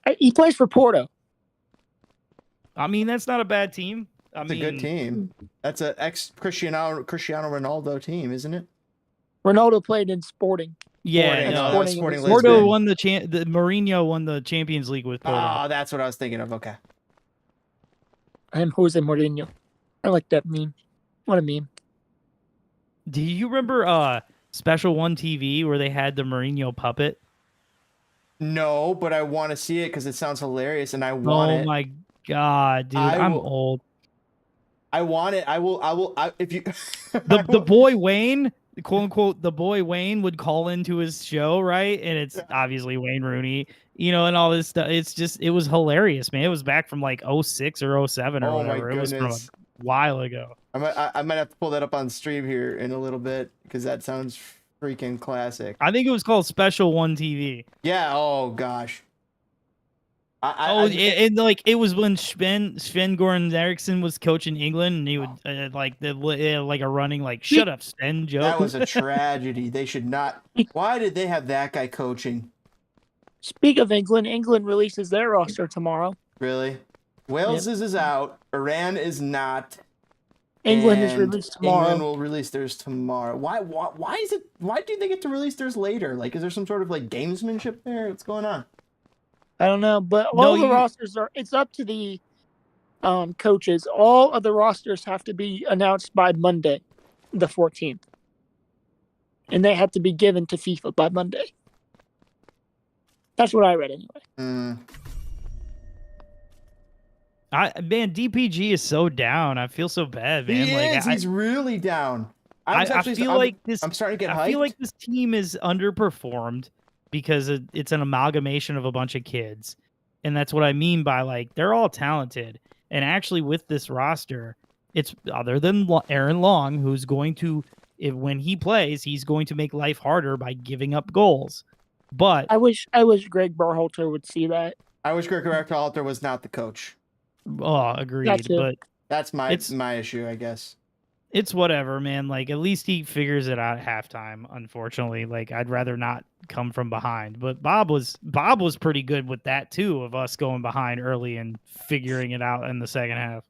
not. He plays for Porto. I mean, that's not a bad team. I It's mean, a good team. That's an ex Cristiano Ronaldo team, isn't it? Ronaldo played in Sporting. Yeah, Sporting, no, that was Sporting Sporting Lisbon. Porto Lisbon. won the Mourinho won the Champions League with Porto. Oh, that's what I was thinking of. Okay. I'm Jose Mourinho. I like that meme. What a meme. Do you remember Special One TV where they had the Mourinho puppet? No, but I want to see it because it sounds hilarious, and I want Oh it. my god, dude, I I'm will- old. I want it. I will. If you The boy Wayne, quote unquote, the boy Wayne would call into his show, right? And it's obviously Wayne Rooney, and all this stuff. It was hilarious, man. It was back from like 06 or 07 or Oh my whatever. It was from a goodness. while ago. I might have to pull that up on stream here in a little bit because that sounds freaking classic. I think it was called Special One TV. Yeah. Oh gosh. It was when Sven Goran Eriksson was coaching England, and he would like a running like "shut up, Sven" joke. That was a tragedy. They should not. Why did they have that guy coaching? Speak of England, England releases their roster tomorrow. Really? Wales is out. Iran is not. England is and released tomorrow. England will release theirs tomorrow. Why is it? Why do they get to release theirs later? Like, is there some sort of like gamesmanship there? What's going on? I don't know, but No, all the you- rosters it's up to the coaches. All of the rosters have to be announced by Monday, the 14th. And they have to be given to FIFA by Monday. That's what I read anyway. Mm. Man, DPG is so down. I feel so bad, man. He like is. He's really down. I feel like this. I'm starting to get hyped. I feel like this team is underperformed because it's an amalgamation of a bunch of kids, and that's what I mean by like they're all talented. And actually, with this roster, it's other than Aaron Long, who's going to, when he plays, he's going to make life harder by giving up goals. But I wish Gregg Berhalter would see that. I wish Gregg Berhalter was not the coach. agreed. Gotcha. That's my It's- my issue, I guess. It's whatever, man. Like, at least he figures it out at halftime. Unfortunately, like, I'd rather not come from behind. But Bob was pretty good with that too, of us going behind early and figuring it out in the second half.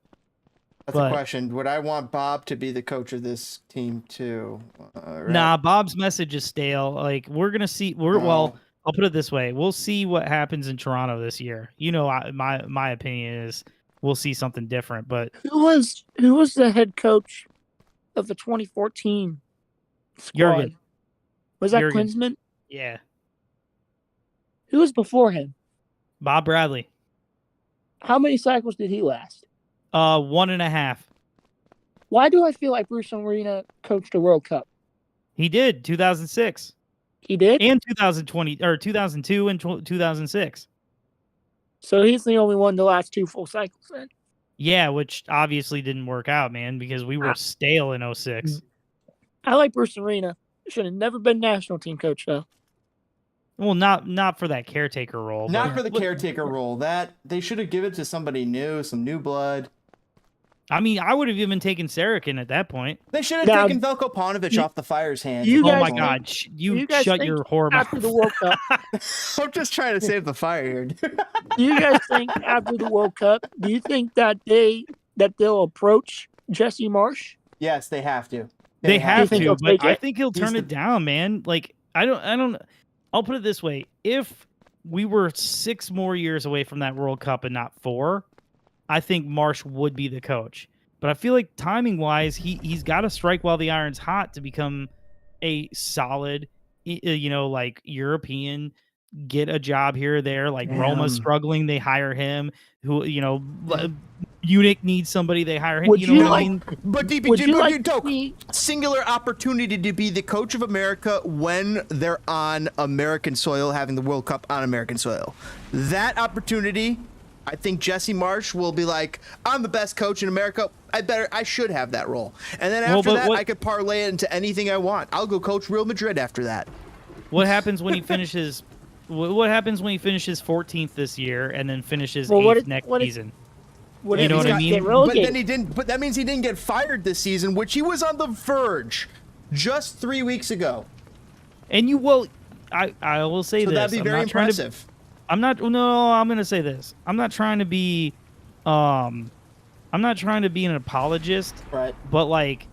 That's But- a question. Would I want Bob to be the coach of this team too? Right. Nah, Bob's message is stale. Like, we're gonna see. Well, I'll put it this way: we'll see what happens in Toronto this year. You know, my opinion is we'll see something different. But Who was the head coach of the 2014 squad? Jurgen. Was that Jurgen. Klinsmann? yeah, Who was before him? Bob Bradley, How many cycles did he last? 1.5. Why do I feel like Bruce Arena coached a World Cup? He did 2006 He did? and 2020 or 2002 and 2006. So he's the only one to last 2 full cycles then. Yeah, which obviously didn't work out, man, because we were stale in 06. I like Bruce Arena. Should have never been national team coach though. Well, not for that caretaker role. Not but- for the caretaker role. That they should have given it to somebody new, some new blood. I mean, I would have even taken Saracen at that point. They should have Now- taken Velko Paunovic off the Fire's hands. You Oh guys my think- God! You you guys shut think your whore After mouth. the World Cup, I'm just trying to save the Fire here. do you guys think after the World Cup, do you think that they'll approach Jesse Marsch? Yes, they have to. They have think to, he'll but take I it? think he'll turn He's it down, man. Like I don't. I'll put it this way: if we were 6 more years away from that World Cup and not 4, I think Marsch would be the coach. But I feel like timing wise, he's got to strike while the iron's hot to become a solid, like European. Get a job here or there. Like Roma's Damn. struggling, they hire him. Who Munich needs somebody, they hire him. Would You know you what I like- mean? But DP, Would you like to Doke, see? singular opportunity to be the coach of America when they're on American soil, having the World Cup on American soil. That opportunity, I think Jesse Marsch will be like, I'm the best coach in America. I should have that role. And then Well, after but that, what- I could parlay it into anything I want. I'll go coach Real Madrid after that. What happens when he finishes? What happens when he finishes 14th this year and then finishes Well, 8th next season? What You if know he's what I got- mean? get But relegated? then he didn't. But that means he didn't get fired this season, which he was on the verge just 3 weeks ago. And I will say So this. that'd be I'm very not trying to- impressive. I'm going to say this. I'm not trying to be an apologist, Right. but like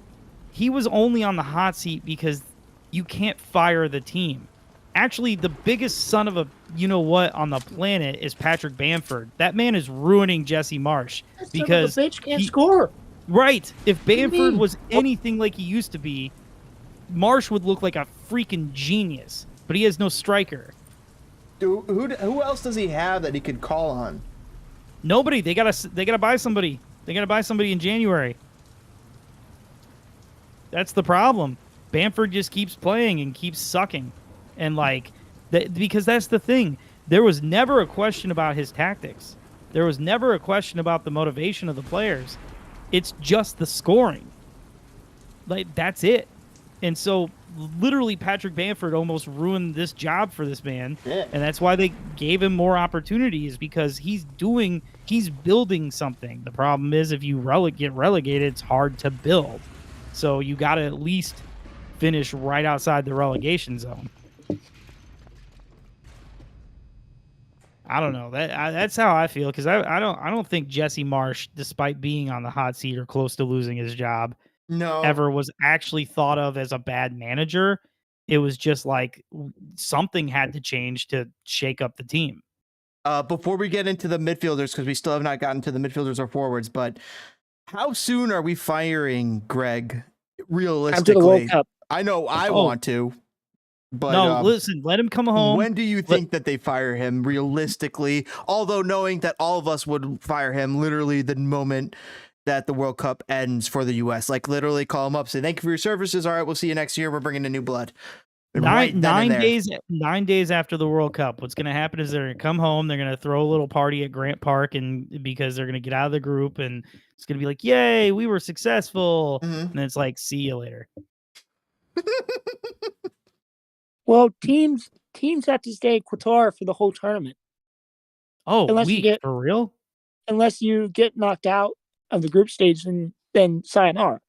he was only on the hot seat because you can't fire the team. Actually, the biggest son of a you-know-what on the planet is Patrick Bamford. That man is ruining Jesse Marsch because the bitch can't he- score. Right. If do you Bamford mean? was anything like he used to be, Marsch would look like a freaking genius. But he has no striker. Dude, who else does he have that he could call on? Nobody. They gotta buy somebody. They gotta buy somebody in January. That's the problem. Bamford just keeps playing and keeps sucking, and because that's the thing. There was never a question about his tactics. There was never a question about the motivation of the players. It's just the scoring. Like that's it. And so literally Patrick Bamford almost ruined this job for this man. Yeah. And that's why they gave him more opportunities, because he's building something. The problem is if you get relegated, it's hard to build. So you got to at least finish right outside the relegation zone. I don't know. That's how I feel, because I don't think Jesse Marsch, despite being on the hot seat or close to losing his job, No. ever was actually thought of as a bad manager. It was just like something had to change to shake up the team. Before we get into the midfielders, because we still have not gotten to the midfielders or forwards, but how soon are we firing Greg? Realistically, After the World Cup. I know I Oh. want to, but No, listen, let him come home. when do you think that they fire him realistically? Although knowing that all of us would fire him literally the moment that the World Cup ends for the U.S. Like literally call him up, say thank you for your services. All right, we'll see you next year. We're bringing in new blood. And right then and there. 9 days after the World Cup, what's going to happen is they're going to come home. They're going to throw a little party at Grant Park, and because they're going to get out of the group, and it's going to be like, "Yay, we were successful!" Mhm. And it's like, "See you later." Well, teams have to stay at Qatar for the whole tournament Oh, Unless you week get- for real? unless you get knocked out of the group stage, then sayonara.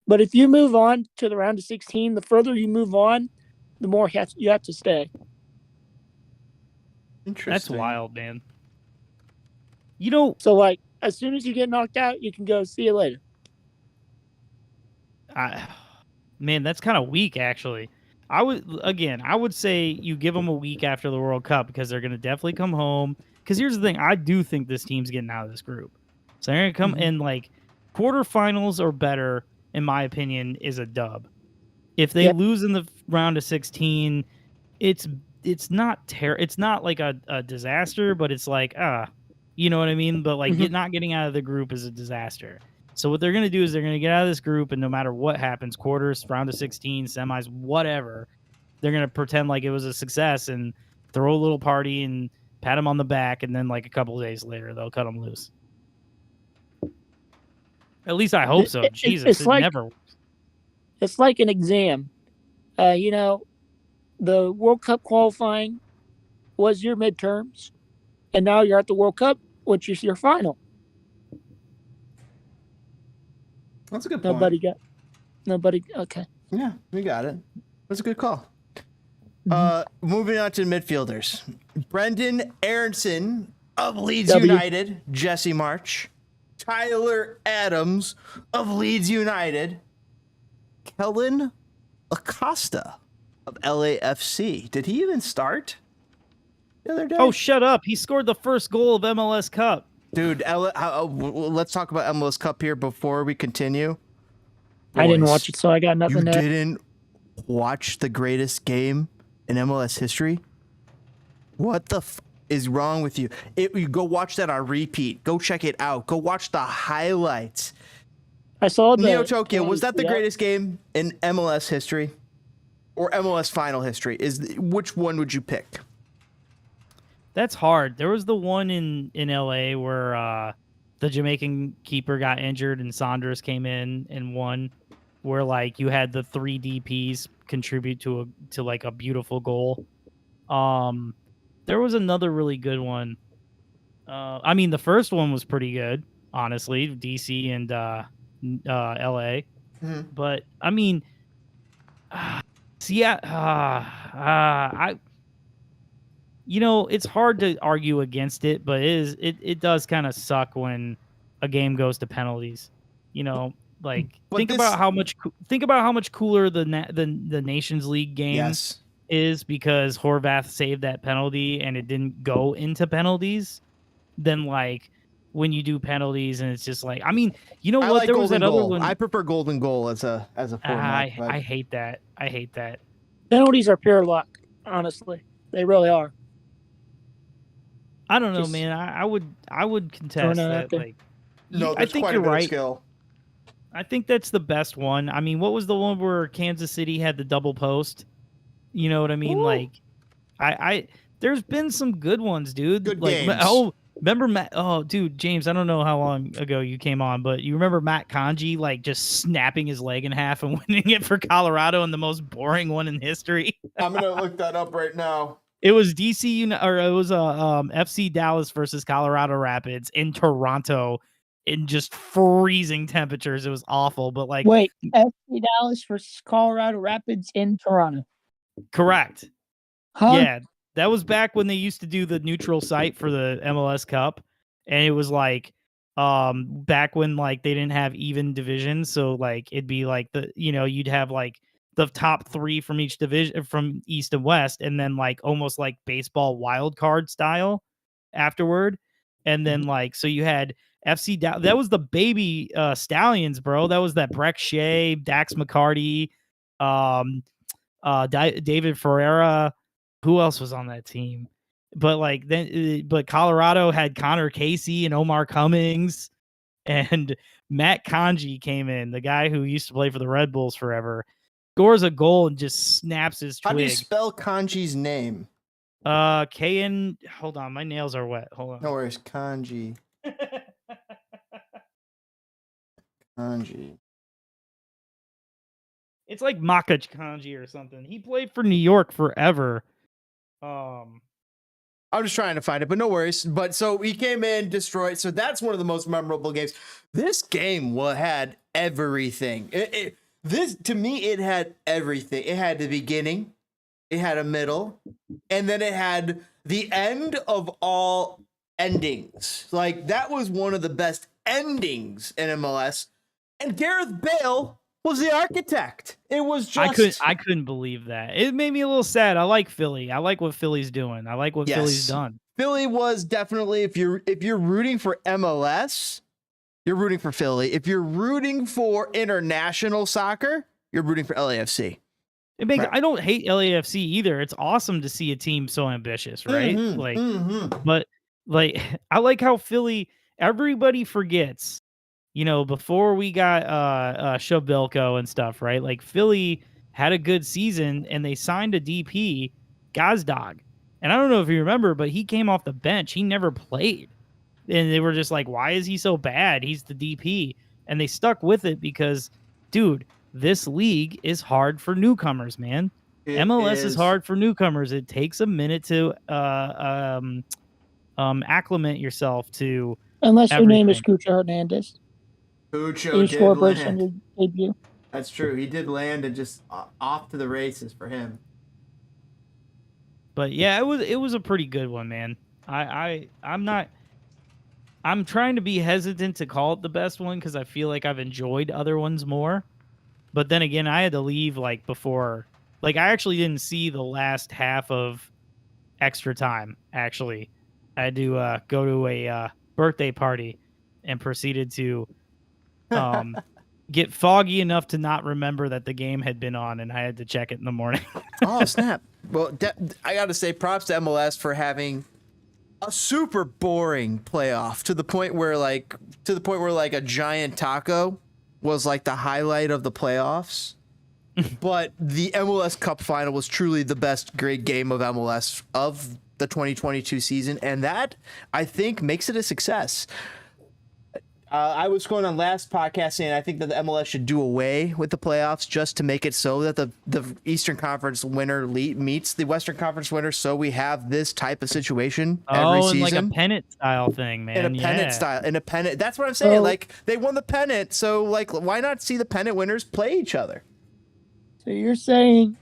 But if you move on to the round of 16, the further you move on, the more you have to stay. Interesting. That's wild, man. You know, So, like, as soon as you get knocked out, you can go, see you later. man, that's kind of weak, actually. I would say you give them a week after the World Cup because they're going to definitely come home. Because here's the thing, I do think this team's getting out of this group. So they're going to come in like quarterfinals or better, in my opinion, is a dub. If they lose in the round of 16, it's not it's not like a disaster, but it's like you know what I mean? But like not getting out of the group is a disaster. So what they're going to do is they're going to get out of this group, and no matter what happens, quarters, round of 16, semis, whatever, they're going to pretend like it was a success and throw a little party and pat them on the back, and then like a couple of days later they'll cut them loose. At least I hope so. Jesus, it never works. It's like an exam. You know, the World Cup qualifying was your midterms, and now you're at the World Cup, which is your final. That's a good point. Nobody. Okay. Yeah, we got it. That's a good call. Moving on to midfielders. Brendan Aronson of Leeds United, Jesse Marsch. Tyler Adams of Leeds United. Kellen Acosta of LAFC. Did he even start the other day? Oh, shut up. He scored the first goal of MLS Cup. Dude, let's talk about MLS Cup here before we continue. Boys, I didn't watch it, so I got nothing to add. You didn't watch the greatest game in MLS history? What the is wrong with you? You go watch that on repeat. Go check it out. Go watch the highlights. I saw the FCNeoTokyo. Was that the greatest game in MLS history or MLS final history? Which one would you pick? That's hard. There was the one in LA where the Jamaican keeper got injured and Saunders came in and won, where like you had the 3 DPs contribute to like a beautiful goal. There was another really good one. I mean, the first one was pretty good, honestly, DC and LA. But I mean, you know, it's hard to argue against it, but it does kind of suck when a game goes to penalties. You know, like think about how much cooler the Nations League game is because Horvath saved that penalty and it didn't go into penalties. Than like when you do penalties and it's just like, I mean, you know what? Like there was that other one. I prefer golden goal as a format. I hate that. I hate that. Penalties are pure luck. Honestly, they really are. I don't know, man. I would contest that. Like, no, I think you're right. Skill. I think that's the best one. I mean, what was the one where Kansas City had the double post? You know what I mean? Ooh. Like, I there's been some good ones, dude. Good like, games. Oh, remember Matt? Oh, dude, James. I don't know how long ago you came on, but you remember Matt Kanji like just snapping his leg in half and winning it for Colorado in the most boring one in history. I'm gonna look that up right now. It was FC Dallas versus Colorado Rapids in Toronto in just freezing temperatures. It was awful, but like wait, FC Dallas versus Colorado Rapids in Toronto. Correct. Huh? Yeah, that was back when they used to do the neutral site for the MLS Cup, and it was like back when like they didn't have even divisions, so like it'd be like you'd have like the top 3 from each division from East and West, and then like almost like baseball wild card style afterward. And then like, so you had FC that was the baby Stallions, bro. That was that Breck Shea, Dax McCarty, David Ferreira. Who else was on that team? But like but Colorado had Connor Casey and Omar Cummings, and Matt Kanji came in, the guy who used to play for the Red Bulls forever. Scores a goal and just snaps his twig. How do you spell Kanji's name? Hold on, my nails are wet. Hold on. No worries, Kanji. Kanji. It's like Maka Kanji or something. He played for New York forever. I'm just trying to find it, but no worries. But so he came in, destroyed. So that's one of the most memorable games. This game had everything. This to me, it had everything. It had the beginning, it had a middle, and then it had the end of all endings. Like that was one of the best endings in MLS. And Gareth Bale was the architect. It was just I couldn't believe that. It made me a little sad. I like Philly. I like what Philly's doing. I like what Philly's done. Philly was definitely, if you're rooting for MLS, you're rooting for Philly. If you're rooting for international soccer, you're rooting for LAFC. I don't hate LAFC either. It's awesome to see a team so ambitious, right? But like I like how Philly, everybody forgets, before we got Shabilko and stuff, right? Like Philly had a good season and they signed a DP, Gazdag. And I don't know if you remember, but he came off the bench. He never played. And they were just like, why is he so bad? He's the DP. And they stuck with it because, dude, this league is hard for newcomers, man. MLS is hard for newcomers. It takes a minute to acclimate yourself to Unless your name is everything. Cucho Hernandez. Cucho He did scored brace on land. your debut. That's true. He did land and just off to the races for him. But yeah, it was a pretty good one, man. I'm trying to be hesitant to call it the best one because I feel like I've enjoyed other ones more. But then again, I had to leave before. I actually didn't see the last half of extra time. Actually, I had to go to a birthday party and proceeded to get foggy enough to not remember that the game had been on, and I had to check it in the morning. Oh, snap. Well, I got to say props to MLS for having a super boring playoff to the point where a giant taco was like the highlight of the playoffs. But the MLS Cup final was truly the best great game of MLS of the 2022 season. And that, I think, makes it a success. I was going on last podcast saying I think that the MLS should do away with the playoffs just to make it so that the Eastern Conference winner meets the Western Conference winner, so we have this type of situation every season. Like a pennant style thing, man. In a pennant. That's what I'm saying. Like they won the pennant, so why not see the pennant winners play each other? So you're saying,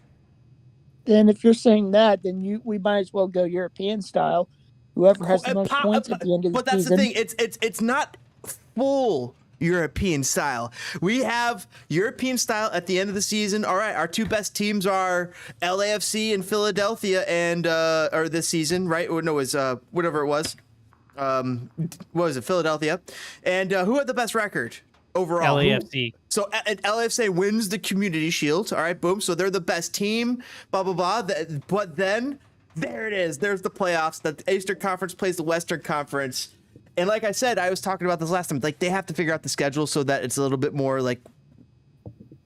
then if you're saying that, then we might as well go European style. Whoever has the most points at the end of the season. But that's the thing. It's not full European style. We have European style at the end of the season. All right, our two best teams are LAFC and Philadelphia, and or this season, right? Or no, it was whatever it was. What was it? Philadelphia. And who had the best record overall? LAFC. So LAFC wins the Community Shield. All right, boom. So they're the best team. Blah blah blah. But then there it is. There's the playoffs. The Eastern Conference plays the Western Conference. And like I said, I was talking about this last time. Like they have to figure out the schedule so that it's a little bit more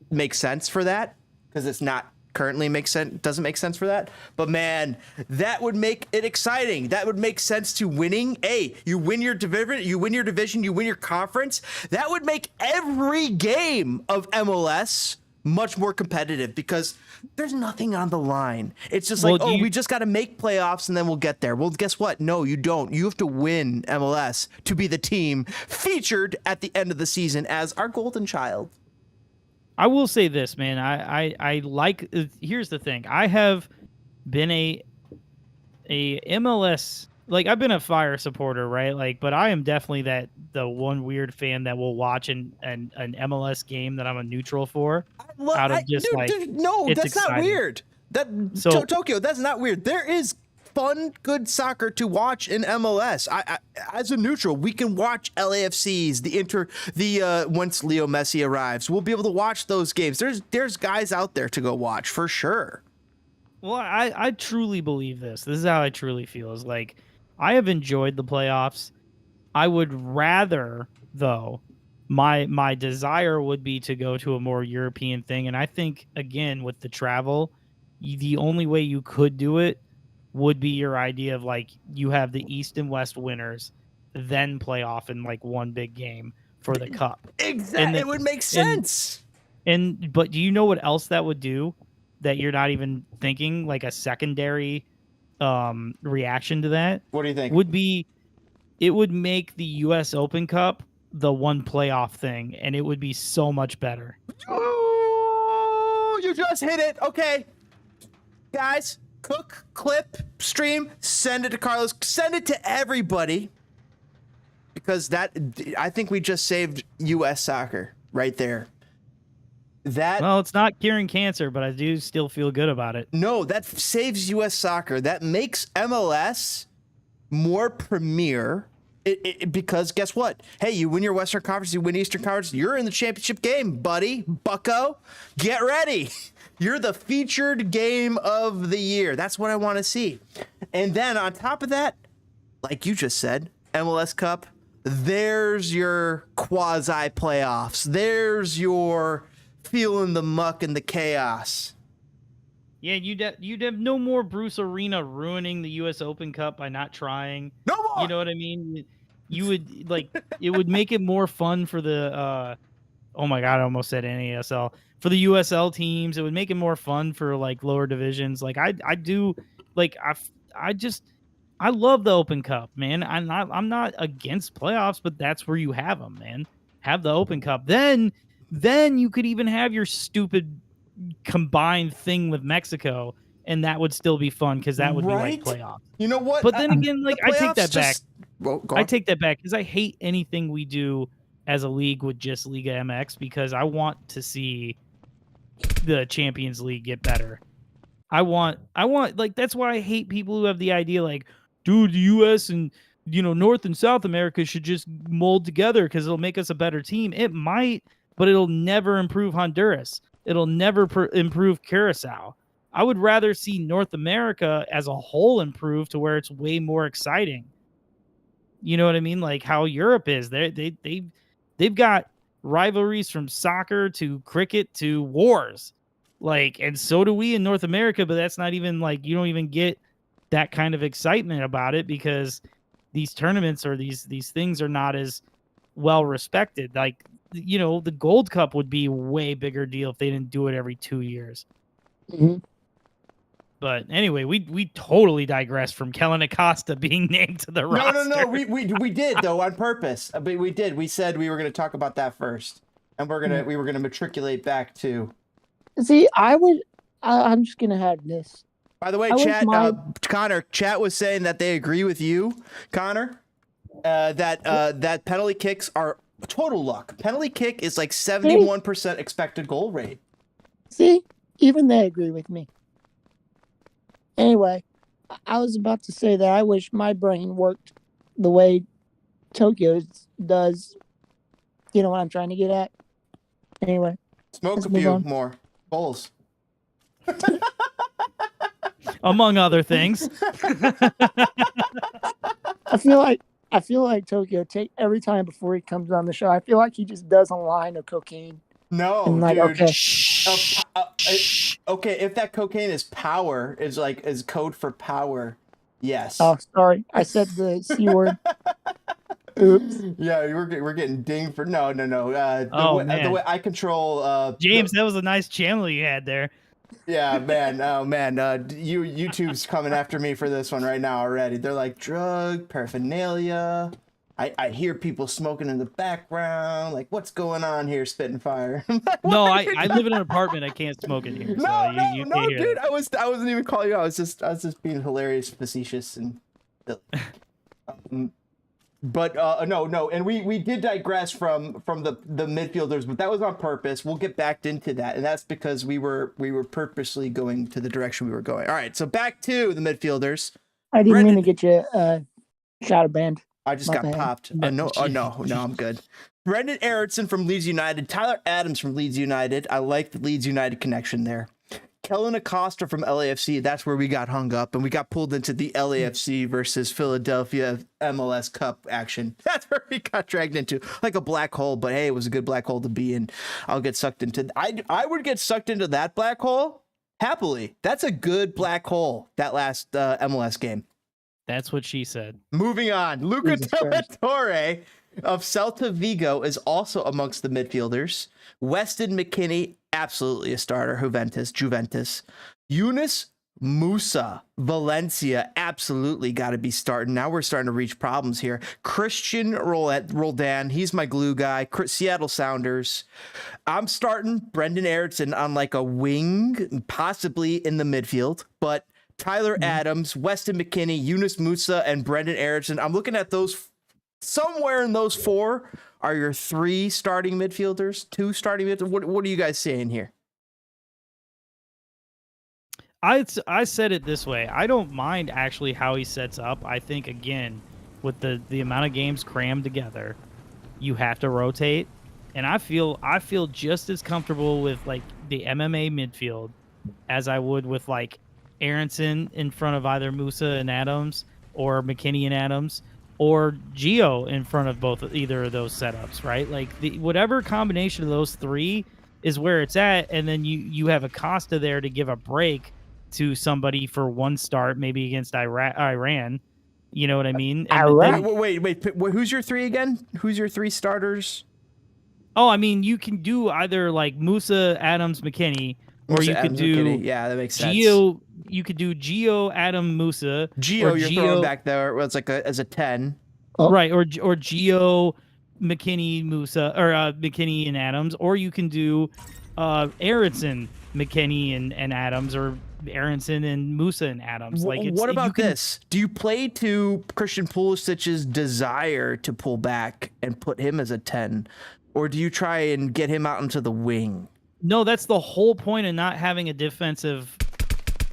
makes sense for that, because it's not currently doesn't make sense for that. But man, that would make it exciting. That would make sense to winning. You win your division, you win your conference. That would make every game of MLS much more competitive because there's nothing on the line. It's just we just got to make playoffs and then we'll get there. Well, guess what? No, you don't. You have to win MLS to be the team featured at the end of the season as our golden child. I will say this, man. I like. Here's the thing. I have been a MLS. I've been a Fire supporter, right? But I am definitely the one weird fan that will watch an MLS game that I'm a neutral for. No, that's exciting. Not weird. Tokyo, that's not weird. There is fun, good soccer to watch in MLS. I as a neutral, we can watch LAFC's once Leo Messi arrives, we'll be able to watch those games. There's guys out there to go watch for sure. Well, I truly believe this. This is how I truly feel. Is I have enjoyed the playoffs. I would rather, though, my desire would be to go to a more European thing. And I think, again, with the travel, the only way you could do it would be your idea of you have the East and West winners, then play off in one big game for the cup. Exactly. It would make sense. But do you know what else that would do that you're not even thinking? A secondary reaction to that What do you think? would be it would make the US Open Cup the one playoff thing, and it would be so much better. Oh, you just hit it. Okay. Guys, cook, clip, stream, send it to Carlos, send it to everybody. Because I think we just saved US soccer right there. Well, it's not curing cancer, but I do still feel good about it. No, that saves US soccer. That makes MLS more premier. Because guess what? Hey, you win your Western Conference, you win Eastern Conference, you're in the championship game, buddy. Bucko, get ready. You're the featured game of the year. That's what I want to see. And then on top of that, like you just said, MLS Cup, there's your quasi playoffs. There's your feeling the muck and the chaos. Yeah, you'd have no more Bruce Arena ruining the US Open Cup by not trying. No more. You know what I mean? You would it would make it more fun for the oh my god, I almost said NASL. For the USL teams, it would make it more fun for like lower divisions. Like I do like I love the Open Cup, man. I'm not against playoffs, but that's where you have them, man. Have the Open Cup. Then you could even have your stupid combined thing with Mexico, and that would still be fun because that would be like playoffs. You know what? But then again, like I take that back. Well, I take that back because I hate anything we do as a league with just Liga MX because I want to see the Champions League get better. I want like that's why I hate people who have the idea like, dude, the US and North and South America should just mold together because it'll make us a better team. It might, but it'll never improve Honduras. It'll never improve Curacao. I would rather see North America as a whole improve to where it's way more exciting. You know what I mean? Like how Europe is. They've got rivalries from soccer to cricket to wars. Like, and so do we in North America, but that's not even like you don't even get that kind of excitement about it because these tournaments or these things are not as well respected. Like, the Gold Cup would be a way bigger deal if they didn't do it every 2 years. Mm-hmm. But anyway, we totally digressed from Kellen Acosta being named to the roster. No. We did though on purpose. But we did. We said we were going to talk about that first, and we were gonna matriculate back to. See, I'm just gonna have this. By the way, Connor, chat was saying that they agree with you, Connor. That penalty kicks are total luck. Penalty kick is like 71% expected goal rate. See, even they agree with me. Anyway, I was about to say that I wish my brain worked the way Tokyo does. You know what I'm trying to get at? Anyway. Smoke a few more bowls. Among other things. I feel like Tokyo every time before he comes on the show, I feel like he just does a line of cocaine. No, and like, dude. Okay. Okay, if that cocaine is power, is code for power, yes. Oh, sorry. I said the C word. Oops. Yeah, we're getting dinged for no. The way I control James, that was a nice channel you had there. Yeah, man. Oh man, YouTube's coming after me for this one right now already. They're like drug paraphernalia. I hear people smoking in the background. Like, what's going on here, Spitting Fire? No, I live in an apartment. I can't smoke in here. No, dude. I wasn't even calling you out. I was just being hilarious, facetious, and. But no, and we did digress from the midfielders, but that was on purpose. We'll get back into that, and that's because we were purposely going to the direction we were going. All right, so back to the midfielders. I didn't mean to get you shadow banned. I just got popped. No, I'm good. Brendan Aronson from Leeds United, Tyler Adams from Leeds United. I like the Leeds United connection there. Kellen Acosta from LAFC, that's where we got hung up, and we got pulled into the LAFC versus Philadelphia MLS Cup action. That's where we got dragged into, like a black hole, but hey, it was a good black hole to be in. I'll get sucked into. I would get sucked into that black hole happily. That's a good black hole, that last MLS game. That's what she said. Moving on, Luca Torre of Celta Vigo is also amongst the midfielders. Weston McKennie, absolutely a starter. Juventus. Eunice Musa, Valencia, absolutely got to be starting. Now we're starting to reach problems here. Christian Roldan, he's my glue guy. Seattle Sounders. I'm starting Brendan Erickson on like a wing, possibly in the midfield, but Tyler Adams, Weston McKennie, Yunus Musa, and Brendan Erickson. I'm looking at those. Somewhere in those four are your 3 starting midfielders, 2 starting midfielders. What are you guys saying here? I said it this way. I don't mind actually how he sets up. I think again, with the amount of games crammed together, you have to rotate, and I feel just as comfortable with like the MMA midfield as I would with like Aronson in front of either Musa and Adams or McKinney and Adams or Gio in front of either of those setups, right? Like whatever combination of those 3 is where it's at, and then you have Acosta there to give a break to somebody for one start, maybe against Iran. You know what I mean? And then, wait. Who's your 3 again? Who's your 3 starters? Oh, I mean, you can do either like Musa, Adams, McKinney, or you could do McKinney. Yeah, that makes sense. Gio. You could do Gio, Adam, Musa. Gio, you're throwing back there. Well, it's like as a 10. Oh. Right, or Gio, McKinney, Musa, or McKinney and Adams, or you can do Aronson, McKinney and Adams, or Aronson and Musa and Adams. Like, what about this? Do you play to Christian Pulisic's desire to pull back and put him as a 10, or do you try and get him out into the wing? No, that's the whole point of not having a defensive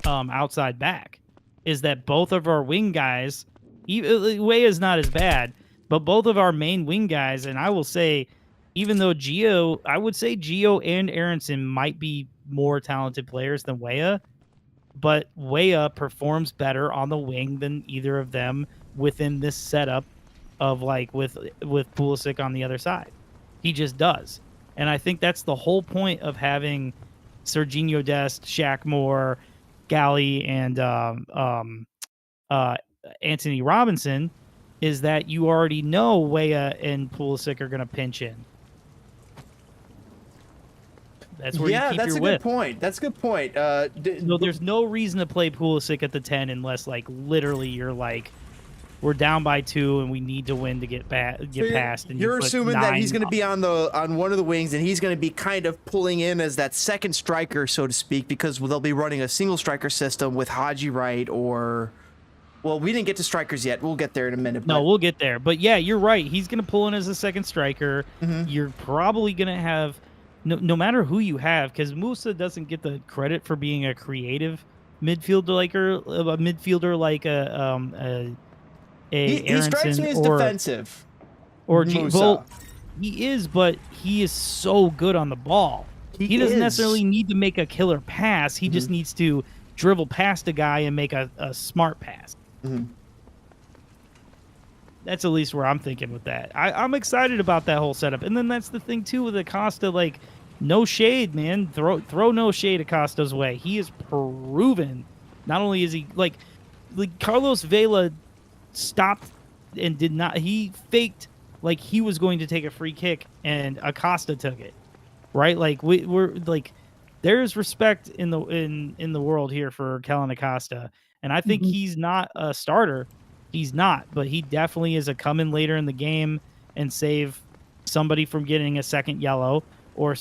outside back, is that both of our wing guys, Way is not as bad, but both of our main wing guys, and I will say, even though I would say Gio and Aronson might be more talented players than Weah, but Weah performs better on the wing than either of them within this setup of like with Pulisic on the other side. He just does. And I think that's the whole point of having Serginho Dest, Shaq Moore, Galley, and Anthony Robinson, is that you already know Weah and Pulisic are going to pinch in. That's where you keep that's your a width. good point. That's a good point. So there's no reason to play Pulisic at the 10 unless, like, literally you're like, we're down by 2 and we need to win to get past. And you're you put assuming that 9 he's going to be on one of the wings, and he's going to be kind of pulling in as that second striker, so to speak, because they'll be running a single striker system with Haji Wright or. Well, we didn't get to strikers yet. We'll get there in a minute. No, we'll get there. But yeah, you're right. He's going to pull in as a second striker. Mm-hmm. You're probably going to have, no matter who you have, because Musa doesn't get the credit for being a creative midfielder, he strikes me as defensive. Or Musa. well, he is, but he is so good on the ball. He doesn't necessarily need to make a killer pass. He just needs to dribble past a guy and make a smart pass. Mm-hmm. That's at least where I'm thinking with that. I'm excited about that whole setup. And then that's the thing, too, with Acosta. Like, no shade, man. Throw no shade Acosta's way. He is proven. Not only is he, like Carlos Vela stopped and did not. He faked like he was going to take a free kick, and Acosta took it. Right? Like, we're like, there's respect in the world here for Kellen Acosta. And I think he's not a starter. He's not, but he definitely is a come in later in the game and save somebody from getting a second yellow, or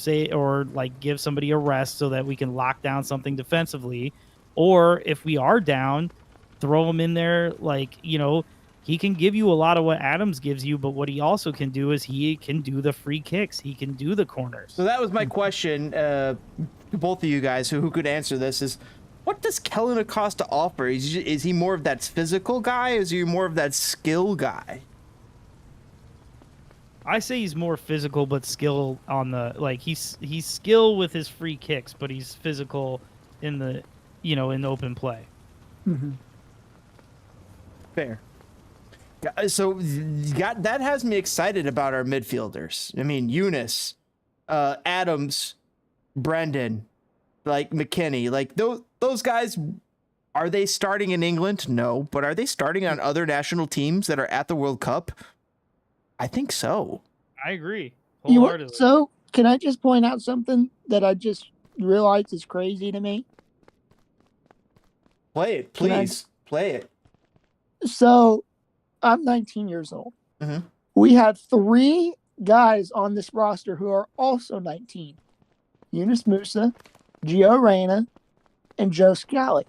like give somebody a rest so that we can lock down something defensively. Or if we are down, throw him in there. Like, you know, he can give you a lot of what Adams gives you, but what he also can do is he can do the free kicks. He can do the corners. So that was my question to both of you guys who could answer this is, what does Kellen Acosta offer? Is he more of that physical guy? Is he more of that skill guy? I say he's more physical, but skill on the, like, he's skill with his free kicks, but he's physical in the, you know, in open play. Mm-hmm. Fair. So that has me excited about our midfielders. I mean, Yunus, Adams, Brendan, like McKinney, like those guys, are they starting in England? No, but are they starting on other national teams that are at the World Cup? I think so. I agree wholeheartedly. So can I just point out something that I just realized is crazy to me? Play it, Can I- please. Play it. So I'm 19 years old. Mhm. We have 3 guys on this roster who are also 19. Yunus Musa, Gio Reyna, and Joe Scally.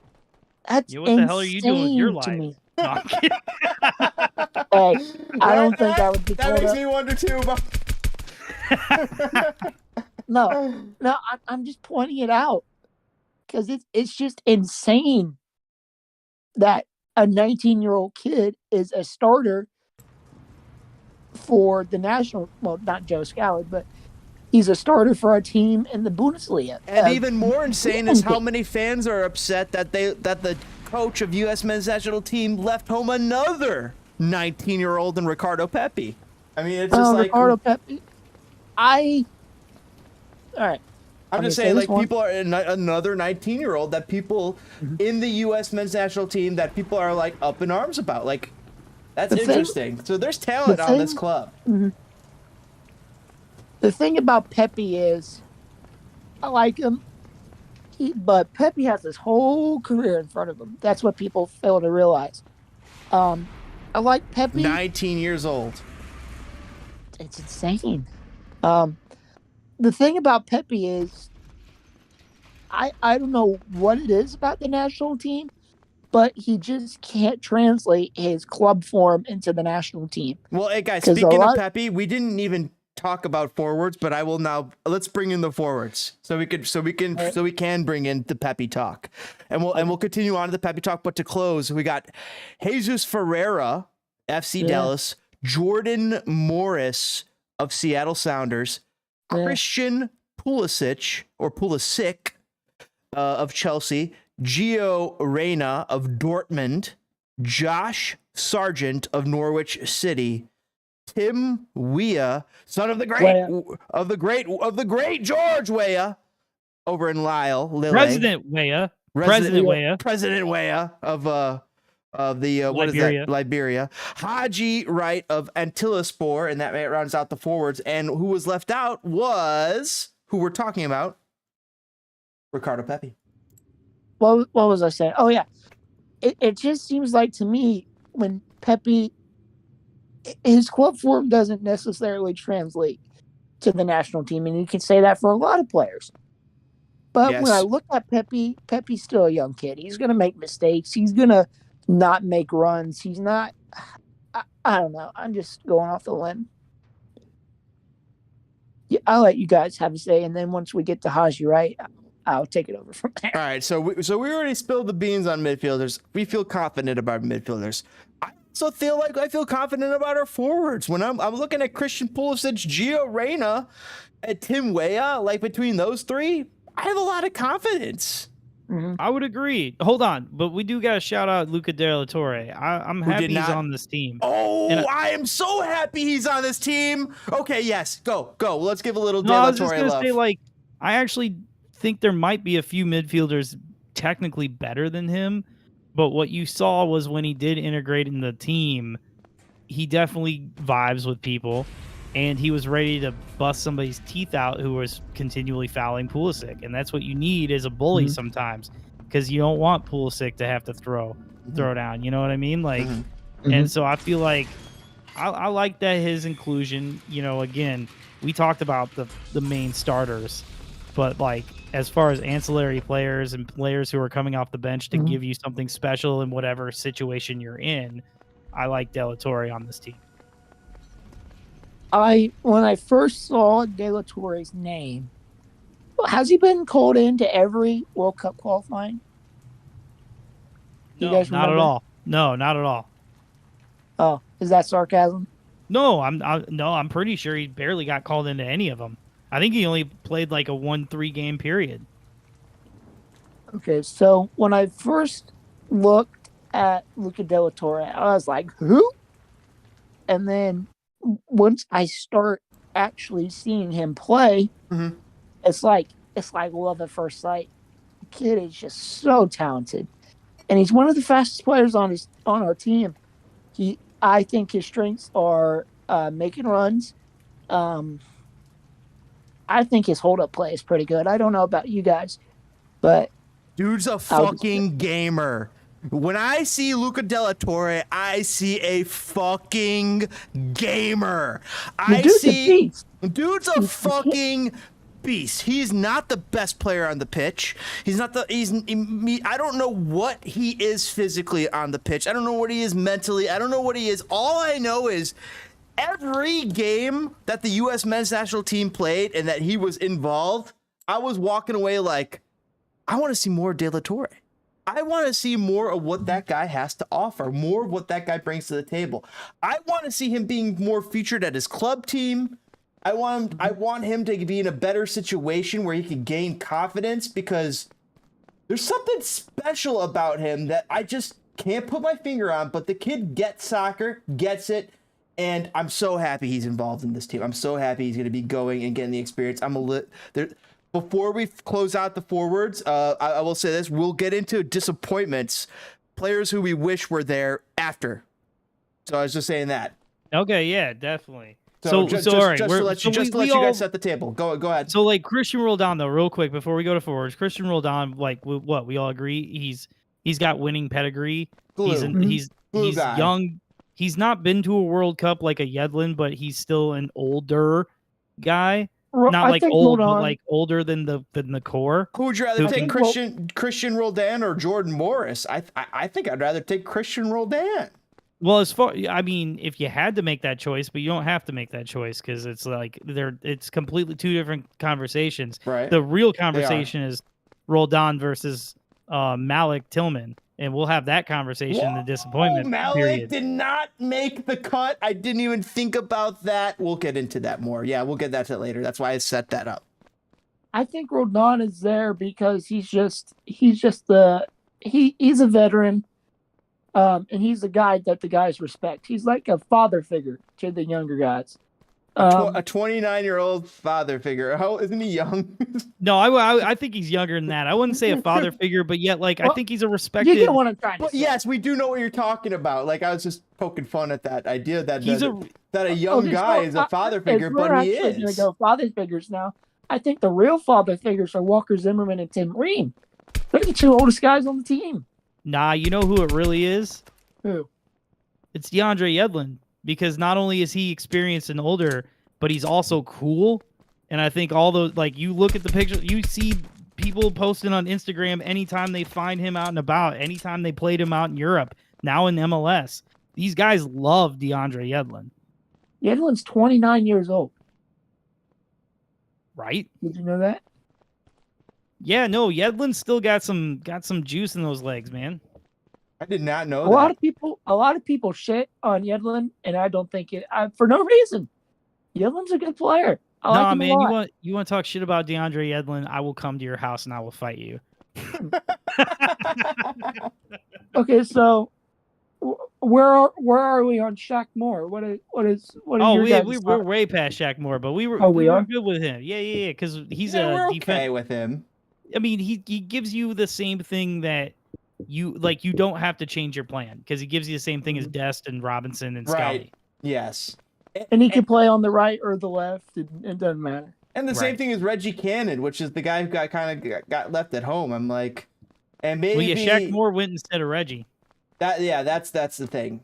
That's Yeah, what the hell are you doing with your insane to life? me. No, I'm kidding. Hey, I don't think I would be That called makes up. me wonder too. No, I'm just pointing it out because it's just insane that a 19-year-old kid is a starter for the national. Well, not Joe Scally, but he's a starter for a team in the Bundesliga. And even more insane is how many fans are upset that the coach of U.S. men's national team left home another 19-year-old in Ricardo Pepi. I mean, it's just like Ricardo Pepi. All right. I'm just saying, like, people are another 19-year-old that people in the U.S. men's national team that people are like up in arms about. Like, that's interesting. So there's talent on this club. The thing about Pepi is, I like him, but Pepi has his whole career in front of him. That's what people fail to realize. I like Pepi. 19 years old. It's insane. The thing about Pepi is, I don't know what it is about the national team, but he just can't translate his club form into the national team. Well, hey guys, speaking of Pepi, we didn't even talk about forwards, but I will now. Let's bring in the forwards so we can bring in the Pepi talk, and we'll continue on to the Pepi talk. But to close, we got Jesus Ferreira, FC Dallas, Jordan Morris of Seattle Sounders, Christian Pulisic of Chelsea, Gio Reyna of Dortmund, Josh Sargent of Norwich City, Tim Weah, son of the great George Weah, over in Lille. President Weah of the Liberia. what is that? Liberia. Haji Wright of Antilospor, and that rounds out the forwards. And who was left out was who we're talking about, Ricardo Pepi. What was I saying? Oh yeah, it just seems like to me when Pepi, his club form doesn't necessarily translate to the national team, and you can say that for a lot of players. But when I look at Pepi, Pepi's still a young kid. He's gonna make mistakes. He's gonna not make runs. He's not. I don't know. I'm just going off the limb. Yeah, I'll let you guys have a say, and then once we get to Haji, right, I'll take it over from there. All right, so we already spilled the beans on midfielders. We feel confident about midfielders. I also feel like I feel confident about our forwards. When I'm looking at Christian Pulisic, Gio Reyna, and Tim Weah, like between those 3, I have a lot of confidence. I would agree. Hold on, but we do got to shout out Luca De La Torre. I'm happy he's on this team. Oh, I am so happy he's on this team. Okay, yes, go. Let's give a little De La I was just Torre gonna love. say, like, I actually think there might be a few midfielders technically better than him, but what you saw was when he did integrate in the team, he definitely vibes with people. And he was ready to bust somebody's teeth out who was continually fouling Pulisic. And that's what you need as a bully sometimes, because you don't want Pulisic to have to throw down. You know what I mean? Like, and so I feel like I like that his inclusion. You know, again, we talked about the main starters, but like as far as ancillary players and players who are coming off the bench to give you something special in whatever situation you're in, I like De La Torre on this team. When I first saw De La Torre's name, has he been called into every World Cup qualifying? No, not at all. No, not at all. Oh, is that sarcasm? No, I'm pretty sure he barely got called into any of them. I think he only played like a 1-3 game period. Okay, so when I first looked at Luca De La Torre, I was like, who? And then once I start actually seeing him play, it's like love at first sight. The kid is just so talented, and he's one of the fastest players on our team. I think his strengths are making runs. I think his hold up play is pretty good. I don't know about you guys, but Dude's a fucking gamer. When I see Luca Della Torre, I see a fucking gamer. Dude's a fucking beast. He's not the best player on the pitch. I don't know what he is physically on the pitch. I don't know what he is mentally. I don't know what he is. All I know is every game that the U.S. men's national team played and that he was involved, I was walking away like, I want to see more De La Torre. I want to see more of what that guy has to offer, more of what that guy brings to the table. I want to see him being more featured at his club team. I want him to be in a better situation where he can gain confidence, because there's something special about him that I just can't put my finger on, but the kid gets soccer, gets it, and I'm so happy he's involved in this team. I'm so happy he's going to be going and getting the experience. Before we close out the forwards, I will say this. We'll get into disappointments, players who we wish were there after. So I was just saying that. Okay, yeah, definitely. All right, just to let you guys set the table. Go ahead. So like Christian Roldan, though, real quick before we go to forwards, Christian Roldan, like what we all agree, he's got winning pedigree. He's young. He's not been to a World Cup like a Yedlin, but he's still an older guy. Not like old, but like older than the core. Who would you rather take, Christian Roldan or Jordan Morris? I think I'd rather take Christian Roldan. Well, I mean, if you had to make that choice, but you don't have to make that choice, because it's like it's completely two different conversations. Right. The real conversation is Roldan versus Malik Tillman. And we'll have that conversation in the disappointment Malik period. did not make the cut. I didn't even think about that. We'll get into that more. Yeah, we'll get that to later. That's why I set that up. I think Roldan is there because he's a veteran, and he's a guy that the guys respect. He's like a father figure to the younger guys. A 29-year-old father figure. How isn't he young? No, I think he's younger than that. I wouldn't say a father figure, but yet, like, I think he's a respected. You get what I'm trying to say. Yes, we do know what you're talking about. Like, I was just poking fun at that idea that a young guy is a father figure, but he is. Going to go father figures now. I think the real father figures are Walker Zimmerman and Tim Ream. They're the two oldest guys on the team. Nah, you know who it really is? Who? It's DeAndre Yedlin. Because not only is he experienced and older, but he's also cool. And I think all those, like, you look at the picture, you see people posting on Instagram anytime they find him out and about, anytime they played him out in Europe, now in MLS. These guys love DeAndre Yedlin. Yedlin's 29 years old. Right? Did you know that? Yeah, no, Yedlin's still got some juice in those legs, man. I did not know that. A lot of people shit on Yedlin, and I don't think it for no reason. Yedlin's a good player. I like him a lot. You want to talk shit about DeAndre Yedlin? I will come to your house and I will fight you. Okay, so where are we on Shaq Moore? What are your guys' we're way past Shaq Moore, but we were good with him. Yeah, because he's we're okay with him. I mean, he gives you the same thing that you don't have to change your plan, because he gives you the same thing as Dest and Robinson and Scotty. Yes. And he can play on the right or the left. It doesn't matter. And the same thing as Reggie Cannon, which is the guy who got left at home. I'm like, and maybe. Well, yeah, Shaq Moore went instead of Reggie. That's the thing.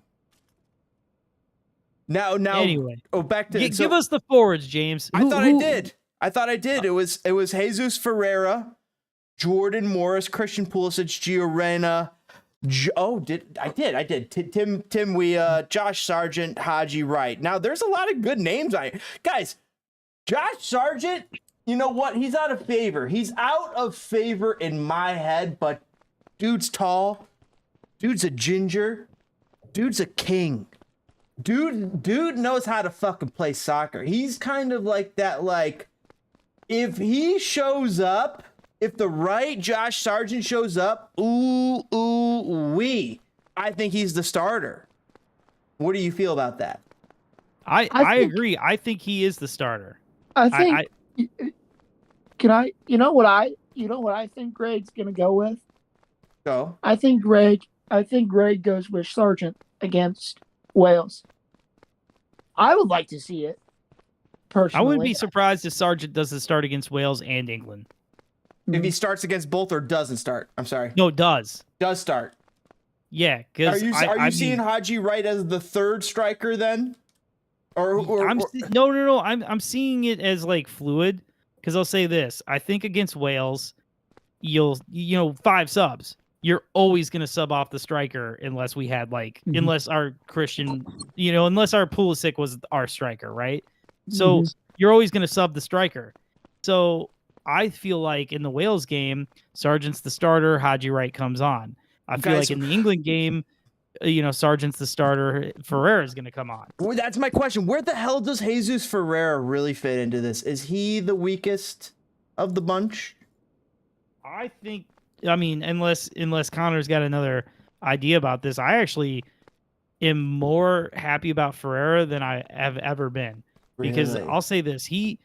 Now. Anyway, back to give us the forwards, James. I thought I did. It was Jesus Ferreira, Jordan Morris, Christian Pulisic, Gio Reyna. I did. Tim Weah, Josh Sargent, Haji Wright. Now there's a lot of good names. Guys, Josh Sargent, you know what? He's out of favor. He's out of favor in my head, but dude's tall. Dude's a ginger. Dude's a king. Dude knows how to fucking play soccer. He's kind of like that, like, if he shows up, if the right Josh Sargent shows up, I think he's the starter. What do you feel about that? I agree. I think he is the starter. I think. You know what I think Gregg's gonna go with? Go. I think Gregg goes with Sargent against Wales. I would like to see it. Personally, I wouldn't be surprised if Sargent does the start against Wales and England. If he starts against both or doesn't start. I'm sorry. No, does start. Yeah, Are because you seeing Haji Wright as the third striker then? No. I'm seeing it as like fluid. Because I'll say this: I think against Wales, you know 5 subs. You're always gonna sub off the striker unless we had unless our Christian, unless our Pulisic was our striker, right? So you're always gonna sub the striker. So I feel like in the Wales game, Sargent's the starter, Haji Wright comes on. I feel like in the England game, Sargent's the starter, Ferreira's going to come on. Well, that's my question. Where the hell does Jesus Ferreira really fit into this? Is he the weakest of the bunch? I think, unless Conor's got another idea about this, I actually am more happy about Ferreira than I have ever been. Because I'll say this, he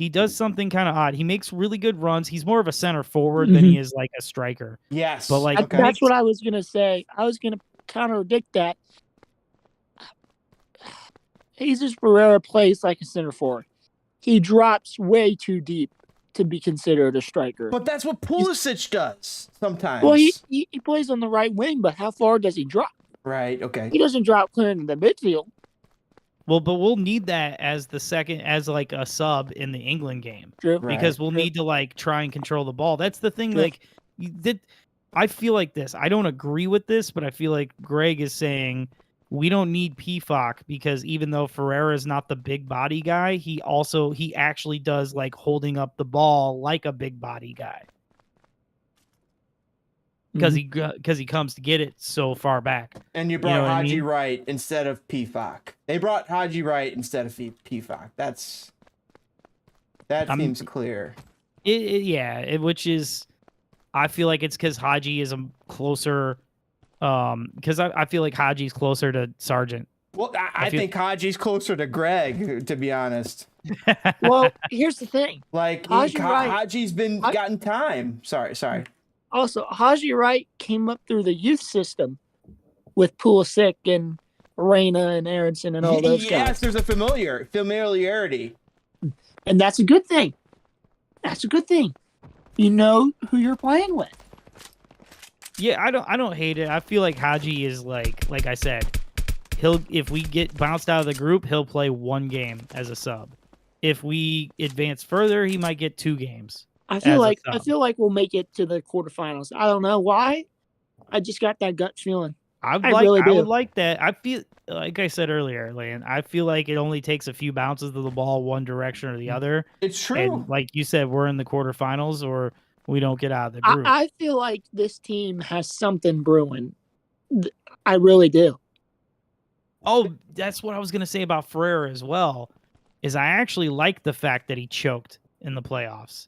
does something kind of odd. He makes really good runs. He's more of a center forward than he is like a striker. Yes. But that's what I was going to say. I was going to contradict that. Jesus Ferreira plays like a center forward. He drops way too deep to be considered a striker. But that's what Pulisic does sometimes. Well, he plays on the right wing, but how far does he drop? Right, okay. He doesn't drop clear into the midfield. Well, but we'll need that as the second, as like a sub in the England game. True. Because we'll need to try and control the ball. That's the thing. I feel like this. I don't agree with this, but I feel like Greg is saying we don't need PFOC because even though Ferreira is not the big body guy, he actually does holding up the ball like a big body guy. Because he comes to get it so far back. And you brought Haji Wright instead of PFOC. They brought Haji Wright instead of PFOC. That seems clear. Which is, I feel like it's because Haji is a closer, because I feel like Haji's closer to Sargent. Well, I think Haji's closer to Greg, to be honest. Well, here's the thing. Haji's gotten time. Sorry. Also, Haji Wright came up through the youth system with Pulisic and Reina and Aronson and all those guys. Yes, there's a familiarity. And that's a good thing. You know who you're playing with. Yeah, I don't hate it. I feel like Haji is like I said, if we get bounced out of the group, he'll play 1 game as a sub. If we advance further, he might get 2 games. I feel like we'll make it to the quarterfinals. I don't know why. I just got that gut feeling. I would like that. I feel like I said earlier, Lan, I feel like it only takes a few bounces of the ball one direction or the other. It's true. And like you said, we're in the quarterfinals or we don't get out of the group. I feel like this team has something brewing. I really do. Oh, that's what I was going to say about Ferreira as well, is I actually like the fact that he choked in the playoffs.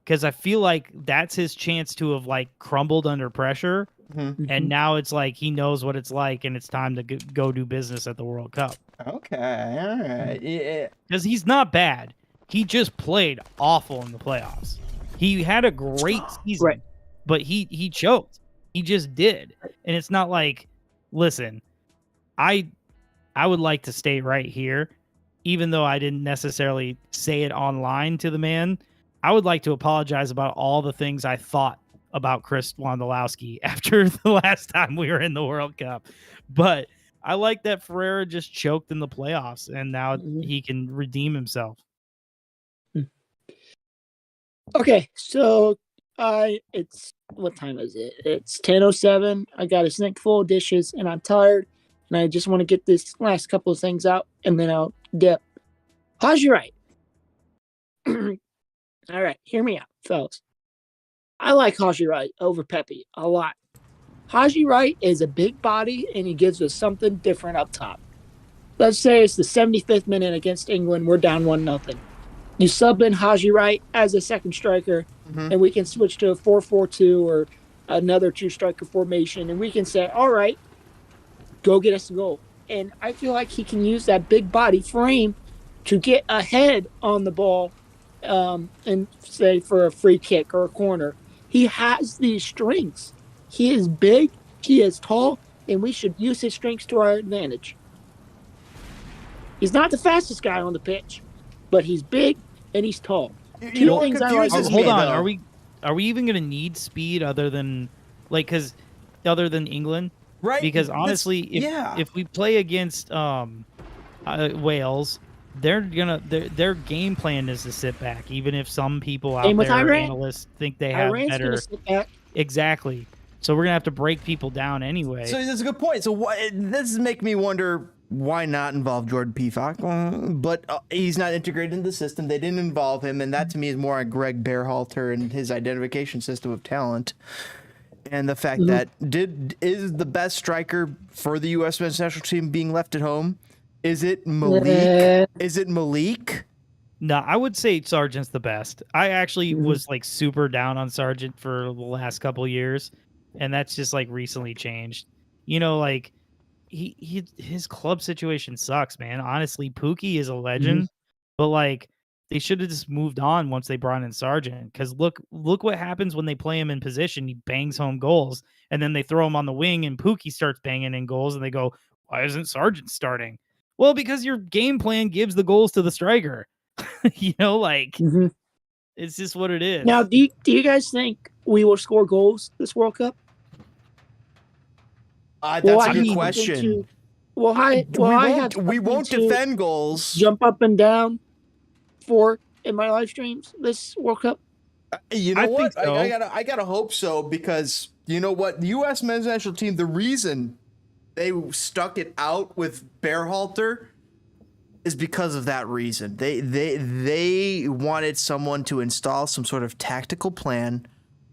Because I feel like that's his chance to have crumbled under pressure. Mm-hmm. And now it's he knows what it's like and it's time to go do business at the World Cup. Okay, all right. Yeah. Because he's not bad. He just played awful in the playoffs. He had a great season, right, but he choked. He just did. And it's not listen, I would like to stay right here, even though I didn't necessarily say it online to the man. I would like to apologize about all the things I thought about Chris Wondolowski after the last time we were in the World Cup. But I like that Ferreira just choked in the playoffs and now he can redeem himself. Okay, so it's what time is it? It's 10:07. I got a sink full of dishes and I'm tired and I just want to get this last couple of things out and then I'll dip. Haji Wright. All right, hear me out, fellas. I like Haji Wright over Pepe a lot. Haji Wright is a big body, and he gives us something different up top. Let's say it's the 75th minute against England. We're down 1-0. You sub in Haji Wright as a second striker, and we can switch to a 4-4-2 or another 2-striker formation, and we can say, all right, go get us a goal. And I feel like he can use that big body frame to get ahead on the ball and say for a free kick or a corner. He has these strengths. He is big, he is tall, and we should use his strengths to our advantage. He's not the fastest guy on the pitch, but he's big and he's tall. Two things I like. Hold on, are we are we even gonna need speed other than other than England? Right? Because honestly, if we play against Wales, their game plan is to sit back, even if some people out Same with there, Iran. analysts, think they have Iran's better. gonna sit back. Exactly. So we're gonna have to break people down anyway. So that's a good point. So this is making me wonder why not involve Jordan Pefok, but he's not integrated into the system. They didn't involve him, and that to me is more on Gregg Berhalter and his identification system of talent, and the fact that is the best striker for the U.S. men's national team being left at home. Is it Malik? Is it Malik? No, I would say Sargent's the best. I actually was like super down on Sargent for the last couple of years, and that's just like recently changed. You know, like his club situation sucks, man. Honestly, Pookie is a legend, but like they should have just moved on once they brought in Sargent. Because look what happens when they play him in position. He bangs home goals, and then they throw him on the wing, and Pookie starts banging in goals, and they go, "Why isn't Sargent starting?" Well, because your game plan gives the goals to the striker. You know, like it's just what it is. Now, do you guys think we will score goals this World Cup? That's a good question. We won't defend goals. Jump up and down in my live streams this World Cup. You know what? So. I gotta hope so, because you know what? The U.S. men's national team, the reason they stuck it out with Berhalter is because of that reason. They wanted someone to install some sort of tactical plan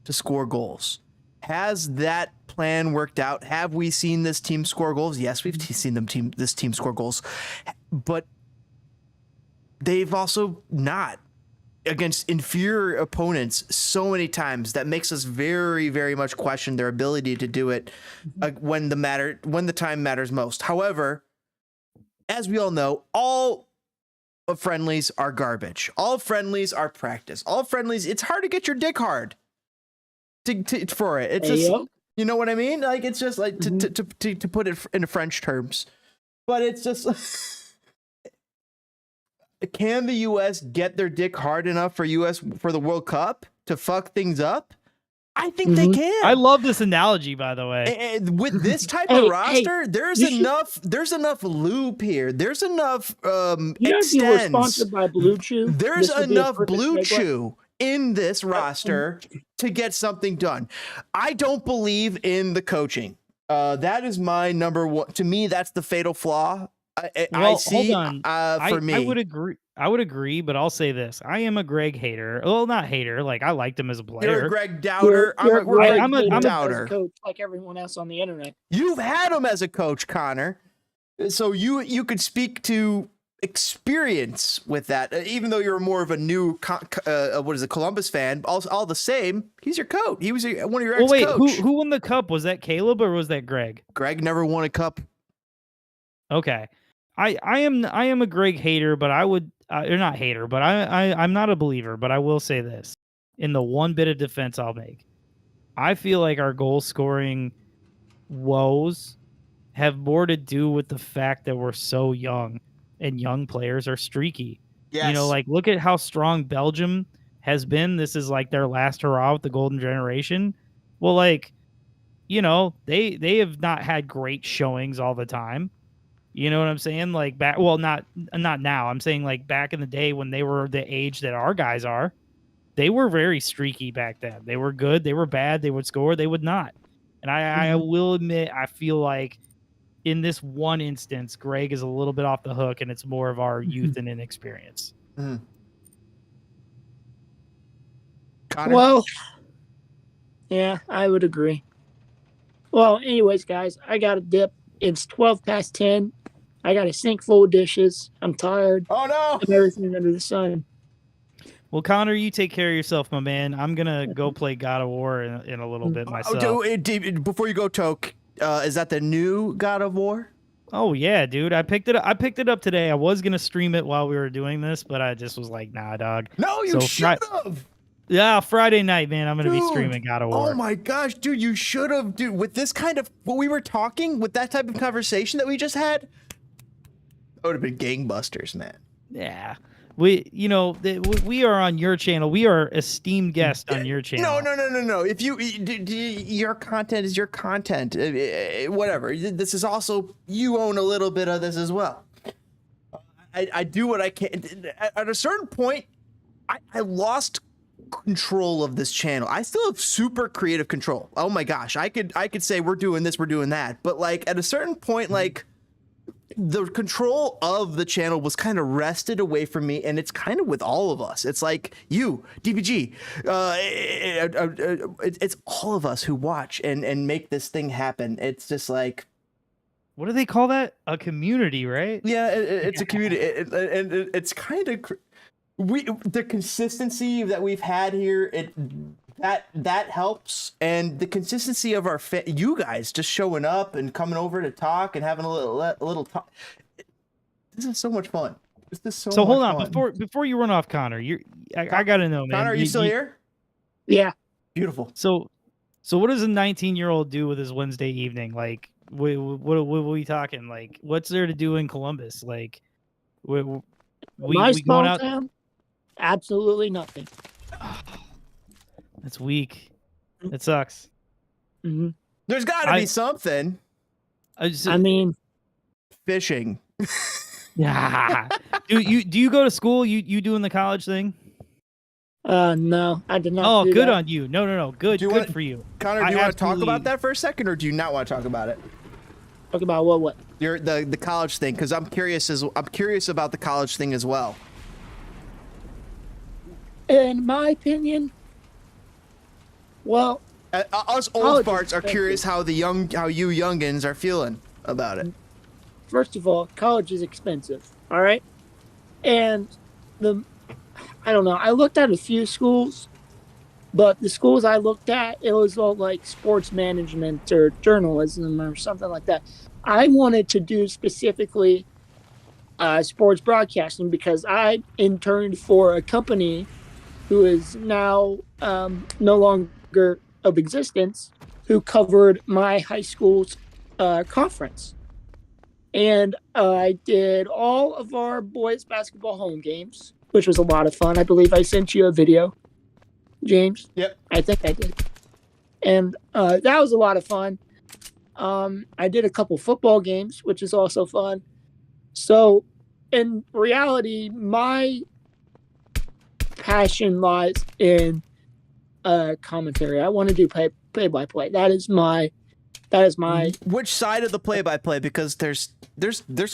to score goals. Has that plan worked out? Have we seen this team score goals? Yes, we've seen this team score goals, but they've also not against inferior opponents so many times that makes us very, very much question their ability to do it when the time matters most. However, as we all know, all friendlies are garbage. All friendlies are practice. All friendlies, it's hard to get your dick hard for it. It's just, you know what I mean? Like, it's just like to put it in French terms, but it's just, can the U.S. get their dick hard enough for the World Cup to fuck things up? I think they can. I love this analogy, by the way. And with this type of roster, there's enough lube here. There's enough extends. You were sponsored by Blue Chew. There's enough Blue Chew in this roster to get something done. I don't believe in the coaching. That is my number one. To me, that's the fatal flaw. I see. Hold on. For me, I would agree, but I'll say this: I am a Gregg hater. Well, not hater. Like, I liked him as a player. You're a Gregg doubter. I'm a doubter. Coach, like everyone else on the internet. You've had him as a coach, Konor, so you could speak to experience with that. Even though you're more of a new Columbus fan, all the same, he's your coach. He was one of your ex-coach. Well, wait, who won the cup? Was that Caleb or was that Gregg? Gregg never won a cup. Okay. I am a Gregg hater, but I would or not hater, but I'm not a believer, but I will say this in the one bit of defense I'll make. I feel like our goal scoring woes have more to do with the fact that we're so young and young players are streaky. Yes. You know, like look at how strong Belgium has been. This is like their last hurrah with the golden generation. Well, like, you know, they have not had great showings all the time. You know what I'm saying? Like not now. I'm saying like back in the day when they were the age that our guys are, they were very streaky back then. They were good. They were bad. They would score. They would not. And I will admit, I feel like in this one instance, Gregg is a little bit off the hook, and it's more of our youth and inexperience. Well, yeah, I would agree. Well, anyways, guys, I got to dip. It's 10:12. I got a sink full of dishes. I'm tired. Oh, no. Of everything under the sun. Well, Konor, you take care of yourself, my man. I'm going to go play God of War in a little bit myself. Before you go, Toke, is that the new God of War? Oh, yeah, dude. I picked it up today. I was going to stream it while we were doing this, but I just was like, nah, dog. No, you should have. Yeah, Friday night, man. I'm going to be streaming God of War. Oh, my gosh, dude. You should have, dude. With this kind of, what we were talking, with that type of conversation that we just had, that would have been gangbusters, man. Yeah. we are on your channel. We are esteemed guests on your channel. No. If your content is your content, whatever. This is also, you own a little bit of this as well. I do what I can. At a certain point, I lost control of this channel. I still have super creative control. Oh my gosh, I could say we're doing this, we're doing that, but like at a certain point, like the control of the channel was kind of wrested away from me, and it's kind of with all of us. It's like you, DBG, it's all of us who watch and make this thing happen. It's just like, what do they call that? A community, right? yeah, it's a community, and it's kind of the consistency that we've had here. That helps, and the consistency of our you guys just showing up and coming over to talk and having a little talk. This is so much fun. This is so hold much on fun. before you run off, Connor. I gotta know, man. Connor, are you still here? Yeah. Beautiful. So what does a 19-year-old do with his Wednesday evening? Like, what are we talking? Like, what's there to do in Columbus? Like, we My going small out. town, absolutely nothing. That's weak. It sucks. Hmm. There's got to be something. I mean, Fishing. yeah. Do you go to school? You doing the college thing? no, I did not. Oh, do good that. on you. No. Good. Good for you. Connor, do I you want to talk absolutely- about that for a second, or do you not want to talk about it? Talk about what? The college thing, because I'm curious about the college thing as well. In my opinion, well, Us old College farts is are expensive. curious how you youngins are feeling about it. first of all, college is expensive. All right, and I don't know. I looked at a few schools, but the schools I looked at, it was all like sports management or journalism or something like that. I wanted to do specifically sports broadcasting because I interned for a company who is now no longer of existence, who covered my high school's conference. And I did all of our boys basketball home games, which was a lot of fun. I believe I sent you a video, James. Yep. I think I did. And that was a lot of fun. I did a couple football games, which is also fun. So in reality, my passion lies in commentary. I want to do play-by-play. That is my Which side of the play-by-play? Because there's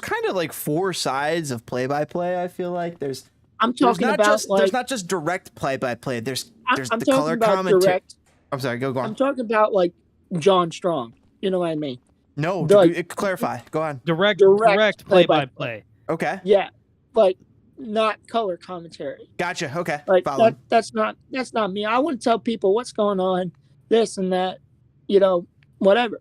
kind of like 4 sides of play-by-play. I feel like there's talking not about just like there's not just direct play-by-play. There's I'm the talking color about commentary. direct. I'm sorry. Go on. I'm talking about like John Strong. You know what I mean? No, clarify. Go on. Direct play-by-play. Okay. Yeah, but not color commentary. Gotcha. Okay. Like Following. that's not me. I want to tell people what's going on, this and that, whatever.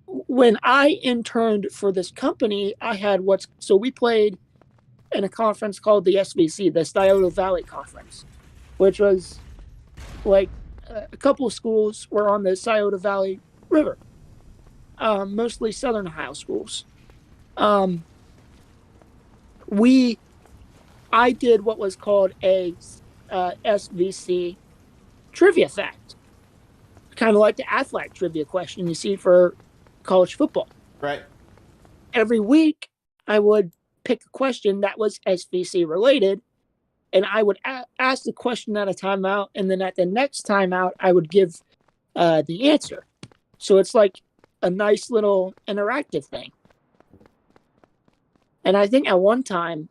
When I interned for this company, I had so we played in a conference called the SVC, the Scioto Valley Conference, which was like a couple of schools were on the Scioto Valley River, mostly Southern Ohio schools. I did what was called a SVC trivia fact, kind of like the Aflac trivia question you see for college football. Right. Every week, I would pick a question that was SVC related, and I would ask the question at a timeout, and then at the next timeout, I would give the answer. So it's like a nice little interactive thing. And I think at one time,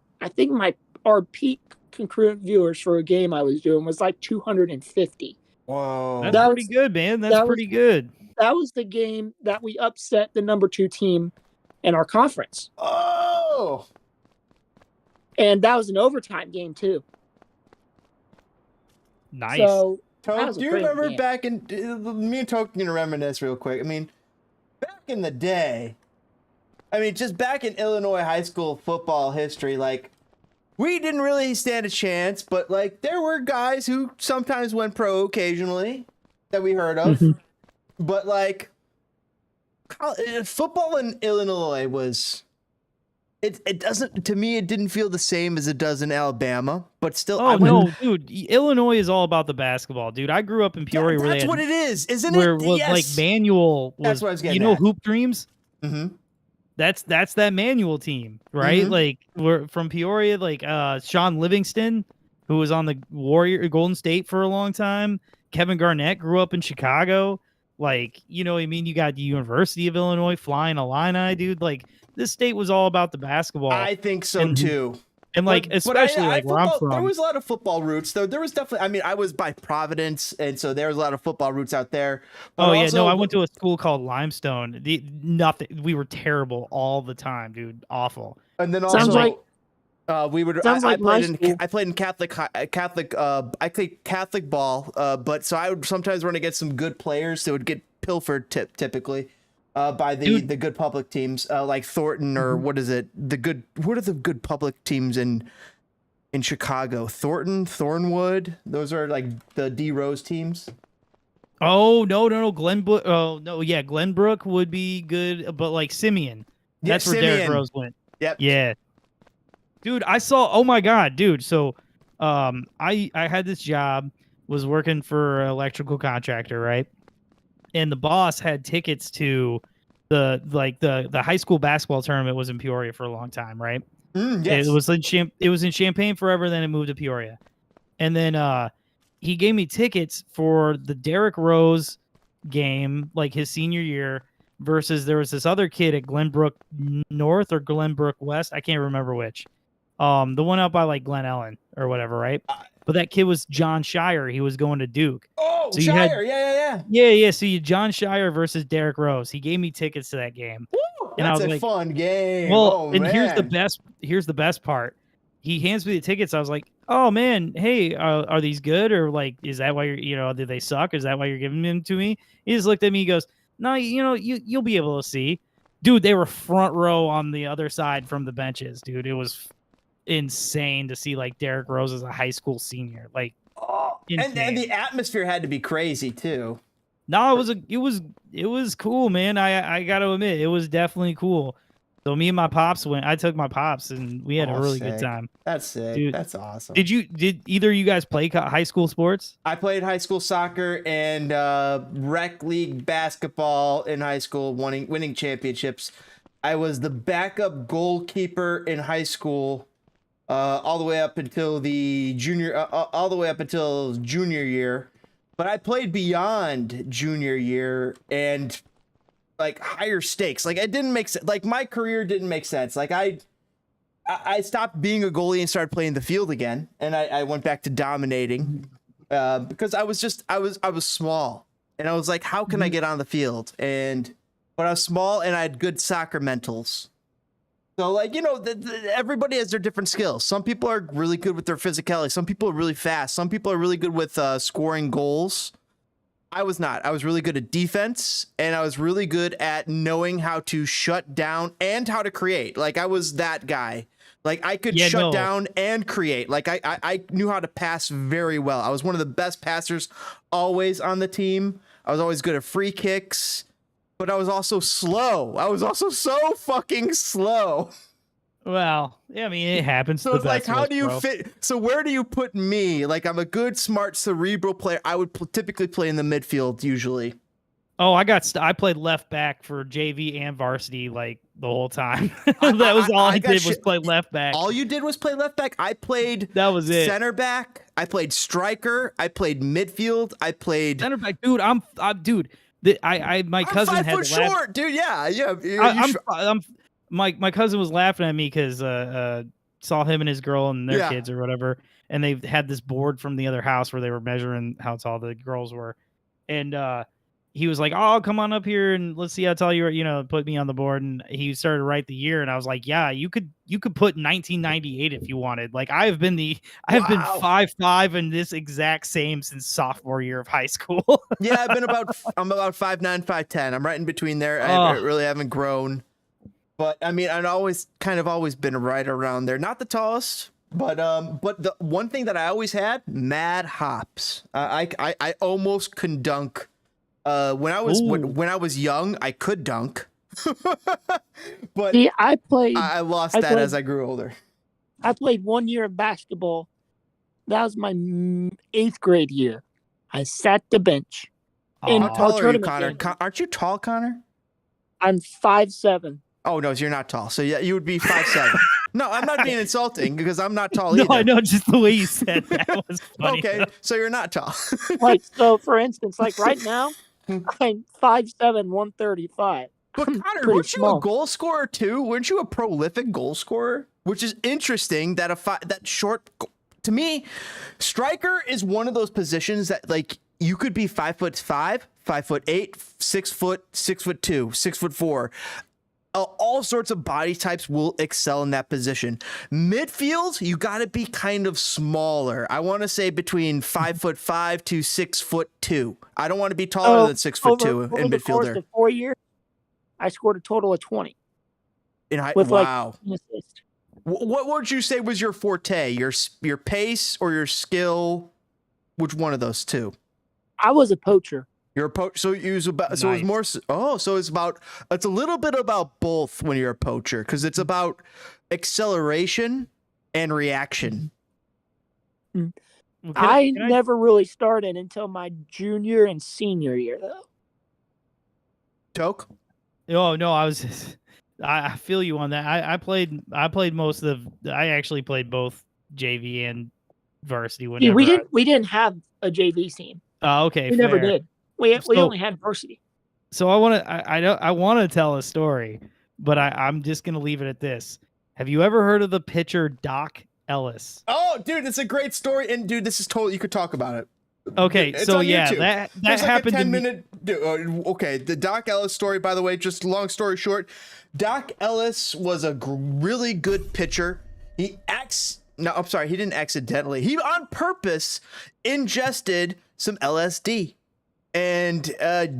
our peak concurrent viewers for a game I was doing was like 250. Whoa. That's pretty good, man. That's pretty good. That was the game that we upset the number 2 team in our conference. Oh. And that was an overtime game too. Nice. So, Toke, do you remember back in me and Toke can reminisce real quick? I mean, back in the day, just back in Illinois high school football history, like, we didn't really stand a chance, but like there were guys who sometimes went pro occasionally that we heard of. Mhm. But like football in Illinois was It doesn't, to me, it didn't feel the same as it does in Alabama, but still. Oh no, dude! Illinois is all about the basketball, dude. I grew up in Peoria, where that's what it is, isn't where it? was like Manual was. That's what I was getting you know, at. Hoop Dreams. Mm-hmm. That's that Manual team, right? Mhm. Like we're from Peoria, like Sean Livingston, who was on the Golden State for a long time. Kevin Garnett grew up in Chicago. Like, you know what I mean? You got the University of Illinois, Flying Illini, dude. Like, this state was all about the basketball. I think so And- too. and like, especially like where I'm football, there from. was a lot of football roots, though. There was definitely. I mean, I was by Providence, and so there was a lot of football roots out there. But Oh yeah, also- no, I went to a school called Limestone. Nothing. We were terrible all the time, dude. Awful. And then Sounds also, like- we would. sounds I like my played in. school. I played in Catholic. I played Catholic ball. But so I would sometimes run against some good players that would get pilfered typically. By Dude. the good public teams, like Thornton or what is it? What are the good public teams in Chicago? Thornton, Thornwood. Those are like the D Rose teams. Oh no, Glenbrook. Oh no, yeah, Glenbrook would be good, but like Simeon. Yeah, That's where Derrick Simeon. Rose went. Yep. Yeah. Dude, I saw. Oh my god, dude. So, I had this job, was working for an electrical contractor, right? And the boss had tickets to the high school basketball tournament. Was in Peoria for a long time, right? Yes. It was in Champaign forever. Then it moved to Peoria, and then he gave me tickets for the Derrick Rose game, like his senior year, versus there was this other kid at Glenbrook North or Glenbrook West. I can't remember which. The one out by like Glen Ellen or whatever, right? But that kid was John Shire. He was going to Duke. Oh, So you had- Shire. Yeah. Yeah. So you John Shire versus Derrick Rose. He gave me tickets to that game. And I That's was a like, fun game. well, oh, and man. here's the best part. He hands me the tickets. I was like, oh man, hey, are these good, or like, is that why did they suck? Is that why you're giving them to me? He just looked at me. He goes, no, you'll be able to see, dude. They were front row on the other side from the benches, dude. It was insane to see like Derrick Rose as a high school senior, like. And the atmosphere had to be crazy too. No, it was cool, man. I got to admit, it was definitely cool. So me and my pops went. I took my pops, and we had a really good sick. time. That's sick. Dude, That's awesome. Did either of you guys play high school sports? I played high school soccer and rec league basketball in high school, winning championships. I was the backup goalkeeper in high school, all the way up until junior year. But I played beyond junior year and like higher stakes. Like it didn't make sense. Like my career didn't make sense. Like I stopped being a goalie and started playing the field again, and I went back to dominating because I was small, and I was like, how can I get on the field? But I was small and I had good soccer mentals. So like, everybody has their different skills. Some people are really good with their physicality. Some people are really fast. Some people are really good with scoring goals. I was not. I was really good at defense, and I was really good at knowing how to shut down and how to create. Like I was that guy. Like I could shut down and create. Like I knew how to pass very well. I was one of the best passers always on the team. I was always good at free kicks, but I was also slow. I was also so fucking slow. Well, yeah, I mean, it happens. So it's like, how do you fit? So where do you put me? Like I'm a good, smart, cerebral player. I would typically play in the midfield usually. Oh, I played left back for JV and varsity like the whole time. That was all I did was play left back. All you did was play left back. I played that was it. Center back. I played striker. I played midfield. I played center back, dude. My cousin I'm 5 had foot short, dude. Yeah. My cousin was laughing at me because saw him and his girl and their kids or whatever, and they had this board from the other house where they were measuring how tall the girls were, and he was like, "Oh, come on up here and let's see how tall you are." Put me on the board, and he started to write the year, and I was like, "Yeah, you could put 1998 if you wanted." Like I have been 5'5" and this exact same since sophomore year of high school. Yeah, I'm about 5'9", 5'10". I'm right in between there. I really haven't grown. But I mean, I've always been right around there. Not the tallest, but the one thing that I always had, mad hops. I almost can dunk. When I was young, I could dunk. But See, I played. I lost I that played- as I grew older. I played 1 year of basketball. That was my 8th grade year. I sat the bench. In How Aw. tall are you, tournament Connor? games. Aren't you tall, Connor? I'm 5'7". Oh no, so you're not tall. So yeah, you would be 5'7". No, I'm not being insulting because I'm not tall No, either. I know, just the way you said that was funny. Okay, so you're not tall. Like, so for instance, like right now, I'm 5'7", 135. But I'm Connor, pretty weren't you a small. goal scorer too? Weren't you a prolific goal scorer? Which is interesting that that short. To me, striker is one of those positions that like you could be 5'5", 5'8", 6 foot, 6'2", 6'4". All sorts of body types will excel in that position. Midfield, you got to be kind of smaller. I want to say between 5'5" to 6'2". I don't want to be taller than 6'2" over in the course midfielder. of 4 years, I scored a total of 20 Wow. with like an assist. What would you say was your forte? Your pace or your skill? Which one of those two? I was a poacher. You're a poacher. So it was about. So it's more. Oh, so it's about. It's a little bit about both when you're a poacher because it's about acceleration and reaction. I never really started until my junior and senior year, though. Toke? Oh no, I feel you on that. I played most of. I actually played both JV and varsity. See, Whenever we didn't have a JV team. Oh, okay. We never fair. did. We So- only had varsity. So I want to tell a story, but I'm just gonna leave it at this. Have you ever heard of the pitcher Doc Ellis? Oh, dude, it's a great story, and dude, this is totally. You could talk about it. Okay, It's so on yeah, YouTube. that There's like happened a to 10 me. minute. Okay, the Doc Ellis story, by the way, just long story short, Doc Ellis was a really good pitcher. He didn't accidentally. He on purpose ingested some LSD and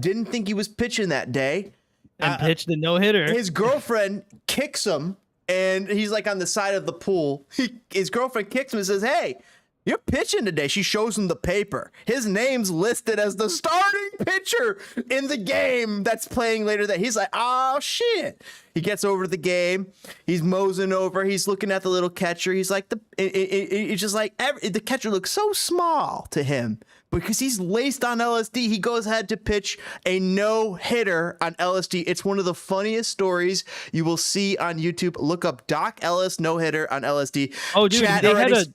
didn't think he was pitching that day. And pitched a no hitter. His girlfriend kicks him, and he's like on the side of the pool. His girlfriend kicks him and says, "Hey, you're pitching today." She shows him the paper. His name's listed as the starting pitcher in the game that's playing later that. He's like, "Oh shit." He gets over to the game. He's moseying over. He's looking at the little catcher. He's like, it's just like the catcher looks so small to him. Because he's laced on LSD, he goes ahead to pitch a no-hitter on LSD. It's one of the funniest stories you will see on YouTube. Look up Doc Ellis no-hitter on LSD. Oh, dude,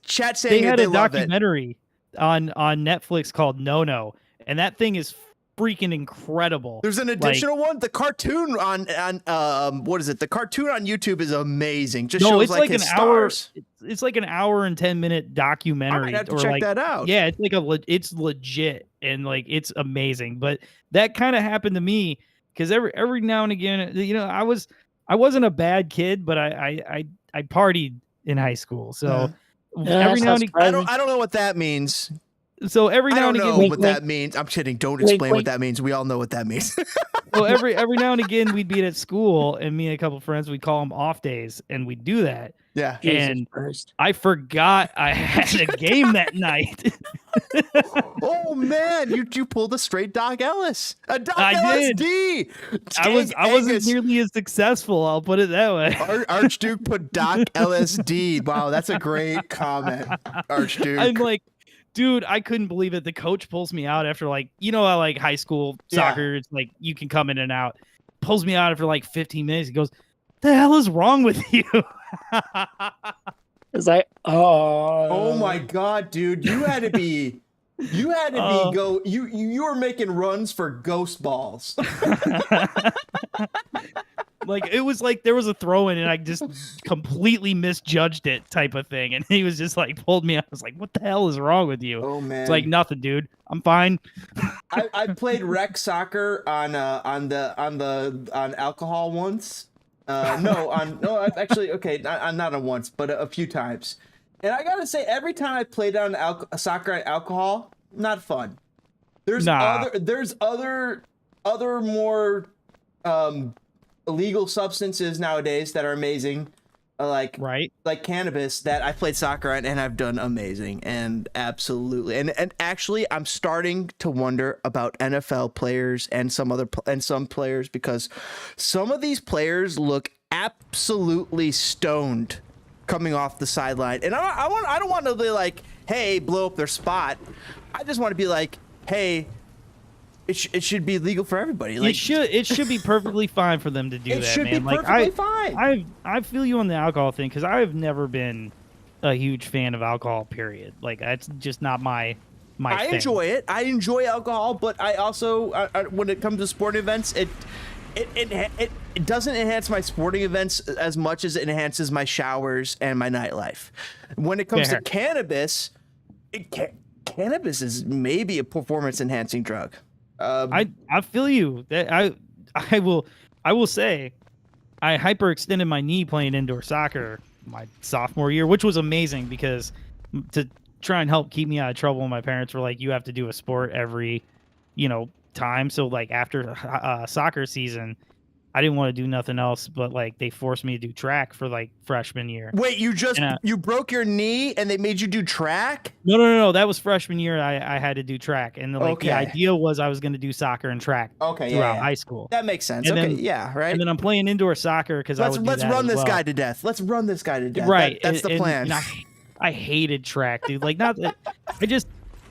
Chat saying they had they a love it. documentary on Netflix called No, and that thing is freaking incredible. There's an additional one. The cartoon on what is it? The cartoon on YouTube is amazing. Just shows it's like an his hour. stars. It's like an hour and 10-minute documentary. I might have to or check like, that out. Yeah, it's like it's legit and like it's amazing. But that kind of happened to me because every now and again, you know, I wasn't a bad kid, but I partied in high school, so every now and again, I don't know what that means. So every now and I don't again, know what that means. I'm kidding. Don't explain what that means. We all know what that means. well, every now and again, we'd be at school, and me and a couple friends, we'd call them off days, and we'd do that. Yeah. And I forgot I had a game that night. Oh man, you pulled a straight Doc Ellis. A Doc I LSD. did. I wasn't nearly as successful. I'll put it that way. Archduke put Doc LSD. Wow, that's a great comment, Archduke. I'm like, dude, I couldn't believe it. The coach pulls me out after like, you know, how like high school soccer, it's like you can come in and out. Pulls me out after like 15 minutes. He goes, "The hell is wrong with you?" It's like, oh my god, dude, you had to be you were making runs for ghost balls. Like it was like there was a throw in and I just completely misjudged it type of thing. And he was just like pulled me out. I was like, "What the hell is wrong with you?" Oh man. It's like nothing, dude. I'm fine. I played rec soccer on alcohol once. Actually, okay, not on once, but a few times. And I gotta say, every time I played on soccer on alcohol, not fun. There's other more illegal substances nowadays that are amazing. like Right. like cannabis that I played soccer at, and I've done amazing, and absolutely, and actually I'm starting to wonder about NFL players and some players, because some of these players look absolutely stoned coming off the sideline, and I don't want to be like, hey, blow up their spot. I just want to be like, hey, it should be legal for everybody. Like, it should be perfectly fine for them to do that, man. It should be Like, perfectly fine. I feel you on the alcohol thing, because I've never been a huge fan of alcohol. Period. Like, that's just not my I thing. enjoy it. I enjoy alcohol, but I also when it comes to sporting events, it doesn't enhance my sporting events as much as it enhances my showers and my nightlife. When it comes Fair. to cannabis, cannabis is maybe a performance enhancing drug. I feel you. That I will say, I hyperextended my knee playing indoor soccer my sophomore year, which was amazing, because to try and help keep me out of trouble, my parents were like, you have to do a sport every, time. So like after soccer season, I didn't want to do nothing else, but like they forced me to do track for like freshman year. Wait, you broke your knee and they made you do track? No. That was freshman year. I had to do track, and Okay. the idea was I was going to do soccer and track throughout high school. That makes sense. And Okay, then- yeah, right. And then I'm playing indoor soccer because let's run this guy to death. Let's run this guy to death. Right. That's the plan. And I hated track, dude. Like, not that I just,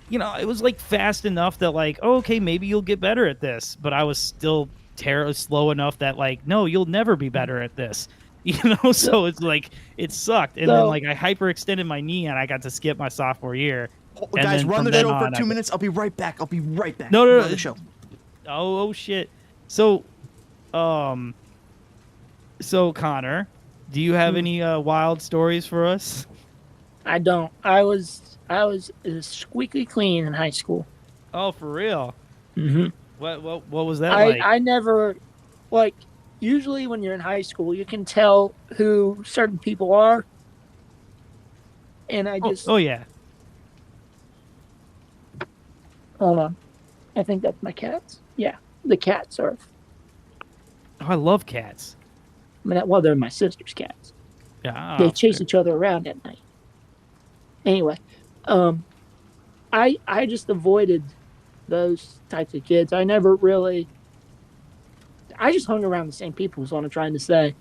it was like fast enough that like, oh, okay, maybe you'll get better at this. But I was still slow enough that like, no, you'll never be better at this. So it's like, it sucked. And then like I hyperextended my knee and I got to skip my sophomore year. And Guys, then run from the then show on, for 2 minutes. I'll be right back. No. No. Run the show. Oh shit. So Connor, do you have any wild stories for us? I don't. I was squeaky clean in high school. Oh, for real? Mm-hmm. What was that like? I never, like, usually when you're in high school, you can tell who certain people are. And I just... Oh, yeah. Hold on. I think that's my cats. Yeah, the cats are... Oh, I love cats. Well, they're my sister's cats. Yeah. They chase each other around at night. Anyway, I just avoided those types of kids. I never really... I just hung around the same people is what I'm trying to say.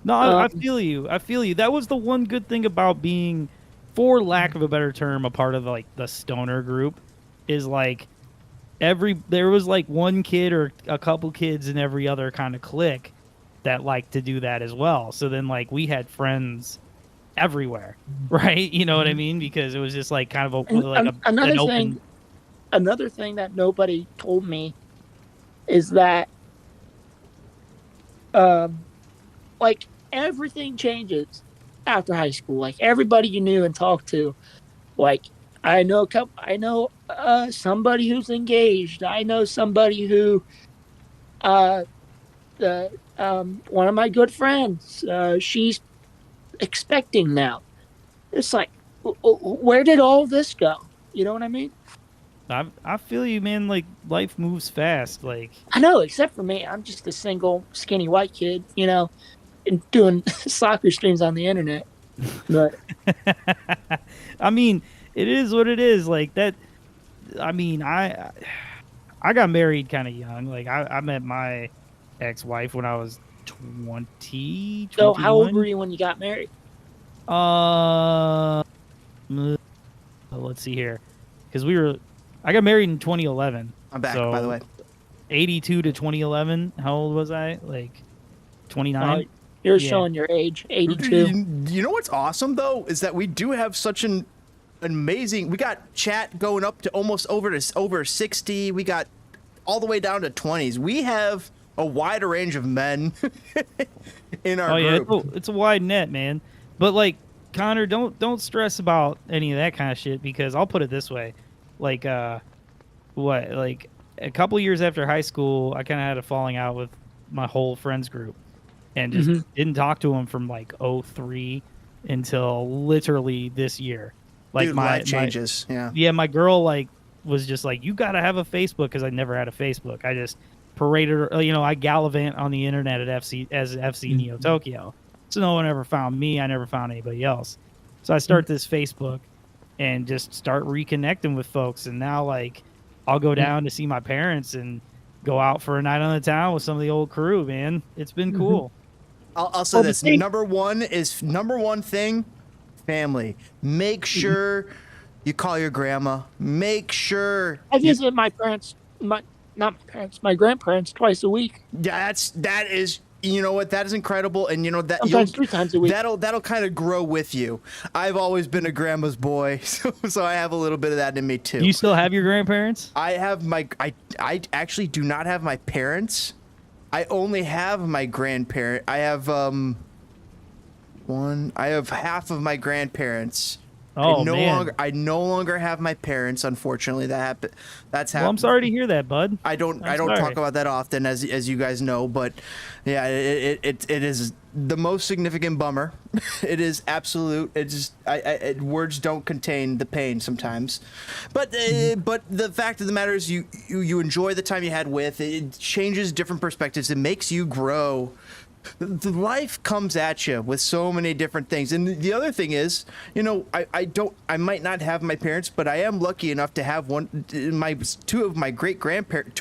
No, I feel you. That was the one good thing about being, for lack of a better term, a part of like the stoner group, is like there was like one kid or a couple kids in every other kind of clique that liked to do that as well. So then like we had friends everywhere, right? You know what I mean? Because it was just like kind of another thing that nobody told me is that like everything changes after high school. Like everybody you knew and talked to, like I know somebody who's engaged. I know somebody who one of my good friends, she's expecting now. It's like, where did all this go? You know what I mean? I feel you, man. Like life moves fast. Like I know, except for me, I'm just a single, skinny white kid, and doing soccer streams on the internet. But I mean, it is what it is. Like that. I mean, I got married kind of young. Like I met my ex-wife when I was 20. So how old were you when you got married? Let's see here, because I got married in 2011. I'm back, so by the way. 82 to 2011. How old was I? Like 29. You're showing your age. 82. You know what's awesome though is that we do have such an amazing. We got chat going up to almost over 60. We got all the way down to 20s. We have a wider range of men in our group. It's a wide net, man. But like Connor, don't stress about any of that kind of shit, because I'll put it this way. Like like a couple years after high school, I kind of had a falling out with my whole friends group and just didn't talk to them from like 03 until literally this year. Like Dude, life changes. My girl like was just like, you gotta have a Facebook, because I never had a Facebook. I just paraded, I gallivant on the internet at FCNeoTokyo. So no one ever found me. I never found anybody else. So I start this Facebook and just start reconnecting with folks. And now, like, I'll go down to see my parents and go out for a night on the town with some of the old crew, man. It's been cool. I'll say this. Number one thing, family. Make sure you call your grandma. Make sure I visit my parents, not my parents, my grandparents twice a week. that is, you know what, that is incredible. And you know that Sometimes 3 times a week. that'll kind of grow with you. I've always been a grandma's boy, so I have a little bit of that in me too. Do you still have your grandparents? I have I actually do not have my parents. I only have my grandparent. I have half of my grandparents. Oh, I no longer have my parents, unfortunately. That's happened. Well, I'm sorry to hear that, bud. I don't sorry. talk about that often, as you guys know, but yeah, it is the most significant bummer. It is absolute. It just words don't contain the pain sometimes, but the fact of the matter is you enjoy the time you had with it. It changes different perspectives. It makes you grow. The life comes at you with so many different things. And the other thing is, you know, I might not have my parents, but I am lucky enough to have two of my grandparents,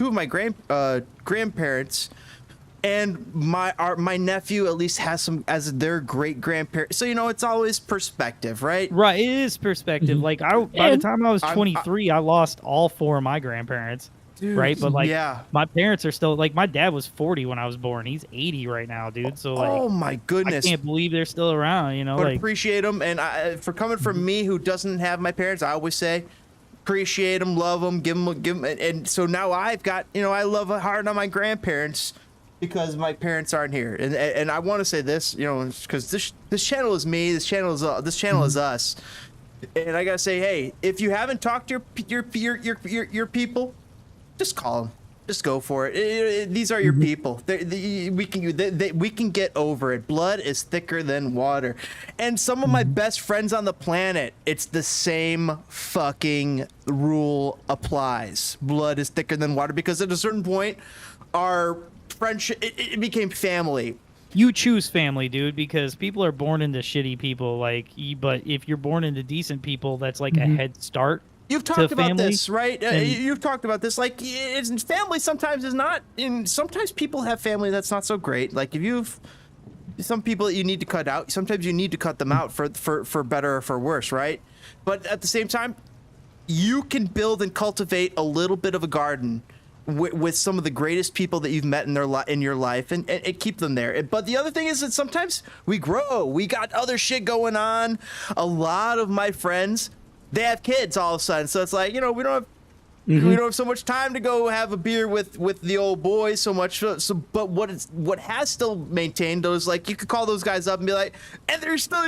and my nephew at least has some as their great grandparents. So, you know, it's always perspective, right? Right, it is perspective. Like by the time I was 23, I lost all 4 of my grandparents. Dude, right, but like, my parents are still, like, my dad was 40 when I was born. He's 80 right now, dude. So like, oh my goodness, I can't believe they're still around. You know, but like, appreciate them. And for coming from me, who doesn't have my parents, I always say, appreciate them, love them, give them. And so now I've got, you know, I love hard on my grandparents because my parents aren't here. And I want to say this, you know, because this channel is me. This channel is us. And I gotta say, hey, if you haven't talked to your people, just call them. Just go for it. These are your people. We can get over it. Blood is thicker than water. And some of my best friends on the planet, it's the same fucking rule applies. Blood is thicker than water, because at a certain point, our friendship, it became family. You choose family, dude, because people are born into shitty people. Like, but if you're born into decent people, that's like a head start. You've talked about this, right? You've talked about this. Like, family sometimes is not. Sometimes people have family that's not so great. Like, if you've some people that you need to cut out, sometimes you need to cut them out for better or for worse, right? But at the same time, you can build and cultivate a little bit of a garden with some of the greatest people that you've met in your life, and keep them there. But the other thing is that sometimes we grow. We got other shit going on. A lot of my friends, they have kids all of a sudden, so it's like, you know, we don't have so much time to go have a beer with the old boys so much. So but what has still maintained those, like, you could call those guys up and be like, and they're still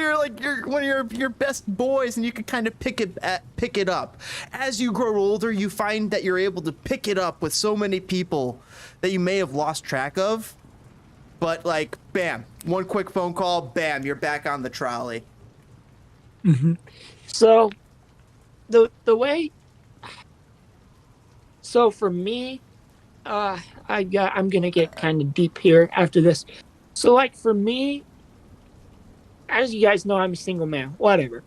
one of your best boys, and you could kind of pick it up. As you grow older, you find that you're able to pick it up with so many people that you may have lost track of. But like, bam, one quick phone call, bam, you're back on the trolley. So the way, so for me, I'm gonna get kind of deep here after this. So like for me, as you guys know, I'm a single man, whatever,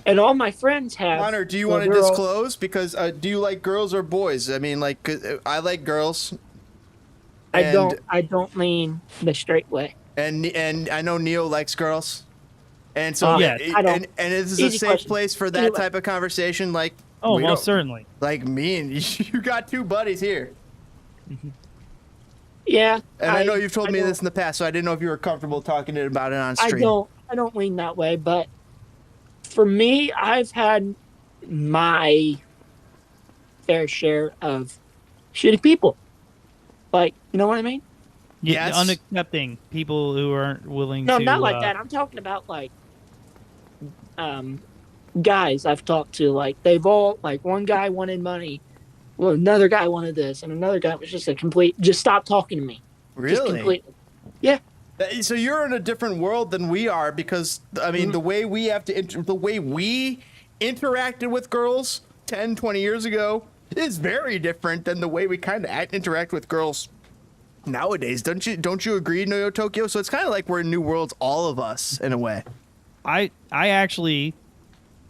and all my friends have. Connor, do you want to disclose? Because do you like girls or boys? I mean, like, I like girls. I don't lean the straight way. And I know Neo likes girls. And so yeah, and this is a safe place for that type of conversation. Like, oh, most certainly. Like me and you got 2 buddies here. Yeah. And I know you've told me this in the past, so I didn't know if you were comfortable talking about it on stream. I don't lean that way, but for me, I've had my fair share of shitty people. Like, you know what I mean? Yeah, yes. Unaccepting people who aren't willing to. No, not like that. I'm talking about like guys I've talked to. Like, they've all, like, one guy wanted money, well, another guy wanted this, and another guy was just just stop talking to me. Really? Just completely. Yeah. So you're in a different world than we are, because I mean, the way we interacted with girls 10, 20 years ago is very different than the way we kind of interact with girls nowadays. Don't you agree, NeoTokyo? So it's kind of like we're in new worlds, all of us, in a way. I actually,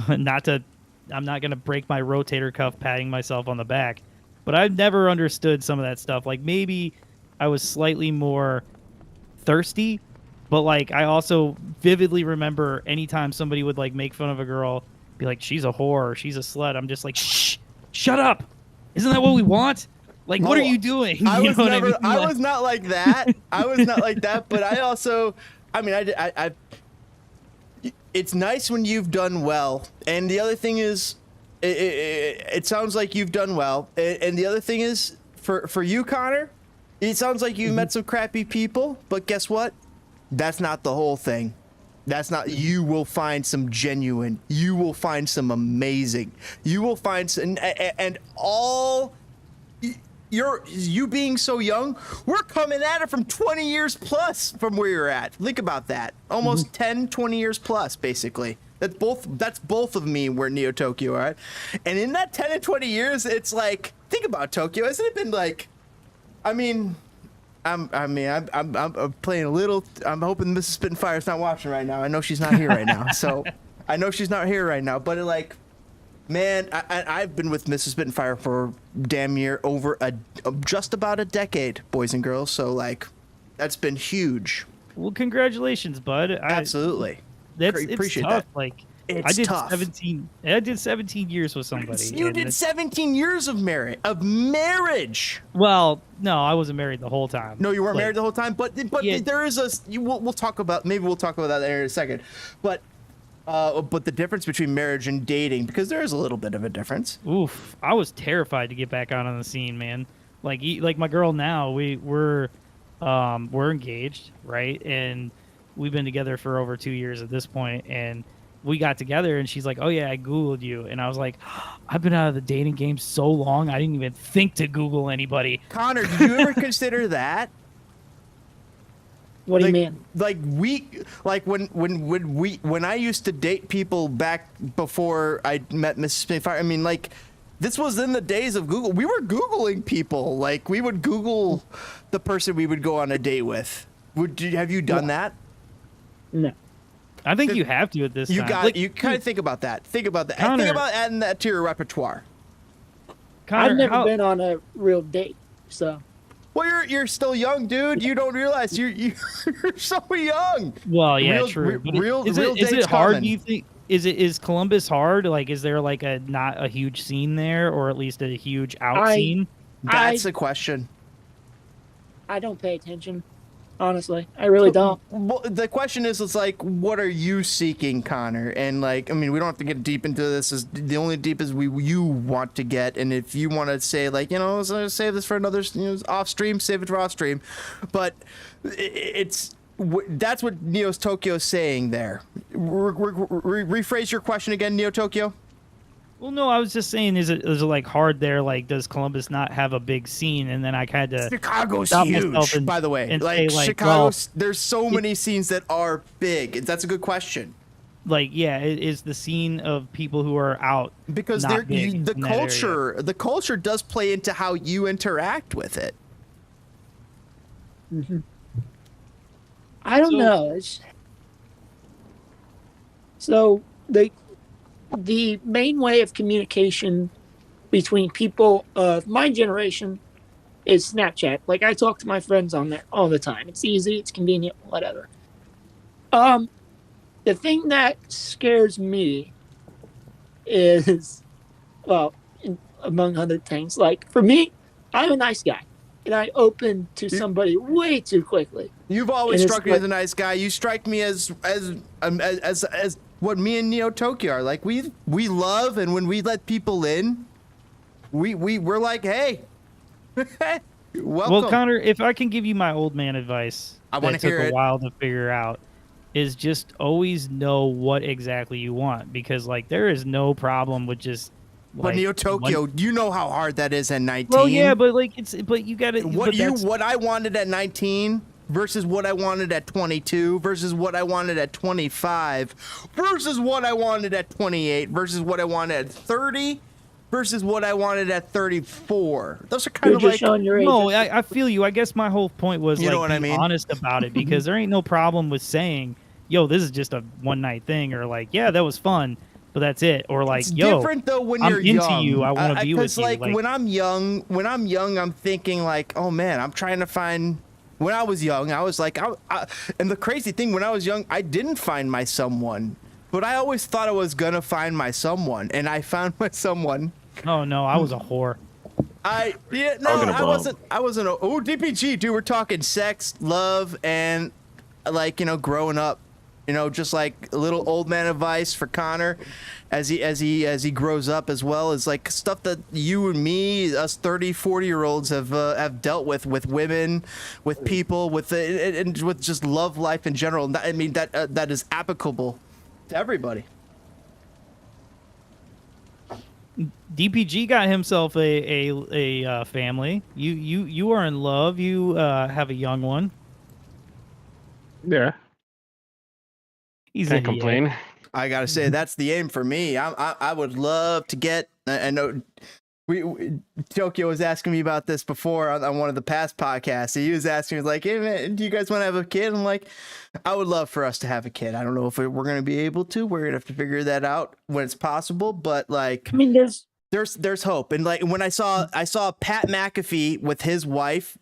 I'm not gonna break my rotator cuff patting myself on the back, but I've never understood some of that stuff. Like maybe I was slightly more thirsty, but like I also vividly remember anytime somebody would like make fun of a girl, be like, she's a whore, or she's a slut. I'm just like, shh, shut up. Isn't that what we want? Like, what are you doing? I You was know what never. mean? I Like- was not like that. I was not like that. But I also, I mean, I it's nice when you've done well. And the other thing is, it sounds like you've done well. And the other thing is, for you, Konor, it sounds like you've met some crappy people. But guess what? That's not the whole thing. That's not. You will find some genuine. You will find some amazing. You will find some, and all. You being so young, we're coming at it from 20 years plus from where you're at. Think about that. Almost 10, 20 years plus, basically. That's both of me where NeoTokyo are at. And in that 10 and 20 years, it's like, think about Tokyo. Hasn't it been like, I'm playing a little. I'm hoping Mrs. Spitfire's not watching right now. I know she's not here right now. So I know she's not here right now. But like, man, I've been with Mrs. Spitfire for damn near over just about a decade, boys and girls. So like, that's been huge. Well, congratulations, bud. Absolutely. It's Appreciate tough. that. Like It's I did tough. 17. I did 17 years with somebody. You and did it's- 17 years of marriage. Well, no, I wasn't married the whole time. No, you weren't Like, married the whole time, but Yeah. there is we'll talk about, maybe we'll talk about that in a second. But the difference between marriage and dating, because there is a little bit of a difference. Oof, I was terrified to get back out on the scene, man. Like my girl now, we're engaged, right? And we've been together for over 2 years at this point, and we got together and she's like, oh yeah, I Googled you. And I was like, I've been out of the dating game so long, I didn't even think to Google anybody. Konor, did you ever consider that? What do you Like, mean? when I used to date people back before I met Mrs. Spitfire, I mean, like, this was in the days of Google. We were Googling people. Like, we would Google the person we would go on a date with. Have you done that? No. I think you have to at this time. You kind of think about that. Think about that. Konor- Think about adding that to your repertoire. Connor, I've never how- been on a real date, so Well, you're still young, dude. You don't realize you're so young. Well, yeah, Real- true. But real is it dates hard? coming. Do you think? Is Columbus hard? Like, is there like not a huge scene there, or at least a huge out scene? That's the question. I don't pay attention. Honestly, I really don't. Well, the question is, it's like, what are you seeking, Konor? And like, I mean, we don't have to get deep into this. Is the only deep is you want to get, and if you want to say like, let's save this for another, off stream, save it for off stream. But that's what NeoTokyo is saying there. Rephrase your question again, NeoTokyo. Well, no, I was just saying, is it like hard there? Like, does Columbus not have a big scene? And then I kind of Chicago's stop myself huge, and- by the way. and Like, say, like, Chicago's, there's so many scenes that are big. That's a good question. like, yeah, it is the scene of people who are out Because not big the in that area. culture does play into how you interact with it. I don't So- know. So the main way of communication between people of my generation is Snapchat. Like, I talk to my friends on there all the time. It's easy, it's convenient, whatever. The thing that scares me is, well, among other things, like, for me, I'm a nice guy, and I open to somebody way too quickly. You've always And it's struck me like- as a nice guy. You strike me as what me and NeoTokyo are. Like, we love, and when we let people in, we're like, hey, welcome. Well, Connor, if I can give you my old man advice, I wanna that took hear a it. while to figure out, is just always know what exactly you want, because like there is no problem with just. But Like, NeoTokyo, you know how hard that is at 19. Well, yeah, but like but you got to. What I wanted at 19 versus what I wanted at 22 versus what I wanted at 25 versus what I wanted at 28 versus what I wanted at 30. versus what I wanted at 34. Those are kind You're of just like showing your age. No, I feel you. I guess my whole point was You know like what I being mean? honest about it, because there ain't no problem with saying, "Yo, this is just a one night thing," or like, "Yeah, that was fun, but that's it," or like, it's "Yo, different though when I'm you're into young. you. I wanna be with 'cause, you," like, like- when I'm young, I'm thinking like, oh man, I'm trying to find. When I was young, I was like, and the crazy thing, when I was young, I didn't find my someone, but I always thought I was gonna find my someone, and I found my someone. Oh no, I was a whore." I wasn't. Oh, DPG, dude, we're talking sex, love, and like growing up. Just like a little old man advice for Konor as he grows up, as well as like stuff that you and me, us 30, 40-year-olds have dealt with women, with people, and with just love life in general. And I mean that is applicable to everybody. DPG got himself a family. You are in love. You have a young one. Yeah, He's can't a yeah. complain. I gotta say that's the aim for me. I would love to get. I know Tokyo was asking me about this before on one of the past podcasts. He was asking me like, "Hey man, do you guys want to have a kid?" I'm like, "I would love for us to have a kid. I don't know if we're gonna be able to. We're gonna have to figure that out when it's possible. But like, I mean, there's hope." And like when I saw Pat McAfee with his wife,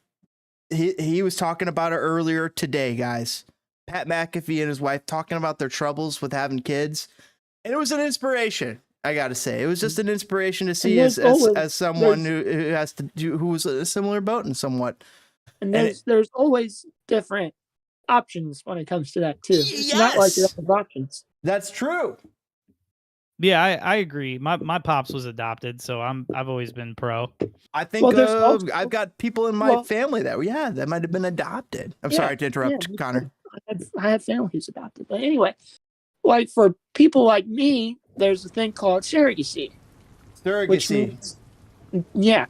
he was talking about it earlier today, guys. Pat McAfee and his wife talking about their troubles with having kids, and it was an inspiration. I gotta say, it was just an inspiration to see as someone who was a similar boat in somewhat. And there's always different options when it comes to that too. It's not like you have options. That's true. Yeah, I agree. My pops was adopted, so I've always been pro. I think Well, I've got people in my family that might have been adopted. I'm sorry to interrupt, Konor. I have family who's adopted, but anyway, like for people like me, there's a thing called surrogacy. Which means, yeah,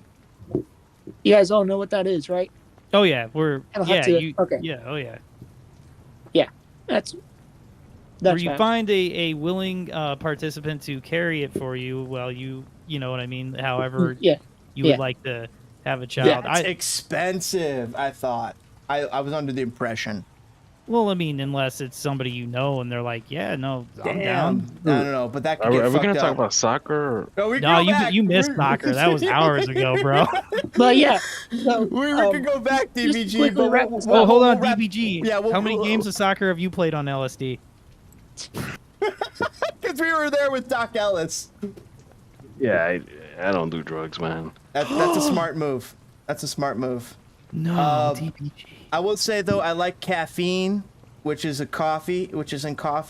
you guys all know what that is, right? Oh yeah, okay. Oh yeah, that's where you find a willing participant to carry it for you. Well, you know what I mean. However, you would like to have a child. That's expensive. I thought I was under the impression. Well, I mean, unless it's somebody you know and they're like, yeah, no, I'm down. No, but that could Are get we fucked gonna up. talk about soccer? Or... No, you missed soccer. That was hours ago, bro. But yeah, so, we could go back, DBG. Well, hold on, DBG. Yeah, how many games of soccer have you played on LSD? Because we were there with Doc Ellis. Yeah, I don't do drugs, man. That's a smart move. That's a smart move. No, DBG. I will say though, I like caffeine, which is in coffee.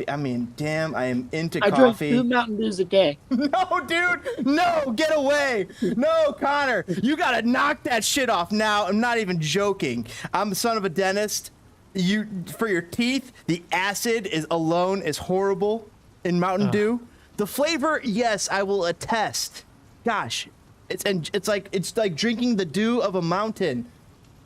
I mean, damn, I am into I coffee. drink 2 Mountain Dews a day. No, dude, no, get away. No, Konor, you gotta knock that shit off now. I'm not even joking. I'm the son of a dentist. For your teeth, the acid alone is horrible in Mountain Dew. The flavor, yes, I will attest. Gosh, it's like drinking the dew of a mountain.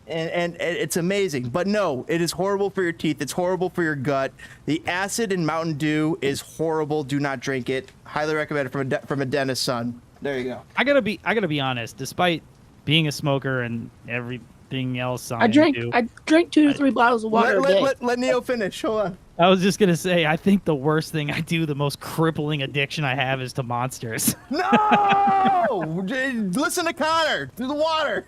And it's amazing, but no, it is horrible for your teeth. It's horrible for your gut. The acid in Mountain Dew is horrible. Do not drink it. Highly recommend it from a dentist's son. There you go. I gotta be honest. Despite being a smoker and everything else, I drink 2 to 3 bottles of water a day. Let Neo finish. Hold on. I was just gonna say, I think the worst thing I do, the most crippling addiction I have, is to Monsters. No! Listen to Konor. Do the water.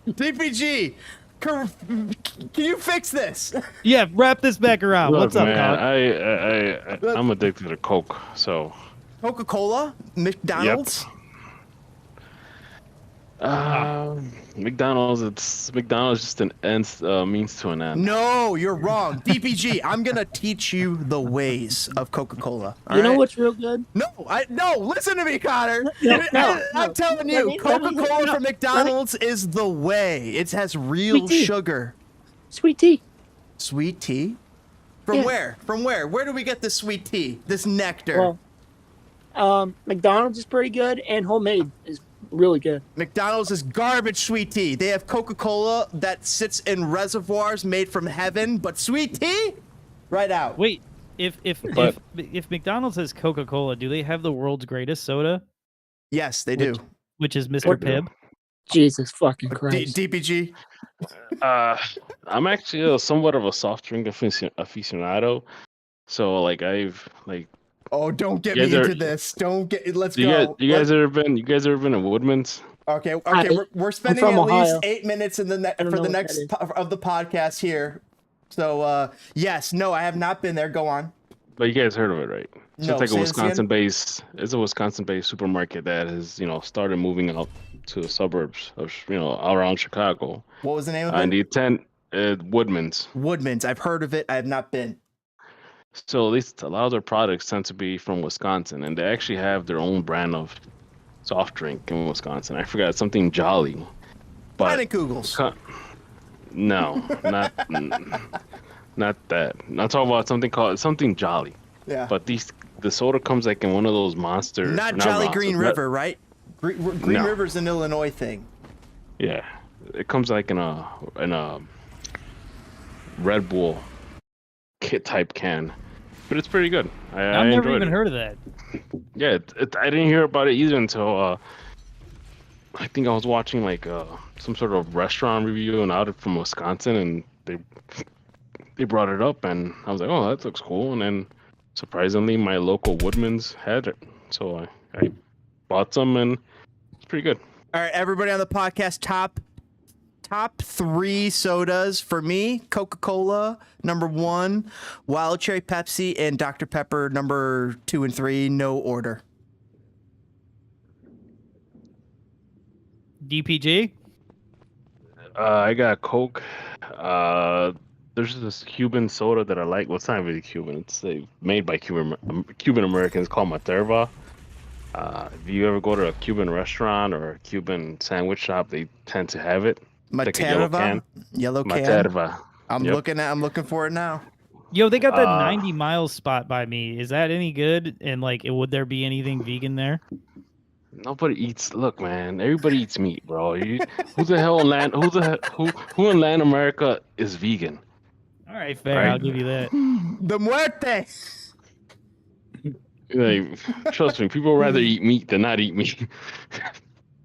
DPG, can you fix this? Yeah, wrap this back around. Look, What's up, man? Konor? I'm addicted to Coke, so. Coca-Cola? McDonald's? McDonald's just an end, means to an end. No, you're wrong. DPG, I'm gonna teach you the ways of Coca-Cola. You know what's real good? No, listen to me, Konor. No, I'm telling you, Coca-Cola from McDonald's is the way. It has real sugar. Sweet tea. Sweet tea? From where? From where? Where do we get this sweet tea? This nectar? Well, McDonald's is pretty good, and homemade is really good. McDonald's is garbage sweet tea. They have Coca-Cola that sits in reservoirs made from heaven, but sweet tea? Right out. Wait, If McDonald's has Coca-Cola, do they have the world's greatest soda, Yes, they do. which is Mr. Pibb? Jesus fucking Christ. DPG. I'm actually somewhat of a soft drink aficionado. So like Oh, don't get You me guys into are- this. Don't get. Let's you go. guys ever been at Woodman's? Okay. I- We're spending from at least Ohio. 8 minutes in the I don't for know the what next that is. of the podcast here. So yes, no, I have not been there. Go on. But you guys heard of it, right? So No, it's like say this again? It's a Wisconsin-based supermarket that has, started moving out to the suburbs of, around Chicago. What was the name of And it? Woodman's. Woodman's. I've heard of it. I have not been. So at least a lot of their products tend to be from Wisconsin, and they actually have their own brand of soft drink in Wisconsin. I forgot something Jolly, but Kugels. no, not that. I'm talking about something called something Jolly. Yeah. But the soda comes like in one of those monsters. Not Jolly Green River, right? Green No. River's an Illinois thing. Yeah, it comes like in a Red Bull kit type can, but it's pretty good. I I've never enjoyed even it. heard of that. Yeah, I didn't hear about it either until I think I was watching like some sort of restaurant review and out from Wisconsin, and they brought it up, and I was like, oh, that looks cool. And then surprisingly, my local Woodman's had it, so I bought some, and it's pretty good. All right, everybody on the podcast, top 3 sodas for me: Coca-Cola #1, Wild Cherry Pepsi, and Dr. Pepper #2 and 3. No order. DPG? I got Coke. There's this Cuban soda that I like. Well, it's not really Cuban. It's made by Cuban Americans called Materva. If you ever go to a Cuban restaurant or a Cuban sandwich shop, they tend to have it. Like a yellow can. Yellow can. Materva. I'm Yep. looking for it now. Yo, they got that 90 miles spot by me. Is that any good? And like, would there be anything vegan there? Nobody eats. Look, man. Everybody eats meat, bro. Who the hell in land? Who in Latin America is vegan? All right, fair. Right. I'll give you that. The muerte. Like, trust me, people rather eat meat than not eat meat.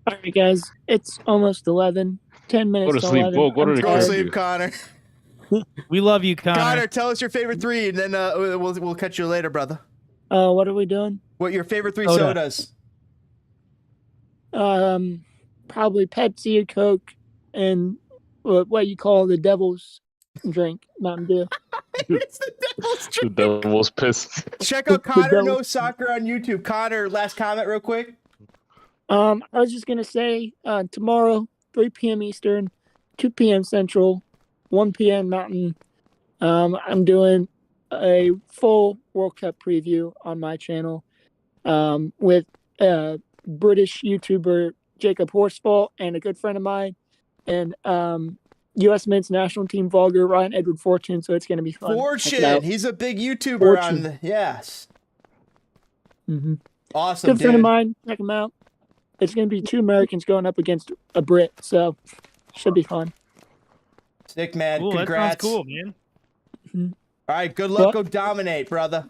All right, guys. It's almost 11. 10 minutes Go to to sleep. 11. Go to I'm the Go to tired. crib. sleep, Connor. We love you, Connor. Connor, tell us your favorite 3, and then we'll catch you later, brother. What are we doing? What your favorite 3 Soda. sodas? Probably Pepsi or Coke, and what you call the devil's drink, Mountain Dew. It's the devil's The drink. devil's pissed. Check out Connor devil- Knows Soccer on YouTube. Connor, last comment real quick. I was just gonna say, tomorrow, 3 p.m. Eastern, 2 p.m. Central, 1 p.m. Mountain. I'm doing a full World Cup preview on my channel, with British YouTuber Jacob Horsfall and a good friend of mine, and U.S. men's national team vlogger Ryan Edward Fortune. So it's gonna be fun. Check it Fortune. out. He's a big YouTuber Fortune. on yes. Mhm. Awesome, Good friend of dude. mine. Check him out. It's gonna be 2 Americans going up against a Brit, so should be fun. Sick, man. Cool, that sounds Congrats. cool, man. All right, good luck. What? Go dominate, brother.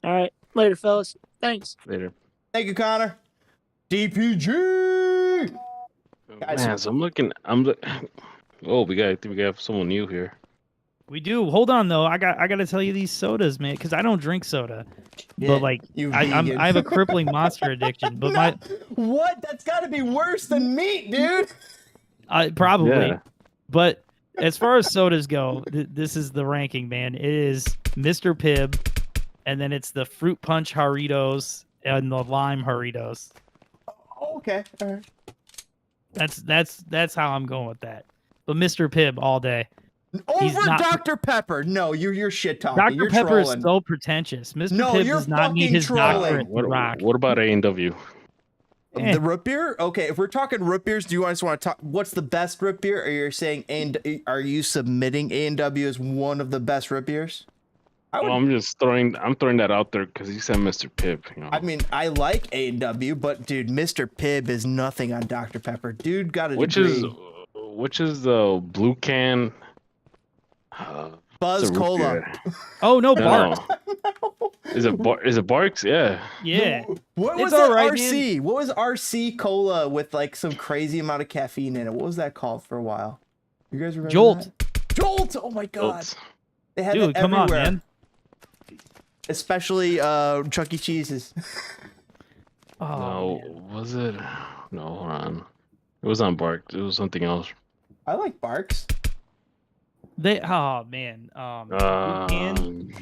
All right, later, fellas. Thanks. Later. Thank you, Connor. DPG. Guys. Man, so oh, I think we got someone new here. We do. Hold on though. I got to tell you these sodas, man, because I don't drink soda. Yeah, But like, you I vegan. have a crippling monster addiction. But No, what? That's got to be worse than meat, dude. probably. Yeah. But as far as sodas go, this is the ranking, man. It is Mr. Pibb, and then it's the fruit punch Doritos and the lime Doritos. Oh, okay. All right. That's how I'm going with that. But Mr. Pibb all day. He's Over not- Dr. Pepper. No, you're shit talking. Dr. You're Pepper trolling. is so pretentious. Mr. No, Pibb you're does not need fucking his trolling. doctorate to rock. What about A&W? Eh. The root beer? Okay, if we're talking root beers, do you just want to talk? What's the best root beer? Or you're saying, and are you submitting A&W as one of the best root beers? I would. Well, I'm throwing that out there because you said Mr. Pibb. You know, I mean, I like A&W, but dude, Mr. Pibb is nothing on Dr. Pepper. Dude got a which is the blue can. Buzz it's a root Cola. beer. Oh no, No, Bart. Is it Barks? Yeah. Yeah. What It's was all that right, RC? What was RC cola with like some crazy amount of caffeine in it? What was that called for a while? You guys remember Jolt. that? Jolt! Oh my god. Jolt. They had Dude, that come on, everywhere. man. Especially Chuck E. Cheese's. Oh, No, man. was it? No, hold on. It was on Barks. It was something else. I like Barks. Oh man. Weekend.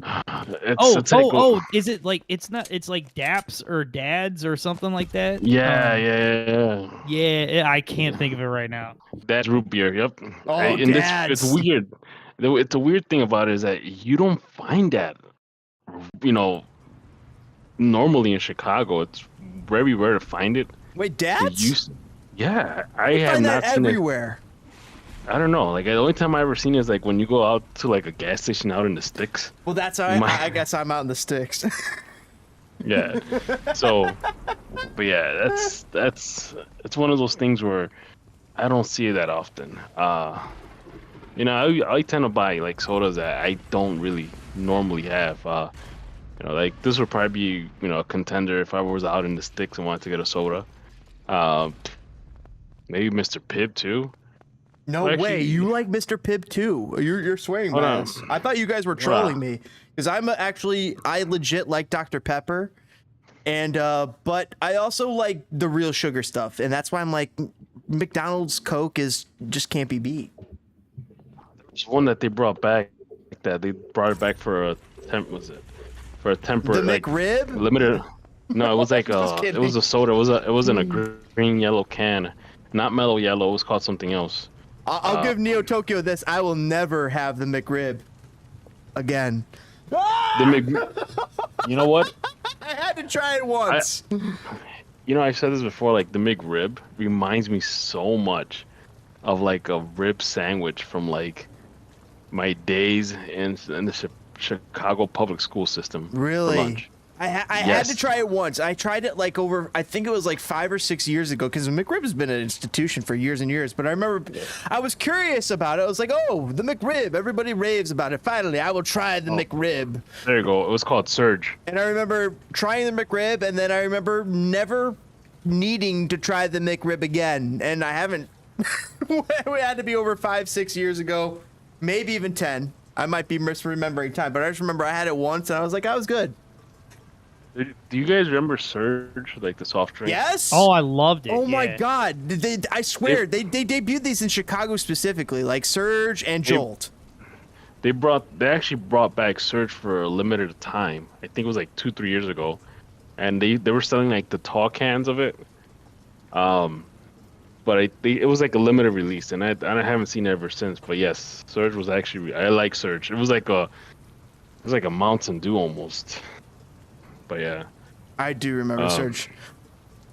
It's like, Is it like it's like Daps or Dads or something like that? yeah. Yeah, I can't think of it right now. That's root beer. Yep. Oh, And Dads. it's weird. It's a weird thing about it is that you don't find that, normally in Chicago. It's very rare to find it. Wait, Dads? Yeah, I You have find not that seen it. everywhere. I don't know. Like the only time I ever seen it is like when you go out to like a gas station out in the sticks. Well, that's how I guess I'm out in the sticks. Yeah. So, but yeah, that's it's one of those things where I don't see it that often. I tend to buy like sodas that I don't really normally have. Like this would probably be a contender if I was out in the sticks and wanted to get a soda. Maybe Mr. Pibb too. No Well, way. actually- You like Mr. Pibb too. You're swearing Hold by on. us. I thought you guys were trolling me because I legit like Dr. Pepper, and but I also like the real sugar stuff, and that's why I'm like McDonald's Coke just can't be beat. There's one that they brought back. That they brought it back for a for a temporary The like McRib? limited. No, it was like Just it kidding. was a soda. It was in a green yellow can, not mellow yellow. It was called something else. I'll give NeoTokyo this. I will never have the McRib again. You know what? I had to try it once. I've said this before. Like the McRib reminds me so much of like a rib sandwich from like my days in the Chicago public school system. for Really? lunch. I had Yes. to try it once. I tried it like I think it was like 5 or 6 years ago because McRib has been an institution for years and years. But I remember I was curious about it. I was like, oh, the McRib. Everybody raves about it. Finally, I will try the McRib. There you go. It was called Surge. And I remember trying the McRib, and then I remember never needing to try the McRib again. And I haven't. We had to be over 5, 6 years ago, maybe even 10. I might be misremembering time, but I just remember I had it once, and I was like, I was good. Do you guys remember Surge, like the soft drink? Yes. Oh, I loved it. Oh my yeah. God! I swear they debuted these in Chicago specifically, like Surge and Jolt. They actually brought back Surge for a limited time. I think it was like 2-3 years ago, and they were selling like the tall cans of it. But it was like a limited release, and I haven't seen it ever since. But yes, Surge was actually I like Surge. It was like a Mountain Dew almost. But yeah. I do remember Surge.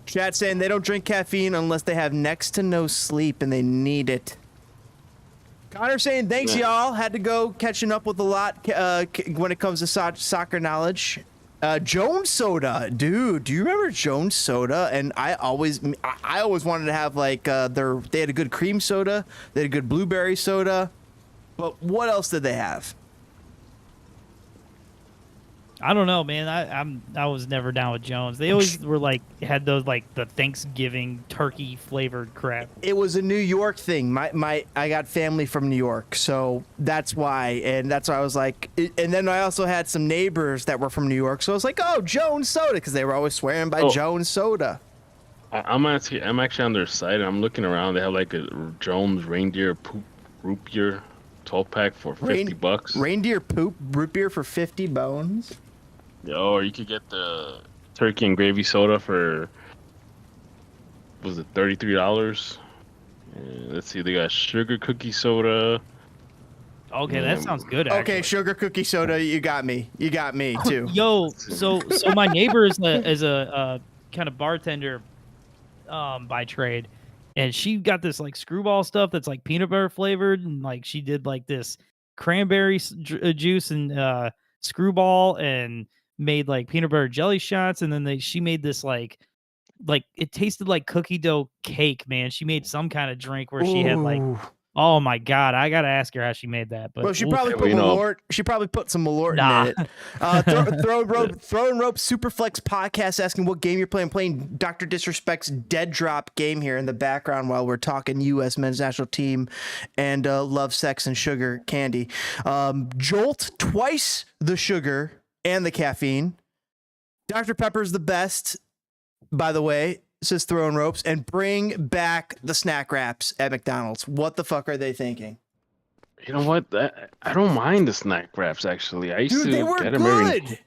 Chat saying they don't drink caffeine unless they have next to no sleep and they need it. Connor saying thanks, y'all. Had to go catching up with a lot when it comes to soccer knowledge. Jones Soda, dude. Do you remember Jones Soda? And I always wanted to have like they had a good cream soda, they had a good blueberry soda, but what else did they have? I don't know, man. I was never down with Jones. They always were like had those like the Thanksgiving turkey flavored crap. It was a New York thing. I got family from New York, so that's why. And that's why I was like. And then I also had some neighbors that were from New York, so I was like, oh, Jones Soda, because they were always swearing by Jones Soda. I'm actually on their site, and I'm looking around. They have like a Jones Reindeer Poop Root Beer 12-pack for $50. Reindeer poop root beer for 50 bones. Yeah, or you could get the turkey and gravy soda for, was it $33? Let's see, they got sugar cookie soda. Okay, that sounds good. Actually. Okay, sugar cookie soda, you got me. You got me too. Yo, so my neighbor is a kind of bartender, by trade, and she got this like screwball stuff that's like peanut butter flavored, and like she did like this cranberry juice and screwball and made like peanut butter jelly shots, and then she made this like it tasted like cookie dough cake, man. She made some kind of drink where she had like Oh my god, I gotta ask her how she made that. But Well, she oof. probably put Malort. She probably put some Malort Nah. in it. Throwing rope Superflex podcast asking what game you're playing. Playing Dr. Disrespect's Deadrop game here in the background while we're talking U.S. men's national team and love, sex, and sugar candy. Jolt twice the sugar and the caffeine. Dr. Pepper's the best, by the way. Says throwing ropes, and bring back the snack wraps at McDonald's. What the fuck are they thinking? You know what? I don't mind the snack wraps actually. I used Dude, to they were get them every. good.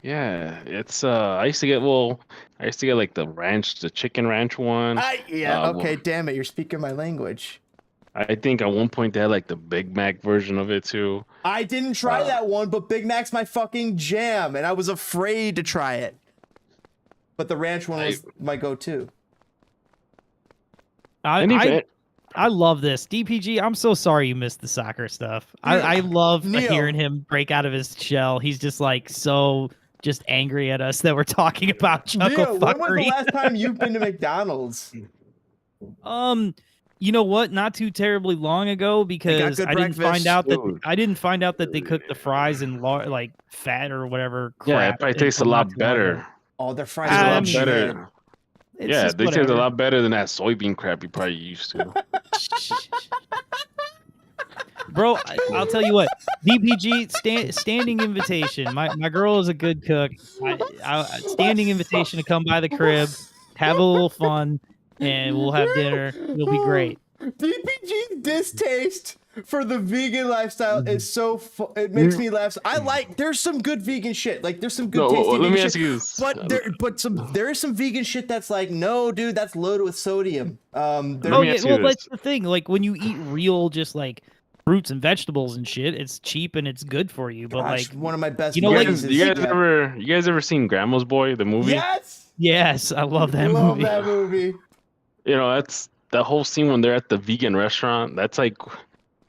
Yeah, it's I used to get like the chicken ranch one. Okay, damn it, you're speaking my language. I think at one point they had like the Big Mac version of it too. I didn't try that one, but Big Mac's my fucking jam, and I was afraid to try it. But the ranch one was my go-to. I love this. DPG, I'm so sorry you missed the soccer stuff. I love hearing him break out of his shell. He's just like just angry at us that we're talking about chuckle fuckery. When was the last time you've been to McDonald's? You know what? Not too terribly long ago, because I didn't find out that they cooked the fries in like fat or whatever crap. Yeah, it probably tastes a lot better. Oh, their fries It's are a a lot better. Yeah, they taste a lot better than that soybean crap you probably used to. Bro, I'll tell you what. DPG standing invitation. My girl is a good cook. Standing invitation to come by the crib, have a little fun, and we'll have dinner. It'll be great. DPG's distaste for the vegan lifestyle is so it makes me laugh. There's some good vegan shit. Like there's some good tasty vegan let me shit. ask you this. But there is some vegan shit that's like, no, dude, that's loaded with sodium. That's the thing. Like when you eat real, just like fruits and vegetables and shit, it's cheap and it's good for you. But like one of my best. You know, you guys ever seen Grandma's Boy, the movie? Yes, I love that movie. Love that movie. You know, that's that whole scene when they're at the vegan restaurant. That's like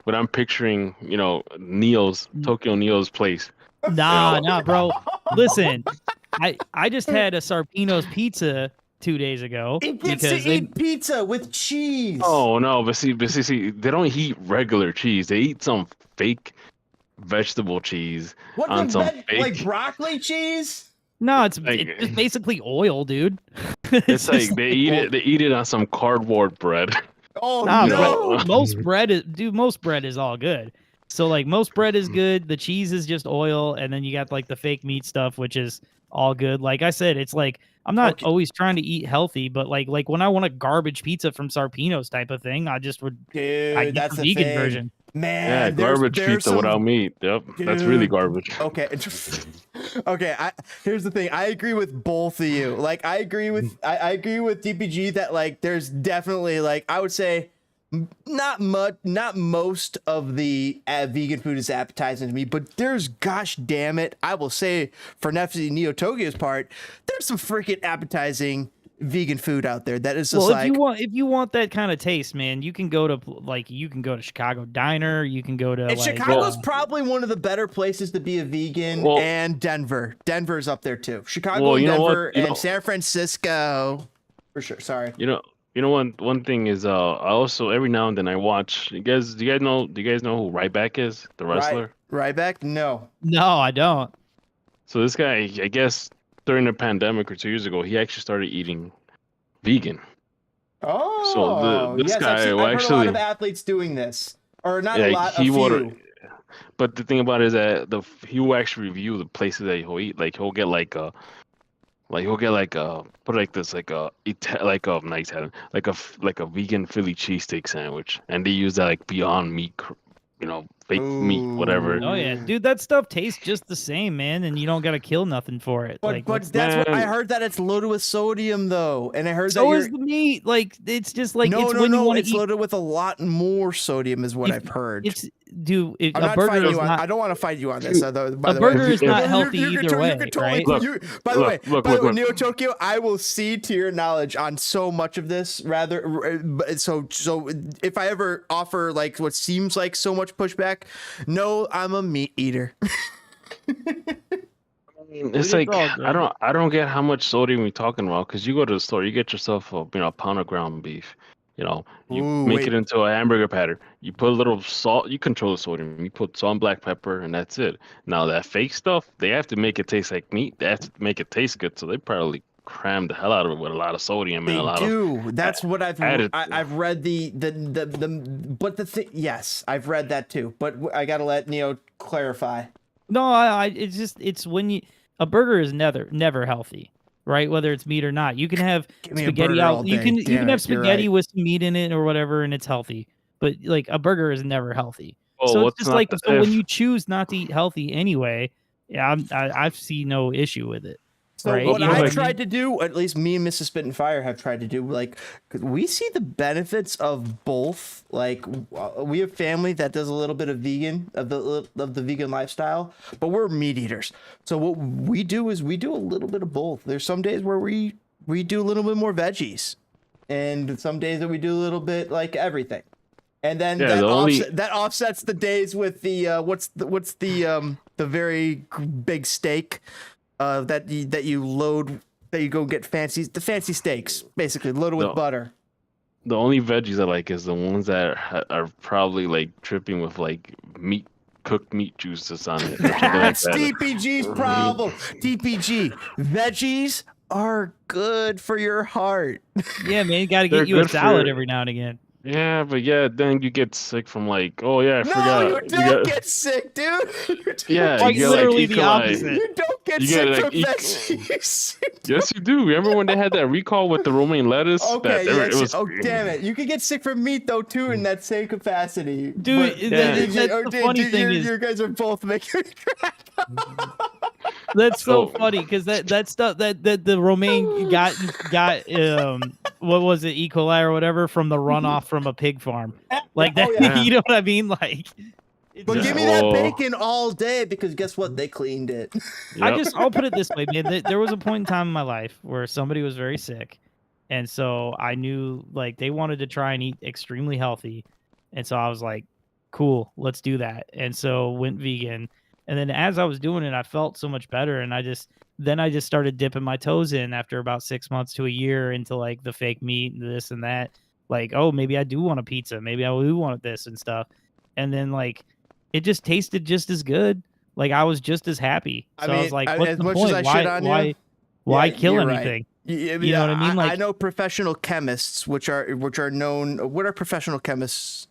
what I'm picturing, you know, Tokyo Neo's place. Nah, bro. Listen, I just had a Sarpino's pizza 2 days ago. It gets to eat pizza with cheese. Oh no, but see, they don't eat regular cheese. They eat some fake vegetable cheese on some fake, like broccoli cheese. No, it's basically oil, dude. It's like they eat it on some cardboard bread. Oh no! Most bread is all good. So like most bread is good. The cheese is just oil, and then you got like the fake meat stuff, which is all good. Like I said, it's like I'm not always trying to eat healthy, but like when I want a garbage pizza from Sarpino's type of thing, I just would. Dude, that's the vegan version. Man, yeah, garbage pizza without meat. Yep, that's really garbage. Okay, here's the thing. I agree with both of you. Like, I agree with DPG that like there's definitely like I would say not most of the vegan food is appetizing to me, but there's gosh damn it, I will say for FCNeoTokyo's part, there's some freaking appetizing vegan food out there that is just if you want that kind of taste, man, you can go to Chicago Diner, you can go to Chicago's probably one of the better places to be a vegan, and Denver's up there too. Chicago, Denver, and San Francisco for sure. Sorry. You know one thing is I also every now and then I watch. Do you guys know who Ryback is, the wrestler? Ryback? No, I don't. So this guy, I guess during the pandemic or 2 years ago, he actually started eating vegan. Oh, so this guy I've heard a lot of athletes doing this, or not a lot. A few. But the thing about it is that he will actually review the places that he'll eat. Like he'll get put like this like a vegan Philly cheesesteak sandwich, and they use that like Beyond Meat, fake meat, whatever. Oh yeah, dude, that stuff tastes just the same, man, and you don't gotta kill nothing for it. But that's what I heard, that it's loaded with sodium though, and I heard so is the meat. Like it's just like it's loaded with a lot more sodium, is what I've heard. A burger is not. I don't want to fight you on this. A burger is not healthy either way, right? By the way, NeoTokyo, I will cede to your knowledge on so much of this. So if I ever offer like what seems like so much pushback, no, I'm a meat eater. It's like I don't get how much sodium we're talking about, because you go to the store, you get yourself a pound of ground beef, You know, you Ooh, make wait. it into a hamburger pattern. You put a little salt. You control the sodium. You put salt and black pepper, and that's it. Now that fake stuff, they have to make it taste like meat. They have to make it taste good. So they probably cram the hell out of it with a lot of sodium and They a lot do. of That's what I've added. I've read the but the thing. Yes, I've read that too. But I gotta let Neo clarify. No, it's when a burger is never healthy, right? Whether it's meat or not. You can have Give me a spaghetti burger all out. You day. can Damn have it, you're spaghetti right. with some meat in it or whatever, and it's healthy. But like a burger is never healthy. Oh, So it's what's just not like the so when if? you choose not to eat healthy anyway, yeah, I see no issue with it. So Right, what you know I've what I tried to do, at least me and Mrs. Spit and Fire have tried to do, like, 'cause we see the benefits of both. Like, we have family that does a little bit of vegan, of the vegan lifestyle, but we're meat eaters. So what we do is we do a little bit of both. There's some days where we do a little bit more veggies, and some days that we do a little bit like everything. And then Yeah, the only- that offsets the days with the what's the very big steak that you load, that you go get the fancy steaks, basically loaded with No. butter. The only veggies I like is the ones that are probably like dripping with like cooked meat juices on it. Or something like That's that. DPG's problem. DPG veggies are good for your heart. Yeah, man, you got to They're get you a good salad for- every now and again. Yeah, but yeah, then you get sick from like, oh yeah, I No, forgot. you don't get sick, dude. Yeah, Like, you get literally like the E. coli. opposite. You don't get You sick get, like, from E. veggies. Yes, you do. Remember when they had that recall with the romaine lettuce? Okay, It yes. was, Oh, damn it. You can get sick from meat, though, too, in that same capacity. Dude, But- that's the funny thing you, is- you guys are both making me crack. That's so So- funny because that stuff that the romaine got what was it, E. coli or whatever from the runoff from a pig farm, like that. Oh, yeah. You know what I mean? Like, it's But just- give me that Oh. bacon all day, because guess what? They cleaned it. Yep. I'll put it this way, man. There was a point in time in my life where somebody was very sick, and so I knew like they wanted to try and eat extremely healthy, and so I was like, cool, let's do that. And so went vegan, and then as I was doing it, I felt so much better, and I just started dipping my toes in after about 6 months to a year into like the fake meat and this and that. Like, oh, maybe I do want a pizza, maybe I do want this and stuff, and then like it just tasted just as good. Like I was just as happy. So I was like, what's as the much point? as I shit on you, Why yeah, kill you're right. anything? You know what I mean? I Like- know professional chemists, which are known. What are professional chemists?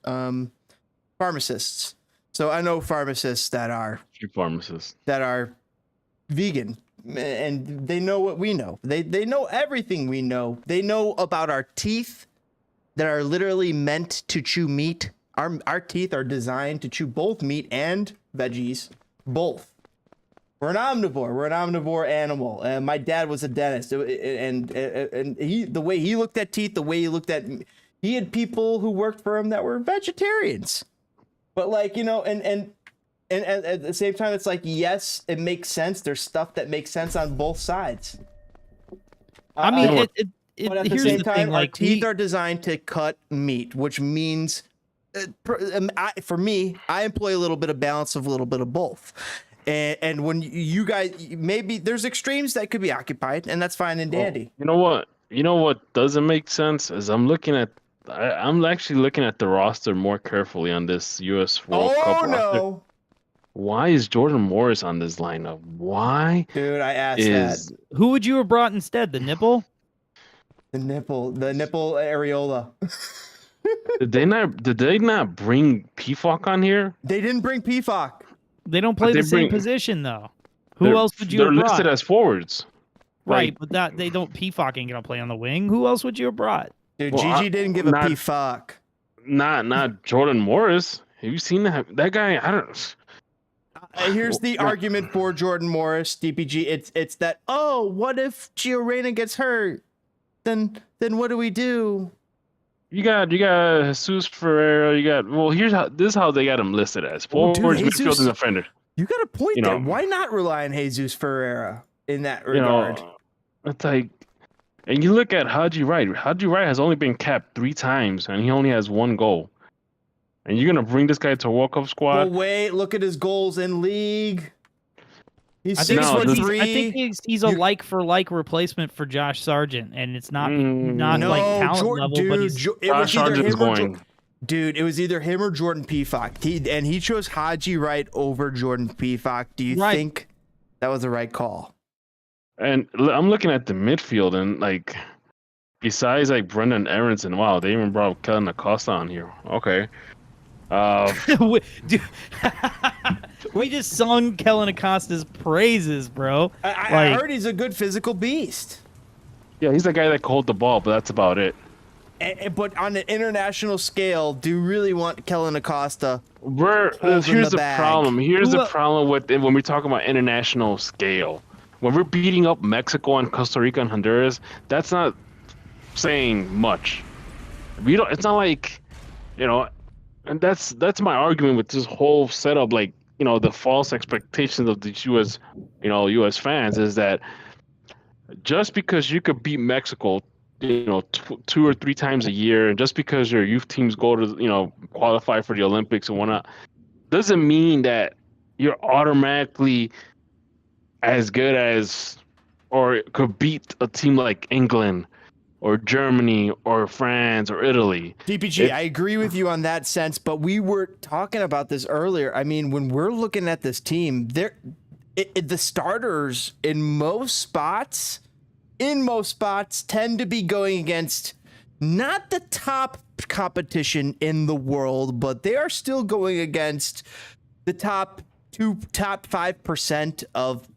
Pharmacists. So I know pharmacists that are Street pharmacists. vegan, and they know what we know. They know everything we know. They know about our teeth that are literally meant to chew meat. Our teeth are designed to chew both meat and veggies, both. We're an omnivore. We're an omnivore animal. And my dad was a dentist, and he, the way he looked at teeth, the way he looked at, he had people who worked for him that were vegetarians. But like, you know, and at the same time, it's like, yes, it makes sense. There's stuff that makes sense on both sides. I mean, what? But at the here's same the time, thing, our like teeth are designed to cut meat, which means, for me, I employ a little bit of balance of a little bit of both. And when you guys, maybe there's extremes that could be occupied, and that's fine and dandy. You know what? You know what doesn't make sense is I'm actually looking at the roster more carefully on this U.S. World Cup roster. No, Why is Jordan Morris on this lineup? Why dude, I asked is that. who would you have brought instead? The nipple? The nipple areola. did they not bring PFOC on here? They didn't bring PFOC. They don't play They the same bring- position though. Who They're- else would you They're have brought? listed as forwards. Right, but that they don't PFOC ain't gonna play on the wing. Who else would you have brought? Dude, Well, Gigi didn't give a not- PFOC. Not Jordan Morris. Have you seen that guy? I don't. Here's the argument for Jordan Morris, DPG. It's that, oh, what if Gio Reyna gets hurt? Then what do we do? You got Jesus Ferreira. This is how they got him listed as Oh, dude, forwards, Jesus- midfield, and defender. You got a point You there. know- Why not rely on Jesus Ferreira in that You regard? know, it's like, and you look at Haji Wright. Haji Wright has only been capped 3 times, and he only has 1 goal. And you're gonna bring this guy to a World Cup Well, squad? wait, look at his goals in league. He's I think, No, six the- foot three. I think he's a like for like replacement for Josh Sargent, and it's not no, like talent level, dude, but he's it was Josh either Sargent's him or going. dude. It was either him or Jordan Peacock. He chose Haji Wright over Jordan Peacock. Do you Right. think that was the right call? And I'm looking at the midfield, and like, besides like Brendan Aronson, wow, they even brought Kellen Acosta on here. Okay. Dude, we just sung Kellen Acosta's praises, bro. I heard he's a good physical beast. Yeah, he's the guy that can hold the ball, but that's about it. But on an international scale, do you really want Kellen Acosta? Here's the the bag. problem. Here's Who the el- problem with it when we talk about international scale. When we're beating up Mexico and Costa Rica and Honduras, that's not saying much. We don't. It's not like, and that's my argument with this whole setup. Like, the false expectations of the U.S. fans is that just because you could beat Mexico, 2 or 3 times a year, and just because your youth teams go to, qualify for the Olympics and whatnot, doesn't mean that you're automatically as good as or could beat a team like England or Germany or France or Italy. DPG, I agree with you on that sense, but we were talking about this earlier. I mean, when we're looking at this team, the starters in most spots tend to be going against not the top competition in the world, but they are still going against the top 5% of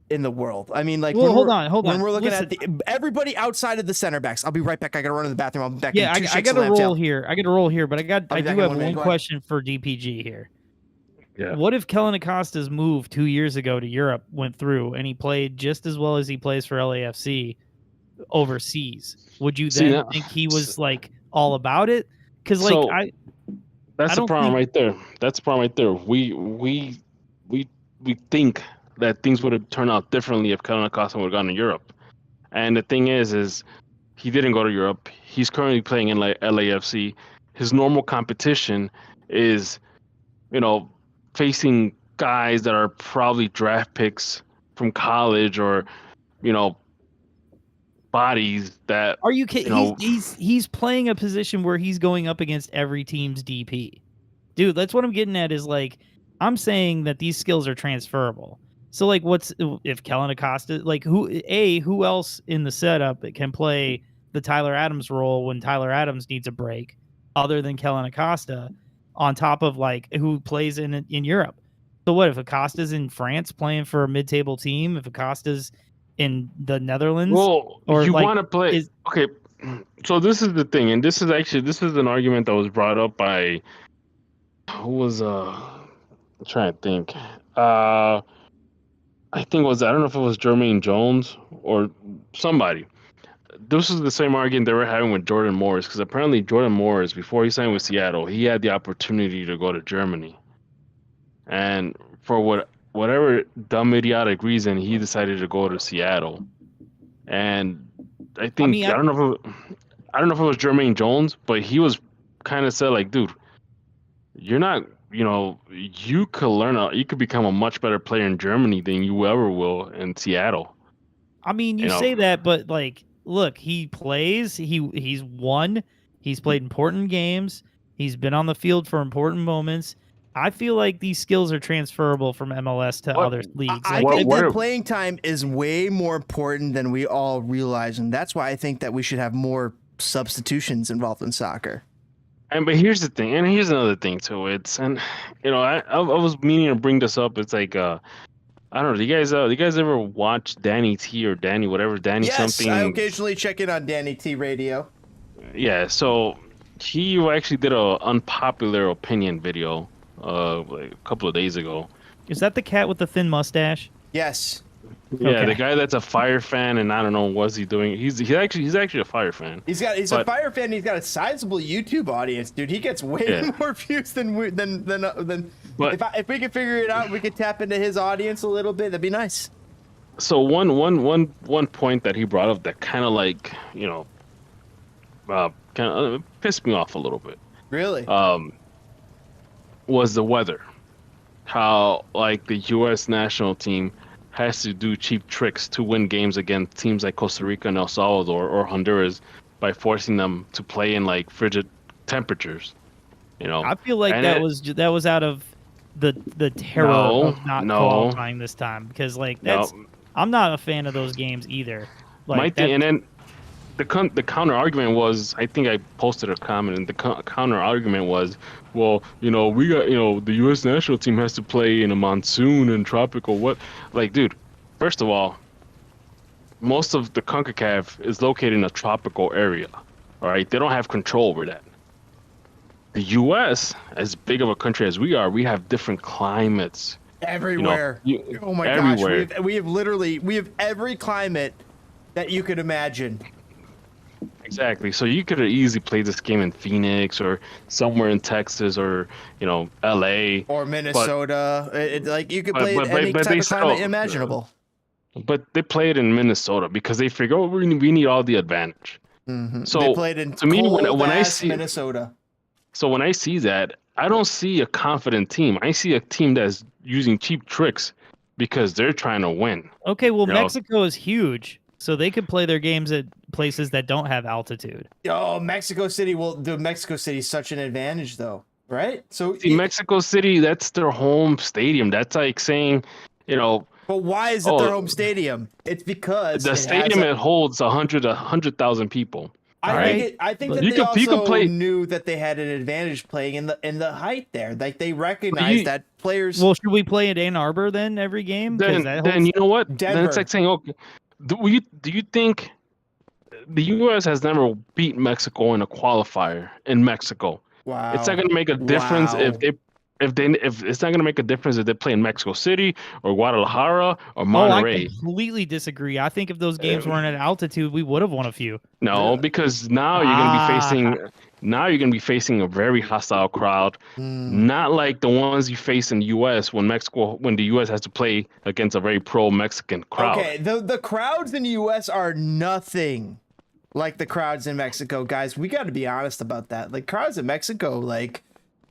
in the world. I mean, like, Well, hold when on. we're looking Listen. at everybody outside of the center backs. I'll be right back. I gotta run to the bathroom. I'll be back. Yeah, in 2 I shakes got of to lamb tail. roll here. I but I be back do in have 1 minute. one Go ahead. question for DPG here. Yeah. What if Kellen Acosta's move 2 years ago to Europe went through and he played just as well as he plays for LAFC overseas? Would you See, then think he was like all about it? Because like So- That's I the don't problem think- right there. That's the problem right there. We think that things would have turned out differently if Kellen Acosta would have gone to Europe. And the thing is he didn't go to Europe. He's currently playing in LAFC. His normal competition is, facing guys that are probably draft picks from college or, bodies that Are you kidding? know- He's playing a position where he's going up against every team's DP. Dude, that's what I'm getting at is like I'm saying that these skills are transferable. So like what's if Kellen Acosta like who else in the setup can play the Tyler Adams role when Tyler Adams needs a break other than Kellen Acosta on top of like who plays in Europe. So what if Acosta's in France playing for a mid-table team, if Acosta's in the Netherlands? Well, Or, you like, want to play. is- Okay, so this is the thing, and this is an argument that was brought up by who was I'm trying to think. I think I don't know if it was Jermaine Jones or somebody. This is the same argument they were having with Jordan Morris, because apparently Jordan Morris, before he signed with Seattle, he had the opportunity to go to Germany, and for whatever dumb idiotic reason, he decided to go to Seattle. And I think mean, I don't know if it was Jermaine Jones, but he was kind of said like, dude, you're not, you could become a much better player in Germany than you ever will in Seattle. I mean, you say that, but like, look, he plays. He's won. He's played important games. He's been on the field for important moments. I feel like these skills are transferable from MLS to other leagues. I Like, think that playing time is way more important than we all realize, and that's why I think that we should have more substitutions involved in soccer. But here's the thing, and here's another thing too. I was meaning to bring this up. It's like I don't know. Do you guys ever watch Danny T or Danny whatever Danny Yes, something? I occasionally check in on Danny T Radio. Yeah, so he actually did a unpopular opinion video like a couple of days ago. is that the cat with the thin mustache? Yes. Yeah, Okay. the guy that's a Fire fan, and I don't know what's he doing. He's actually a Fire fan. He's a Fire fan. He's got a sizable YouTube audience, dude. He gets way more views than But- if we could figure it out, we could tap into his audience a little bit. That'd be nice. So one point that he brought up that kind of like kind of pissed me off a little bit. Really? Was the weather. How like the U.S. national team has to do cheap tricks to win games against teams like Costa Rica and El Salvador or Honduras by forcing them to play in like frigid temperatures. You know, I feel like And that it- was out of the terror No, of not no. qualifying this time, because like that's no, I'm not a fan of those games either. Like my thing, that- and then the counter argument was, I think I posted a comment, and the counter argument was, well, you know, we got, you know, the U.S. national team has to play in a monsoon and tropical what, like, dude, first of all, most of the CONCACAF is located in a tropical area, all right? They don't have control over that. The U.S., as big of a country as we are, we have different climates. Everywhere. Oh my everywhere. gosh. We have every climate that you could imagine. Exactly. So you could have easily played this game in Phoenix or somewhere in Texas or, you know, LA. Or Minnesota. Like you could play but- any but type they of climate still- imaginable. But they played in Minnesota because they figure, oh, we need all the advantage. Mhm. So they played in to me, when I cold-ass see Minnesota. so when I see that, I don't see a confident team. I see a team that's using cheap tricks because they're trying to win. okay, well, you know- Mexico is huge, so they could play their games at places that don't have altitude. Oh, Mexico City. Well, Mexico City's such an advantage, though, right? So, See, Mexico City, that's their home stadium. That's like saying, you know, but why is it their Oh, home stadium? It's because the it has stadium a- it holds 100,000 people. I think that You they could- you could also play- knew that they had an advantage playing in the height there. Like they recognized that players. Well, should we play at Ann Arbor then every game? 'Cause Then, that then holds- you know what? Then Denver. it's like saying, okay, do you think the U.S. has never beat Mexico in a qualifier in Mexico? Wow. It's not going to make a difference Wow. if it's not going to make a difference if they play in Mexico City or Guadalajara or Oh, I Monterrey. completely disagree. I think if those games weren't at altitude, we would have won a few. No, because now you're going to be facing a very hostile crowd, not like the ones you face in the U.S. when the U.S. has to play against a very pro-Mexican crowd. Okay, the crowds in the U.S. are nothing like the crowds in Mexico, guys. We got to be honest about that. Like crowds in Mexico, like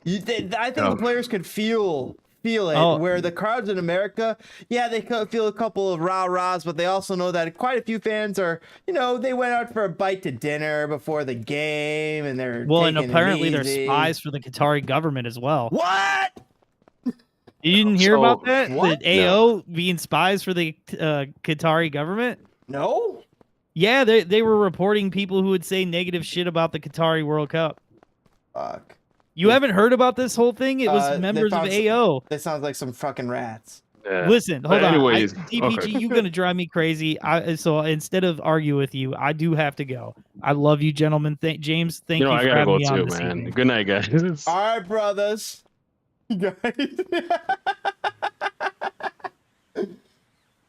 I think the players could feel it. Oh. Where the crowds in America, yeah, they could feel a couple of rah-rahs, but they also know that quite a few fans are, you know, they went out for a bite to dinner before the game, and they're Well, and taking it apparently they're easy. spies for the Qatari government as well. What? You didn't hear So- about that? What? The AO being spies for the Qatari government? No. Yeah, they were reporting people who would say negative shit about the Qatari World Cup. Fuck. You haven't heard about this whole thing? It was They members of found AO. That sounds like some fucking rats. Yeah. Listen, But hold on. anyways, DPG, okay. you're gonna drive me crazy. So instead of argue with you, I do have to go. I love you, gentlemen. James, thank You you know, I for gotta having go me on too, this man. evening. Good night, guys. All right, brothers. Guys. All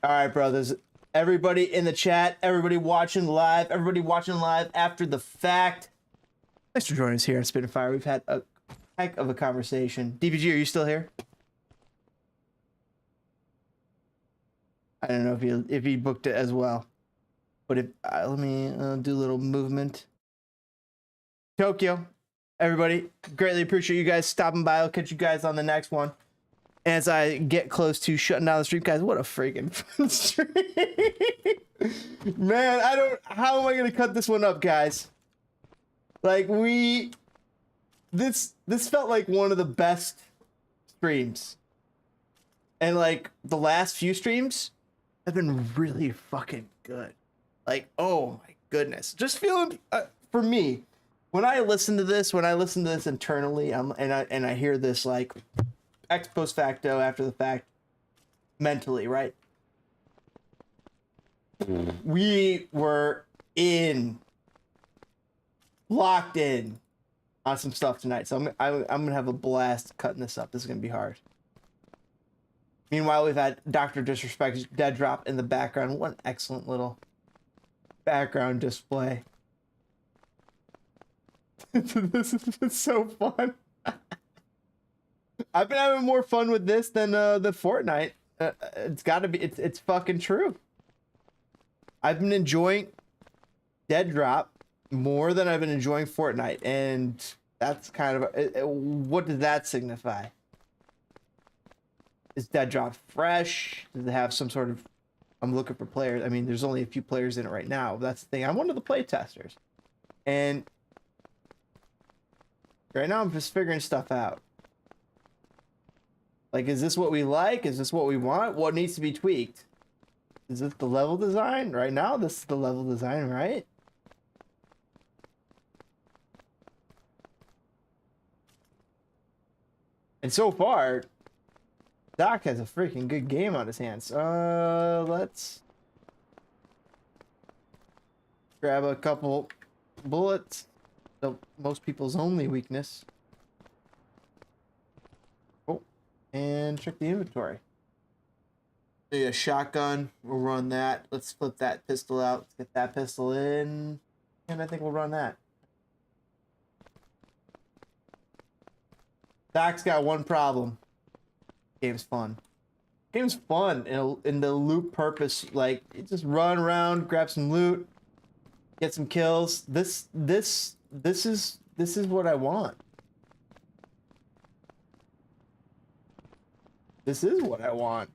right, brothers. Everybody in the chat, everybody watching live after the fact. Thanks for joining us here on Spit and Fire. We've had a heck of a conversation. DPG, are you still here? I don't know if he booked it as well, but if let me do a little movement. Tokyo, everybody, greatly appreciate you guys stopping by. I'll catch you guys on the next one. As I get close to shutting down the stream, guys, what a freaking fun stream. Man, how am I gonna cut this one up, guys? Like this felt like one of the best streams. And like the last few streams have been really fucking good. Like, oh my goodness. Just feeling for me, when I listen to this internally, and I hear this like ex post facto, after the fact, mentally, right? We were locked in on some stuff tonight, so I'm gonna have a blast cutting this up. This is gonna be hard. Meanwhile, we've had Dr. Disrespect's Deadrop in the background. What an excellent little background display. This is so fun. I've been having more fun with this than the Fortnite. It's got to be. It's fucking true. I've been enjoying Deadrop more than I've been enjoying Fortnite, and that's kind of what does that signify? Is Deadrop fresh? Does it have some sort of? I'm looking for players. I mean, there's only a few players in it right now. That's the thing. I'm one of the play testers, and right now I'm just figuring stuff out. Like, is this what we like? Is this what we want? What needs to be tweaked? Is this the level design? Right now, this is the level design, right? And so far, Doc has a freaking good game on his hands. Let's grab a couple bullets. Most people's only weakness. Oh, and check the inventory. Maybe a shotgun. We'll run that. Let's flip that pistol out. Let's get that pistol in. And I think we'll run that. Doc's got one problem. Game's fun. Game's fun in the loot purpose. Like, you just run around, grab some loot, get some kills. This is what I want. This is what I want.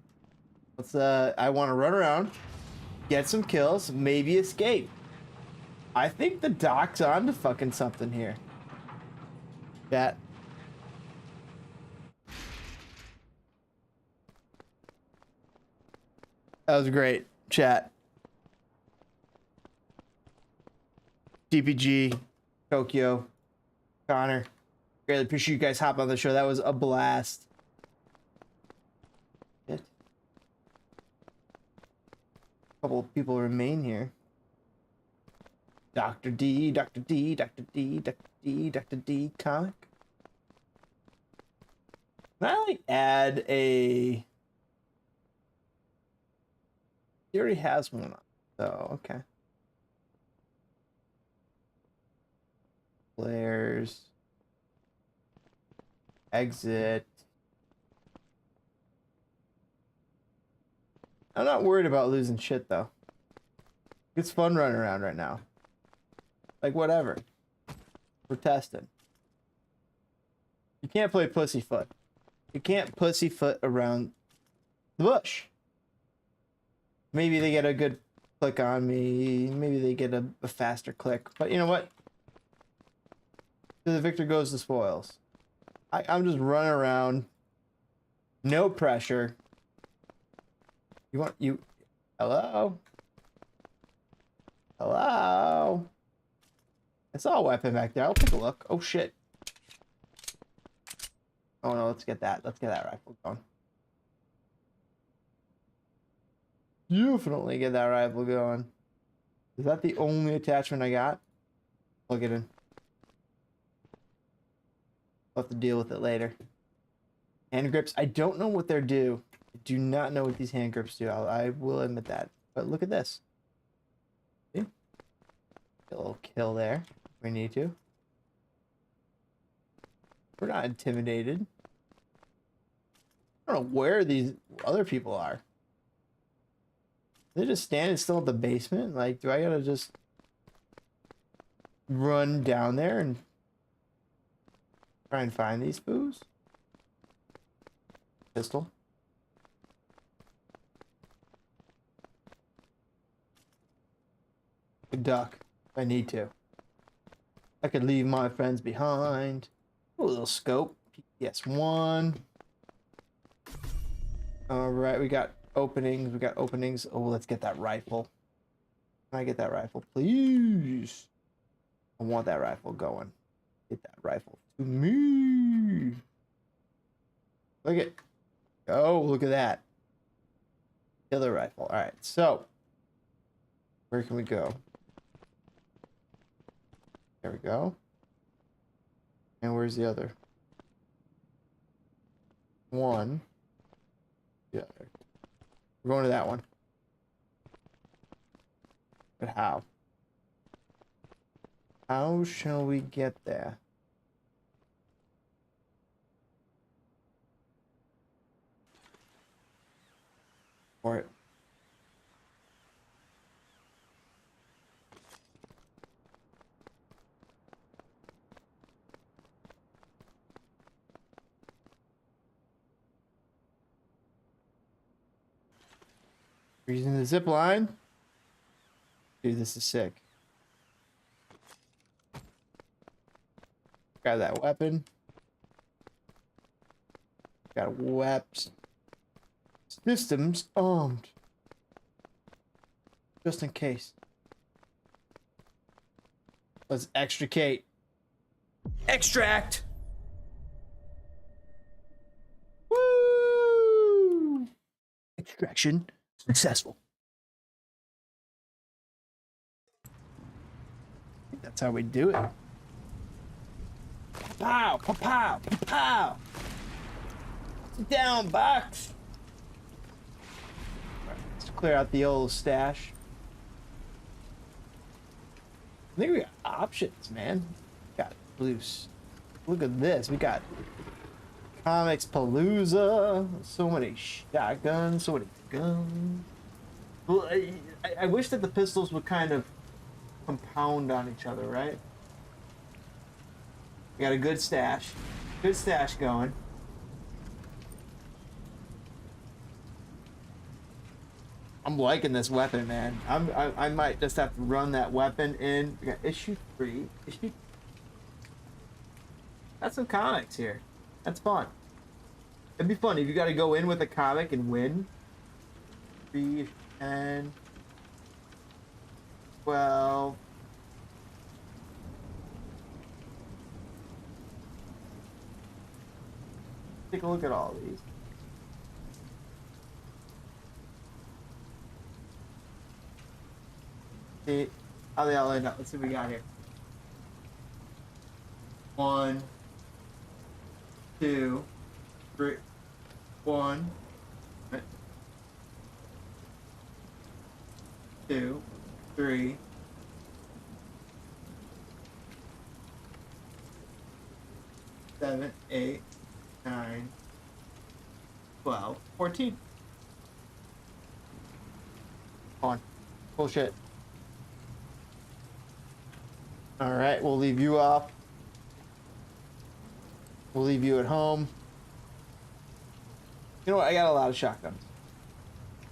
I want to run around, get some kills, maybe escape. I think the Doc's on to fucking something here. Chat. That was great, chat. DPG, Tokyo, Konor. Really appreciate you guys hopping on the show. That was a blast. Shit. Couple of people remain here. Dr. D, Dr. D, Dr. D, Dr. D, Dr. D, comic. Can I like add a? He already has one on, so okay. Players. Exit. I'm not worried about losing shit though. It's fun running around right now. Like whatever. We're testing. You can't play pussyfoot. You can't pussyfoot around the bush. Maybe they get a good click on me. Maybe they get a faster click. But you know what? To the victor goes the spoils. I'm just running around. No pressure. You want you? Hello? Hello? I saw a weapon back there. I'll take a look. Oh shit. Oh no, let's get that. Let's get that rifle going. Definitely get that rifle going. Is that the only attachment I got? Plug it in. I'll have to deal with it later. Hand grips. I don't know what they're due. I do not know what these hand grips do. I will admit that. But look at this. See? Get a little kill there. If we need to. We're not intimidated. I don't know where these other people are. They're just standing still at the basement? Like, do I gotta just run down there and try and find these foos? Pistol. Could duck if I need to. I could leave my friends behind. Ooh, a little scope. PS1. Alright, we got openings. We got openings. Oh, let's get that rifle. Can I get that rifle, please? I want that rifle going. Get that rifle to me. Look at. Oh, look at that. Killer rifle. All right, so where can we go? There we go. And where's the other one? Yeah, we're going to that one. But how? How shall we get there? For it. Using the zip line. Dude, this is sick. Got that weapon. Got weapons. Systems armed. Just in case. Let's extricate. Extract! Woo! Extraction successful. That's how we do it. Pow! Pow! Pow! Pow! Sit down, box! Let's clear out the old stash. I think we got options, man. Got loose. Look at this. We got Comics Palooza. So many shotguns. So many guns. Well, I wish that the pistols would kind of compound on each other, right? We got a good stash. Good stash going. I'm liking this weapon, man. I might just have to run that weapon in. We got issue 3. That's some comics here. That's fun. It'd be fun if you got to go in with a comic and win. 3, 10, 12. Take a look at all these. See how they all end up. Let's see what we got here. 1, 2, 3. 1, 2, 3. 7, 8, 9, 12, 14. On. Bullshit. Alright, we'll leave you off. We'll leave you at home. You know what? I got a lot of shotguns.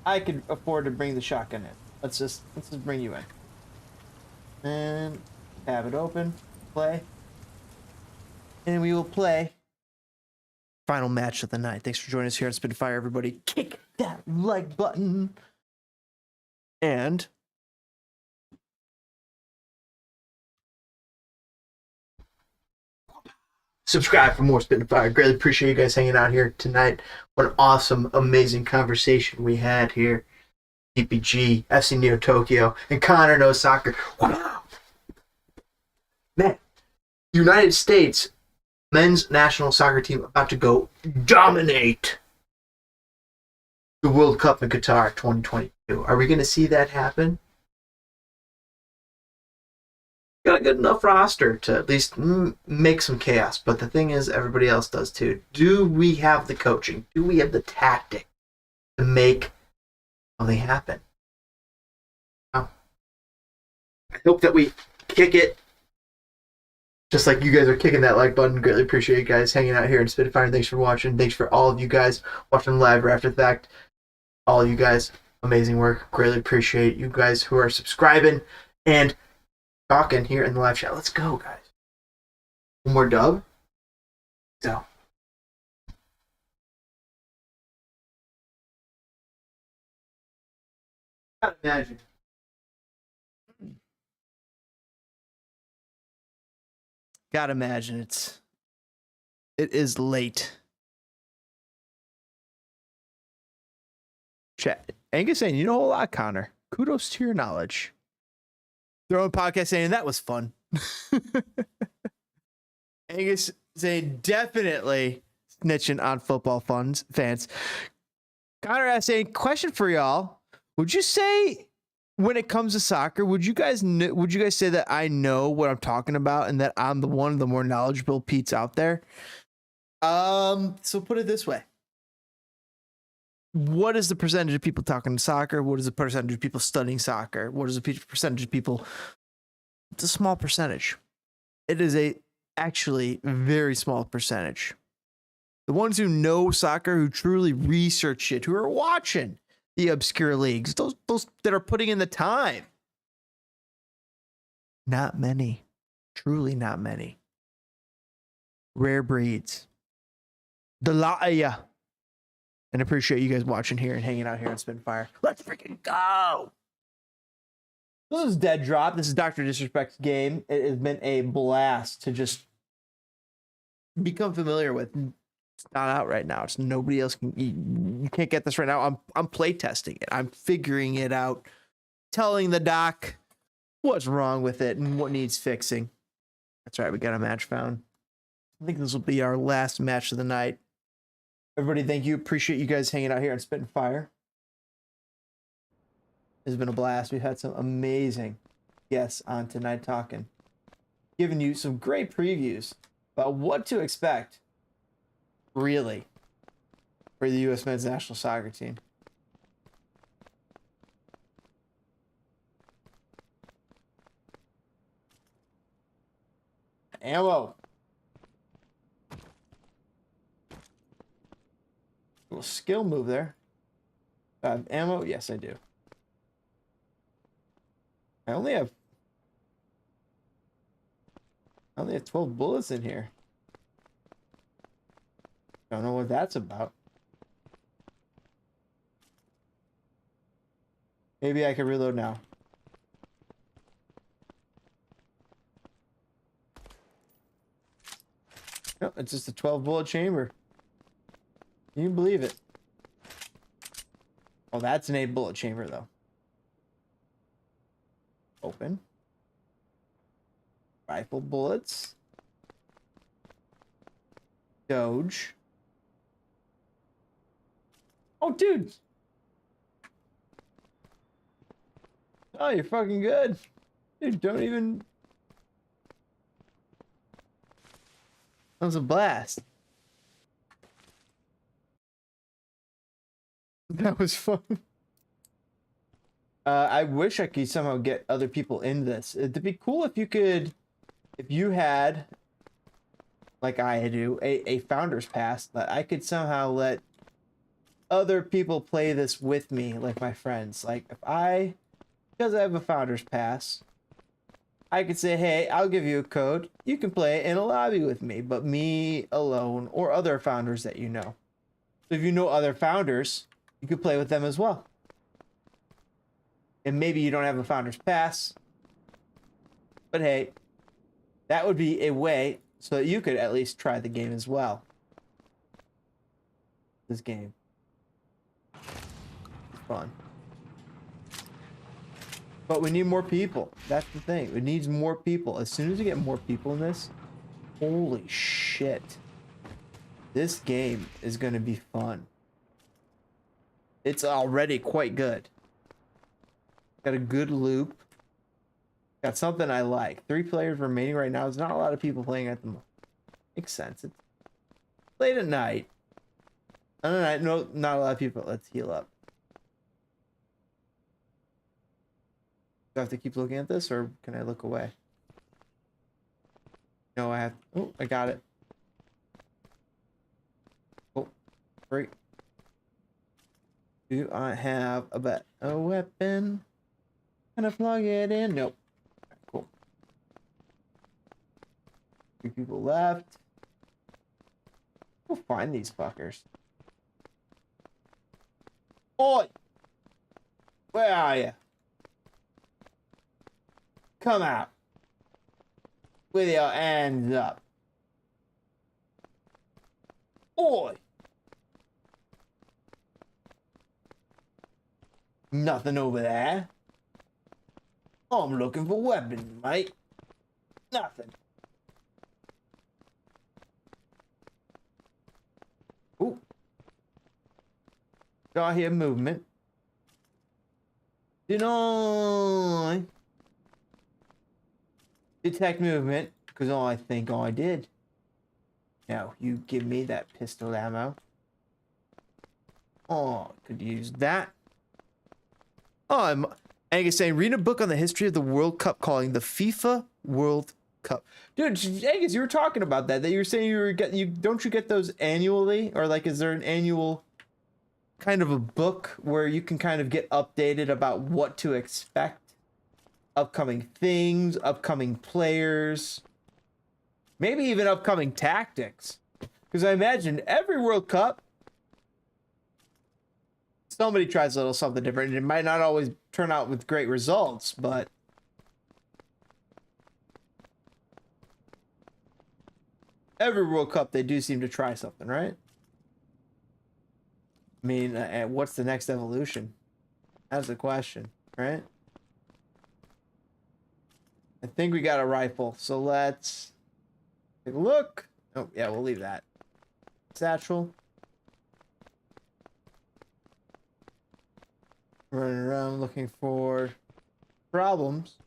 I could afford to bring the shotgun in. Let's just bring you in. And have it open. Play. And we will play. Final match of the night. Thanks for joining us here on Spin Fire, everybody. Kick that like button. And subscribe for more Spin Fire. Greatly appreciate you guys hanging out here tonight. What an awesome, amazing conversation we had here. DPG, FCNeoTokyo, and Konor knows soccer. Wow. Man, United States men's national soccer team about to go dominate the World Cup in Qatar 2022. Are we going to see that happen? Got a good enough roster to at least make some chaos, but the thing is, everybody else does too. Do we have the coaching? Do we have the tactic to make something happen? I hope that we kick it just like you guys are kicking that like button. Greatly appreciate you guys hanging out here in Spitfire. Thanks for watching. Thanks for all of you guys watching live or after the fact. All of you guys, amazing work. Greatly appreciate you guys who are subscribing and talking here in the live chat. Let's go, guys. One more dub. So. Gotta imagine. Gotta imagine it is late. Chat. Angus saying, you know a lot, Konor. Kudos to your knowledge. Throwing podcast saying that was fun. Angus saying definitely snitching on football fans. Konor asks saying, question for y'all. Would you say when it comes to soccer, would you guys say that I know what I'm talking about and that I'm one of the more knowledgeable Pete's out there? So put it this way. What is the percentage of people talking soccer? What is the percentage of people studying soccer? What is the percentage of people? It's a small percentage. It is actually very small percentage. The ones who know soccer, who truly research it, who are watching The obscure leagues, those that are putting in the time. Not many. Truly not many. Rare breeds. Delaya. And I appreciate you guys watching here and hanging out here on Spitfire. Let's freaking go! This is Deadrop. This is Dr. Disrespect's game. It has been a blast to just become familiar with. It's not out right now. It's nobody else can. You can't get this right now. I'm play testing it. I'm figuring it out, telling the doc what's wrong with it and what needs fixing. That's right. We got a match found. I think this will be our last match of the night. Everybody, thank you. Appreciate you guys hanging out here on Spit and Fire. It's been a blast. We've had some amazing guests on tonight talking, giving you some great previews about what to expect, really, for the U.S. men's national soccer team. Ammo. Little skill move there. Ammo? Yes, I do. I only have 12 bullets in here. Don't know what that's about. Maybe I can reload now. No, it's just a 12 bullet chamber. Can you believe it? Oh, that's an 8 bullet chamber though. Open. Rifle bullets. Doge. Oh, dude. Oh, you're fucking good. Dude, don't even... That was a blast. That was fun. I wish I could somehow get other people in this. It'd be cool if you could, if you had, like I do, a founder's pass that I could somehow let other people play this with me, like my friends. Like because I have a founder's pass, I could say, hey, I'll give you a code. You can play in a lobby with me, but me alone or other founders that you know. So if you know other founders, you could play with them as well. And maybe you don't have a founder's pass, but hey, that would be a way so that you could at least try the game as well. This game. It's fun. But we need more people. That's the thing. It needs more people. As soon as we get more people in this, holy shit. This game is going to be fun. It's already quite good. Got a good loop. Got something I like. 3 players remaining right now. There's not a lot of people playing at the moment. Makes sense. It's late at night. No, not a lot of people. Let's heal up. Do I have to keep looking at this, or can I look away? No, I have. Oh, I got it. Oh, great. Do I have a weapon? Can I plug it in? Nope. Cool. 2 people left. We'll find these fuckers. Oi! Where are you? Come out. With your hands up. Oi! Nothing over there. I'm looking for weapons, mate. Nothing. Ooh. Do I hear movement? Did I detect movement? Because I think I did. Now, you give me that pistol ammo. Oh, could use that. Oh, Angus saying, read a book on the history of the World Cup calling the FIFA World Cup. Dude, Angus, you were talking about that. That you were saying don't you get those annually, or like is there an annual kind of a book where you can kind of get updated about what to expect, upcoming things, upcoming players, maybe even upcoming tactics. Because I imagine every World Cup, somebody tries a little something different, and it might not always turn out with great results, but every World Cup they do seem to try something, right? I mean, what's the next evolution? That's the question, right? I think we got a rifle, so let's take a look. Oh, yeah, we'll leave that. Satchel. Running around looking for problems.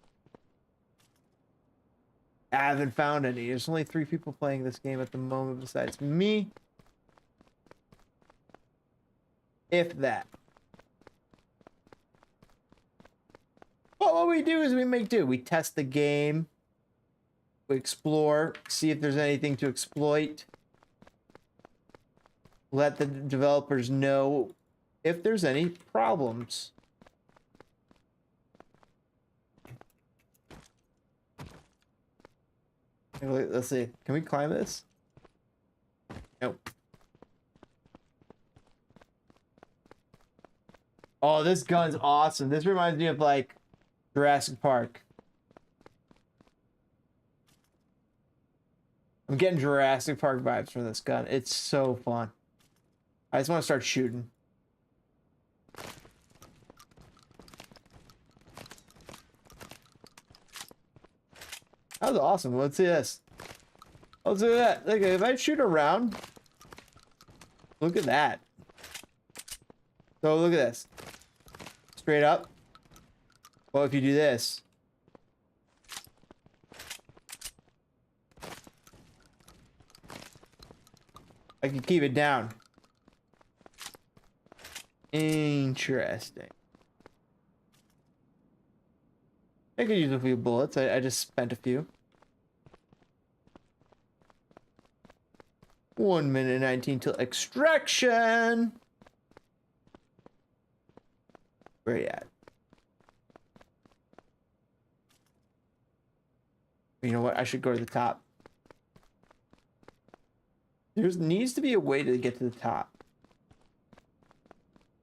I haven't found any. There's only 3 people playing this game at the moment besides me. If that. But what we do is we make do. We test the game. We explore. See if there's anything to exploit. Let the developers know if there's any problems. Let's see. Can we climb this? Nope. Oh, this gun's awesome. This reminds me of like Jurassic Park. I'm getting Jurassic Park vibes from this gun. It's so fun. I just want to start shooting. That was awesome. Let's see this. Let's do that. Look, if I shoot around, look at that. So look at this. Straight up. Well, if you do this. I can keep it down. Interesting. I could use a few bullets. I just spent a few. 1 minute 19 till extraction. Where you at? You know what? I should go to the top. There needs to be a way to get to the top.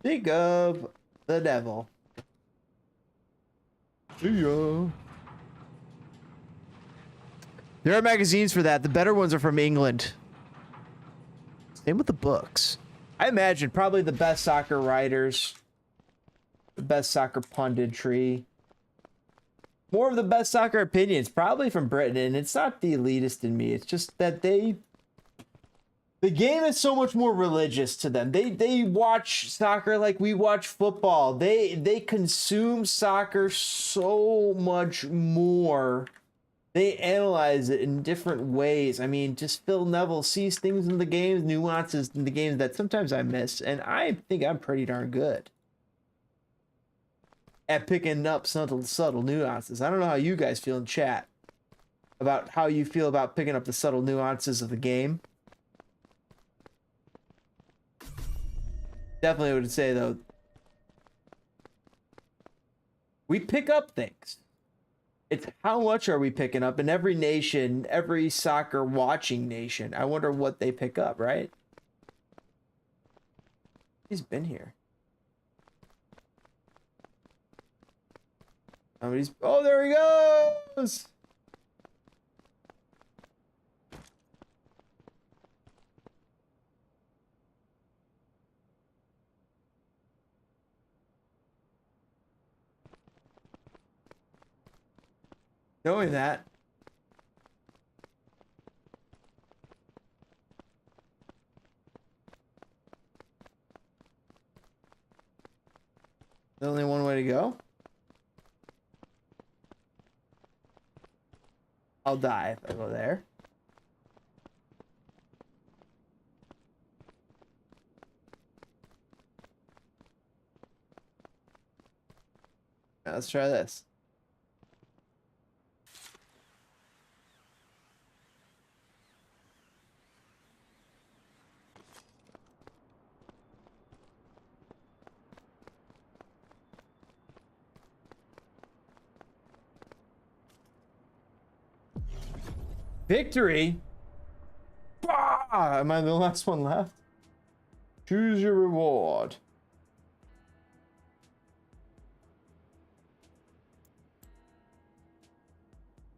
Think of the devil. See ya. There are magazines for that. The better ones are from England. Same with the books. I imagine probably the best soccer writers, the best soccer punditry, more of the best soccer opinions, probably from Britain. And it's not the elitist in me. It's just that the game is so much more religious to them. They watch soccer like we watch football. They consume soccer so much more. They analyze it in different ways. I mean, just Phil Neville sees things in the games, nuances in the games that sometimes I miss, and I think I'm pretty darn good at picking up subtle nuances. I don't know how you guys feel in chat about how you feel about picking up the subtle nuances of the game. Definitely would say, though, we pick up things. It's how much are we picking up? In every nation, every soccer watching nation, I wonder what they pick up, right? He's been here. Oh, there he goes! Knowing that. There's only one way to go. I'll die if I go there. Now let's try this. Victory? Bah! Am I the last one left? Choose your reward.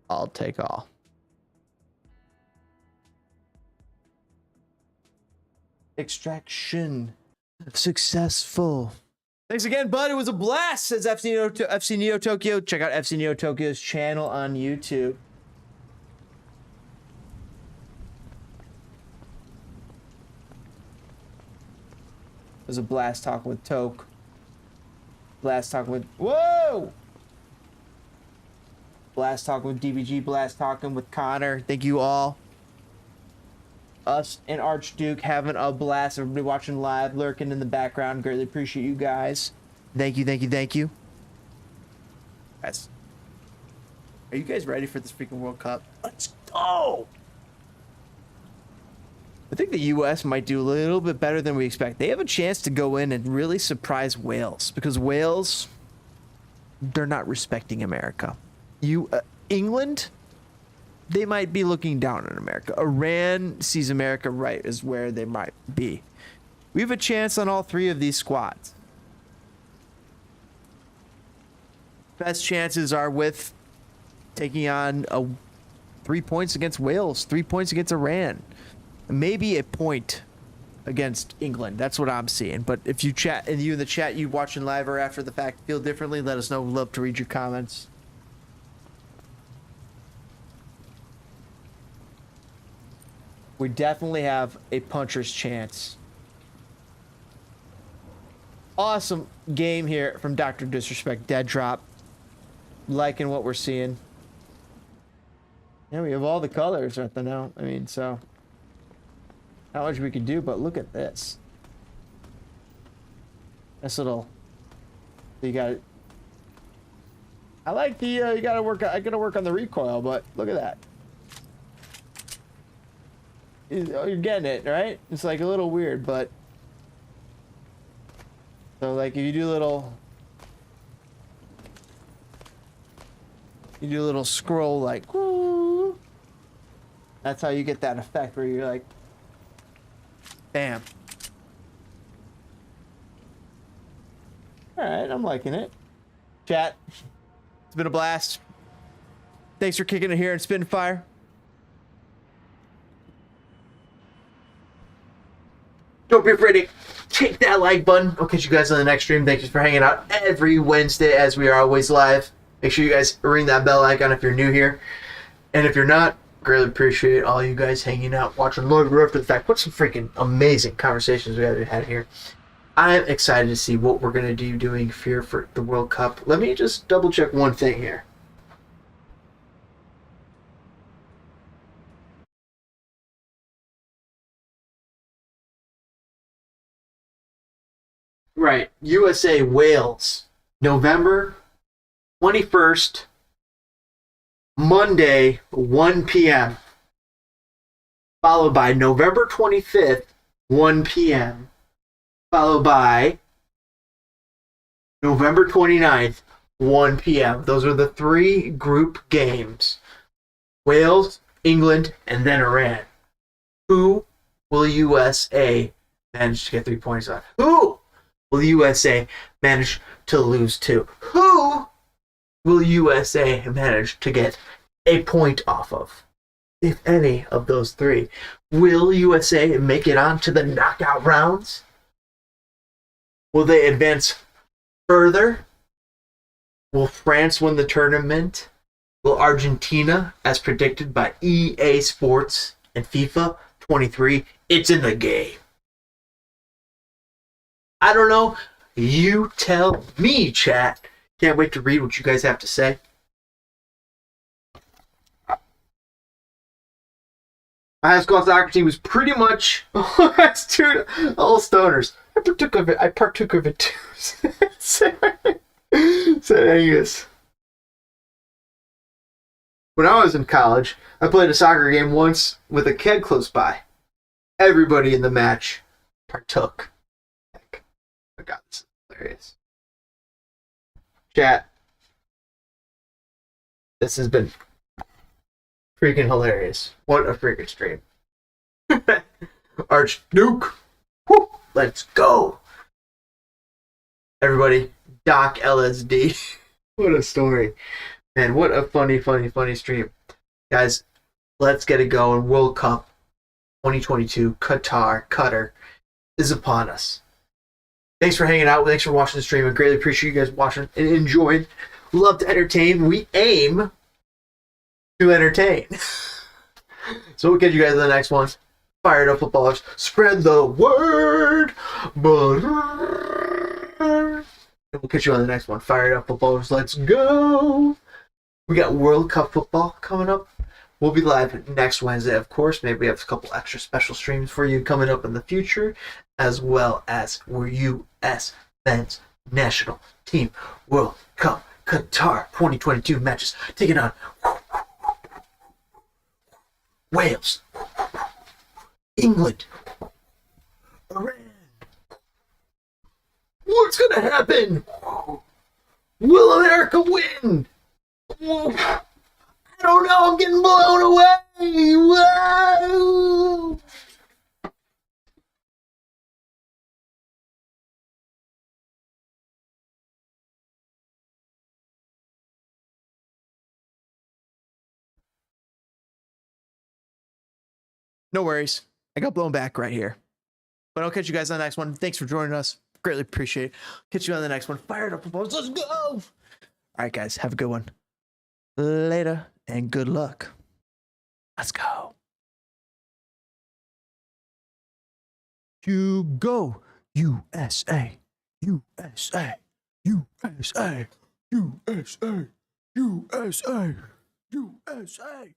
I'll take all. Extraction. Successful. Thanks again, bud. It was a blast. Says FCNeoTokyo. Check out FCNeoTokyo's channel on YouTube. It was a blast talking with Toke. Blast talking with... Whoa! Blast talking with DBG. Blast talking with Konor. Thank you all. Us and Archduke having a blast. Everybody watching live, lurking in the background. Greatly appreciate you guys. Thank you, thank you, thank you. Guys, are you guys ready for this freaking World Cup? Let's go! I think the U.S. might do a little bit better than we expect. They have a chance to go in and really surprise Wales, because Wales, they're not respecting America. England, they might be looking down on America. Iran sees America right is where they might be. We have a chance on all three of these squads. Best chances are with taking on 3 points against Wales, 3 points against Iran, maybe a point against England. That's what I'm seeing. But if you chat, and you in the chat, you watching live or after the fact, feel differently, let us know. We'd love to read your comments. We definitely have a puncher's chance. Awesome game here from Dr. Disrespect Deadrop. Liking what we're seeing. Yeah, we have all the colors right now. I mean, so not much we can do, but look at this. This little. You got it. I like the. You gotta work. I gotta work on the recoil, but look at that. You're getting it, right? It's like a little weird, but so like if you do a little scroll like woo, that's how you get that effect where you're like bam. All right, I'm liking it. Chat, it's been a blast. Thanks for kicking it here in Spitfire. Don't be afraid to kick that like button. I'll catch you guys on the next stream. Thank you for hanging out every Wednesday as we are always live. Make sure you guys ring that bell icon if you're new here. And if you're not, greatly appreciate all you guys hanging out, watching live after the fact. What some freaking amazing conversations we have had here. I'm excited to see what we're going to do doing here for the World Cup. Let me just double check one thing here. Right, USA Wales, November 21st, Monday, 1 p.m. Followed by November 25th, 1 p.m. Followed by November 29th, 1 p.m. Those are the three group games. Wales, England, and then Iran. Who will USA manage to get 3 points on? Who will USA manage to lose to? Who will USA manage to get a point off of? If any of those three. Will USA make it on to the knockout rounds? Will they advance further? Will France win the tournament? Will Argentina, as predicted by EA Sports and FIFA 23, it's in the game? I don't know. You tell me, chat. Can't wait to read what you guys have to say. My high school soccer team was pretty much that's two all stoners. I partook of it too. Said Angus. When I was in college, I played a soccer game once with a kid close by. Everybody in the match partook. Oh God, this is hilarious. Chat. This has been Freaking hilarious. What a freaking stream. Archduke. Woo, let's go. Everybody, Doc LSD. What a story. Man, what a funny stream. Guys, let's get it going. World Cup 2022, Qatar is upon us. Thanks for hanging out. Thanks for watching the stream. I greatly appreciate you guys watching and enjoying. Love to entertain. We aim to entertain. So we'll catch you guys in the next one. Fired up footballers. Spread the word. And we'll catch you on the next one. Fired up footballers. Let's go. We got World Cup football coming up. We'll be live next Wednesday, of course. Maybe we have a couple extra special streams for you coming up in the future, as well as we're U.S. Men's National Team World Cup Qatar 2022 matches taking on Wales, England, Iran. What's gonna happen? Will America win? I don't know. I'm getting blown away. Whoa. No worries. I got blown back right here. But I'll catch you guys on the next one. Thanks for joining us. Greatly appreciate it. Catch you on the next one. Fired up footballers. Let's go. All right, guys. Have a good one. Later and good luck. Let's go. You go. USA. USA. USA. USA. USA. USA.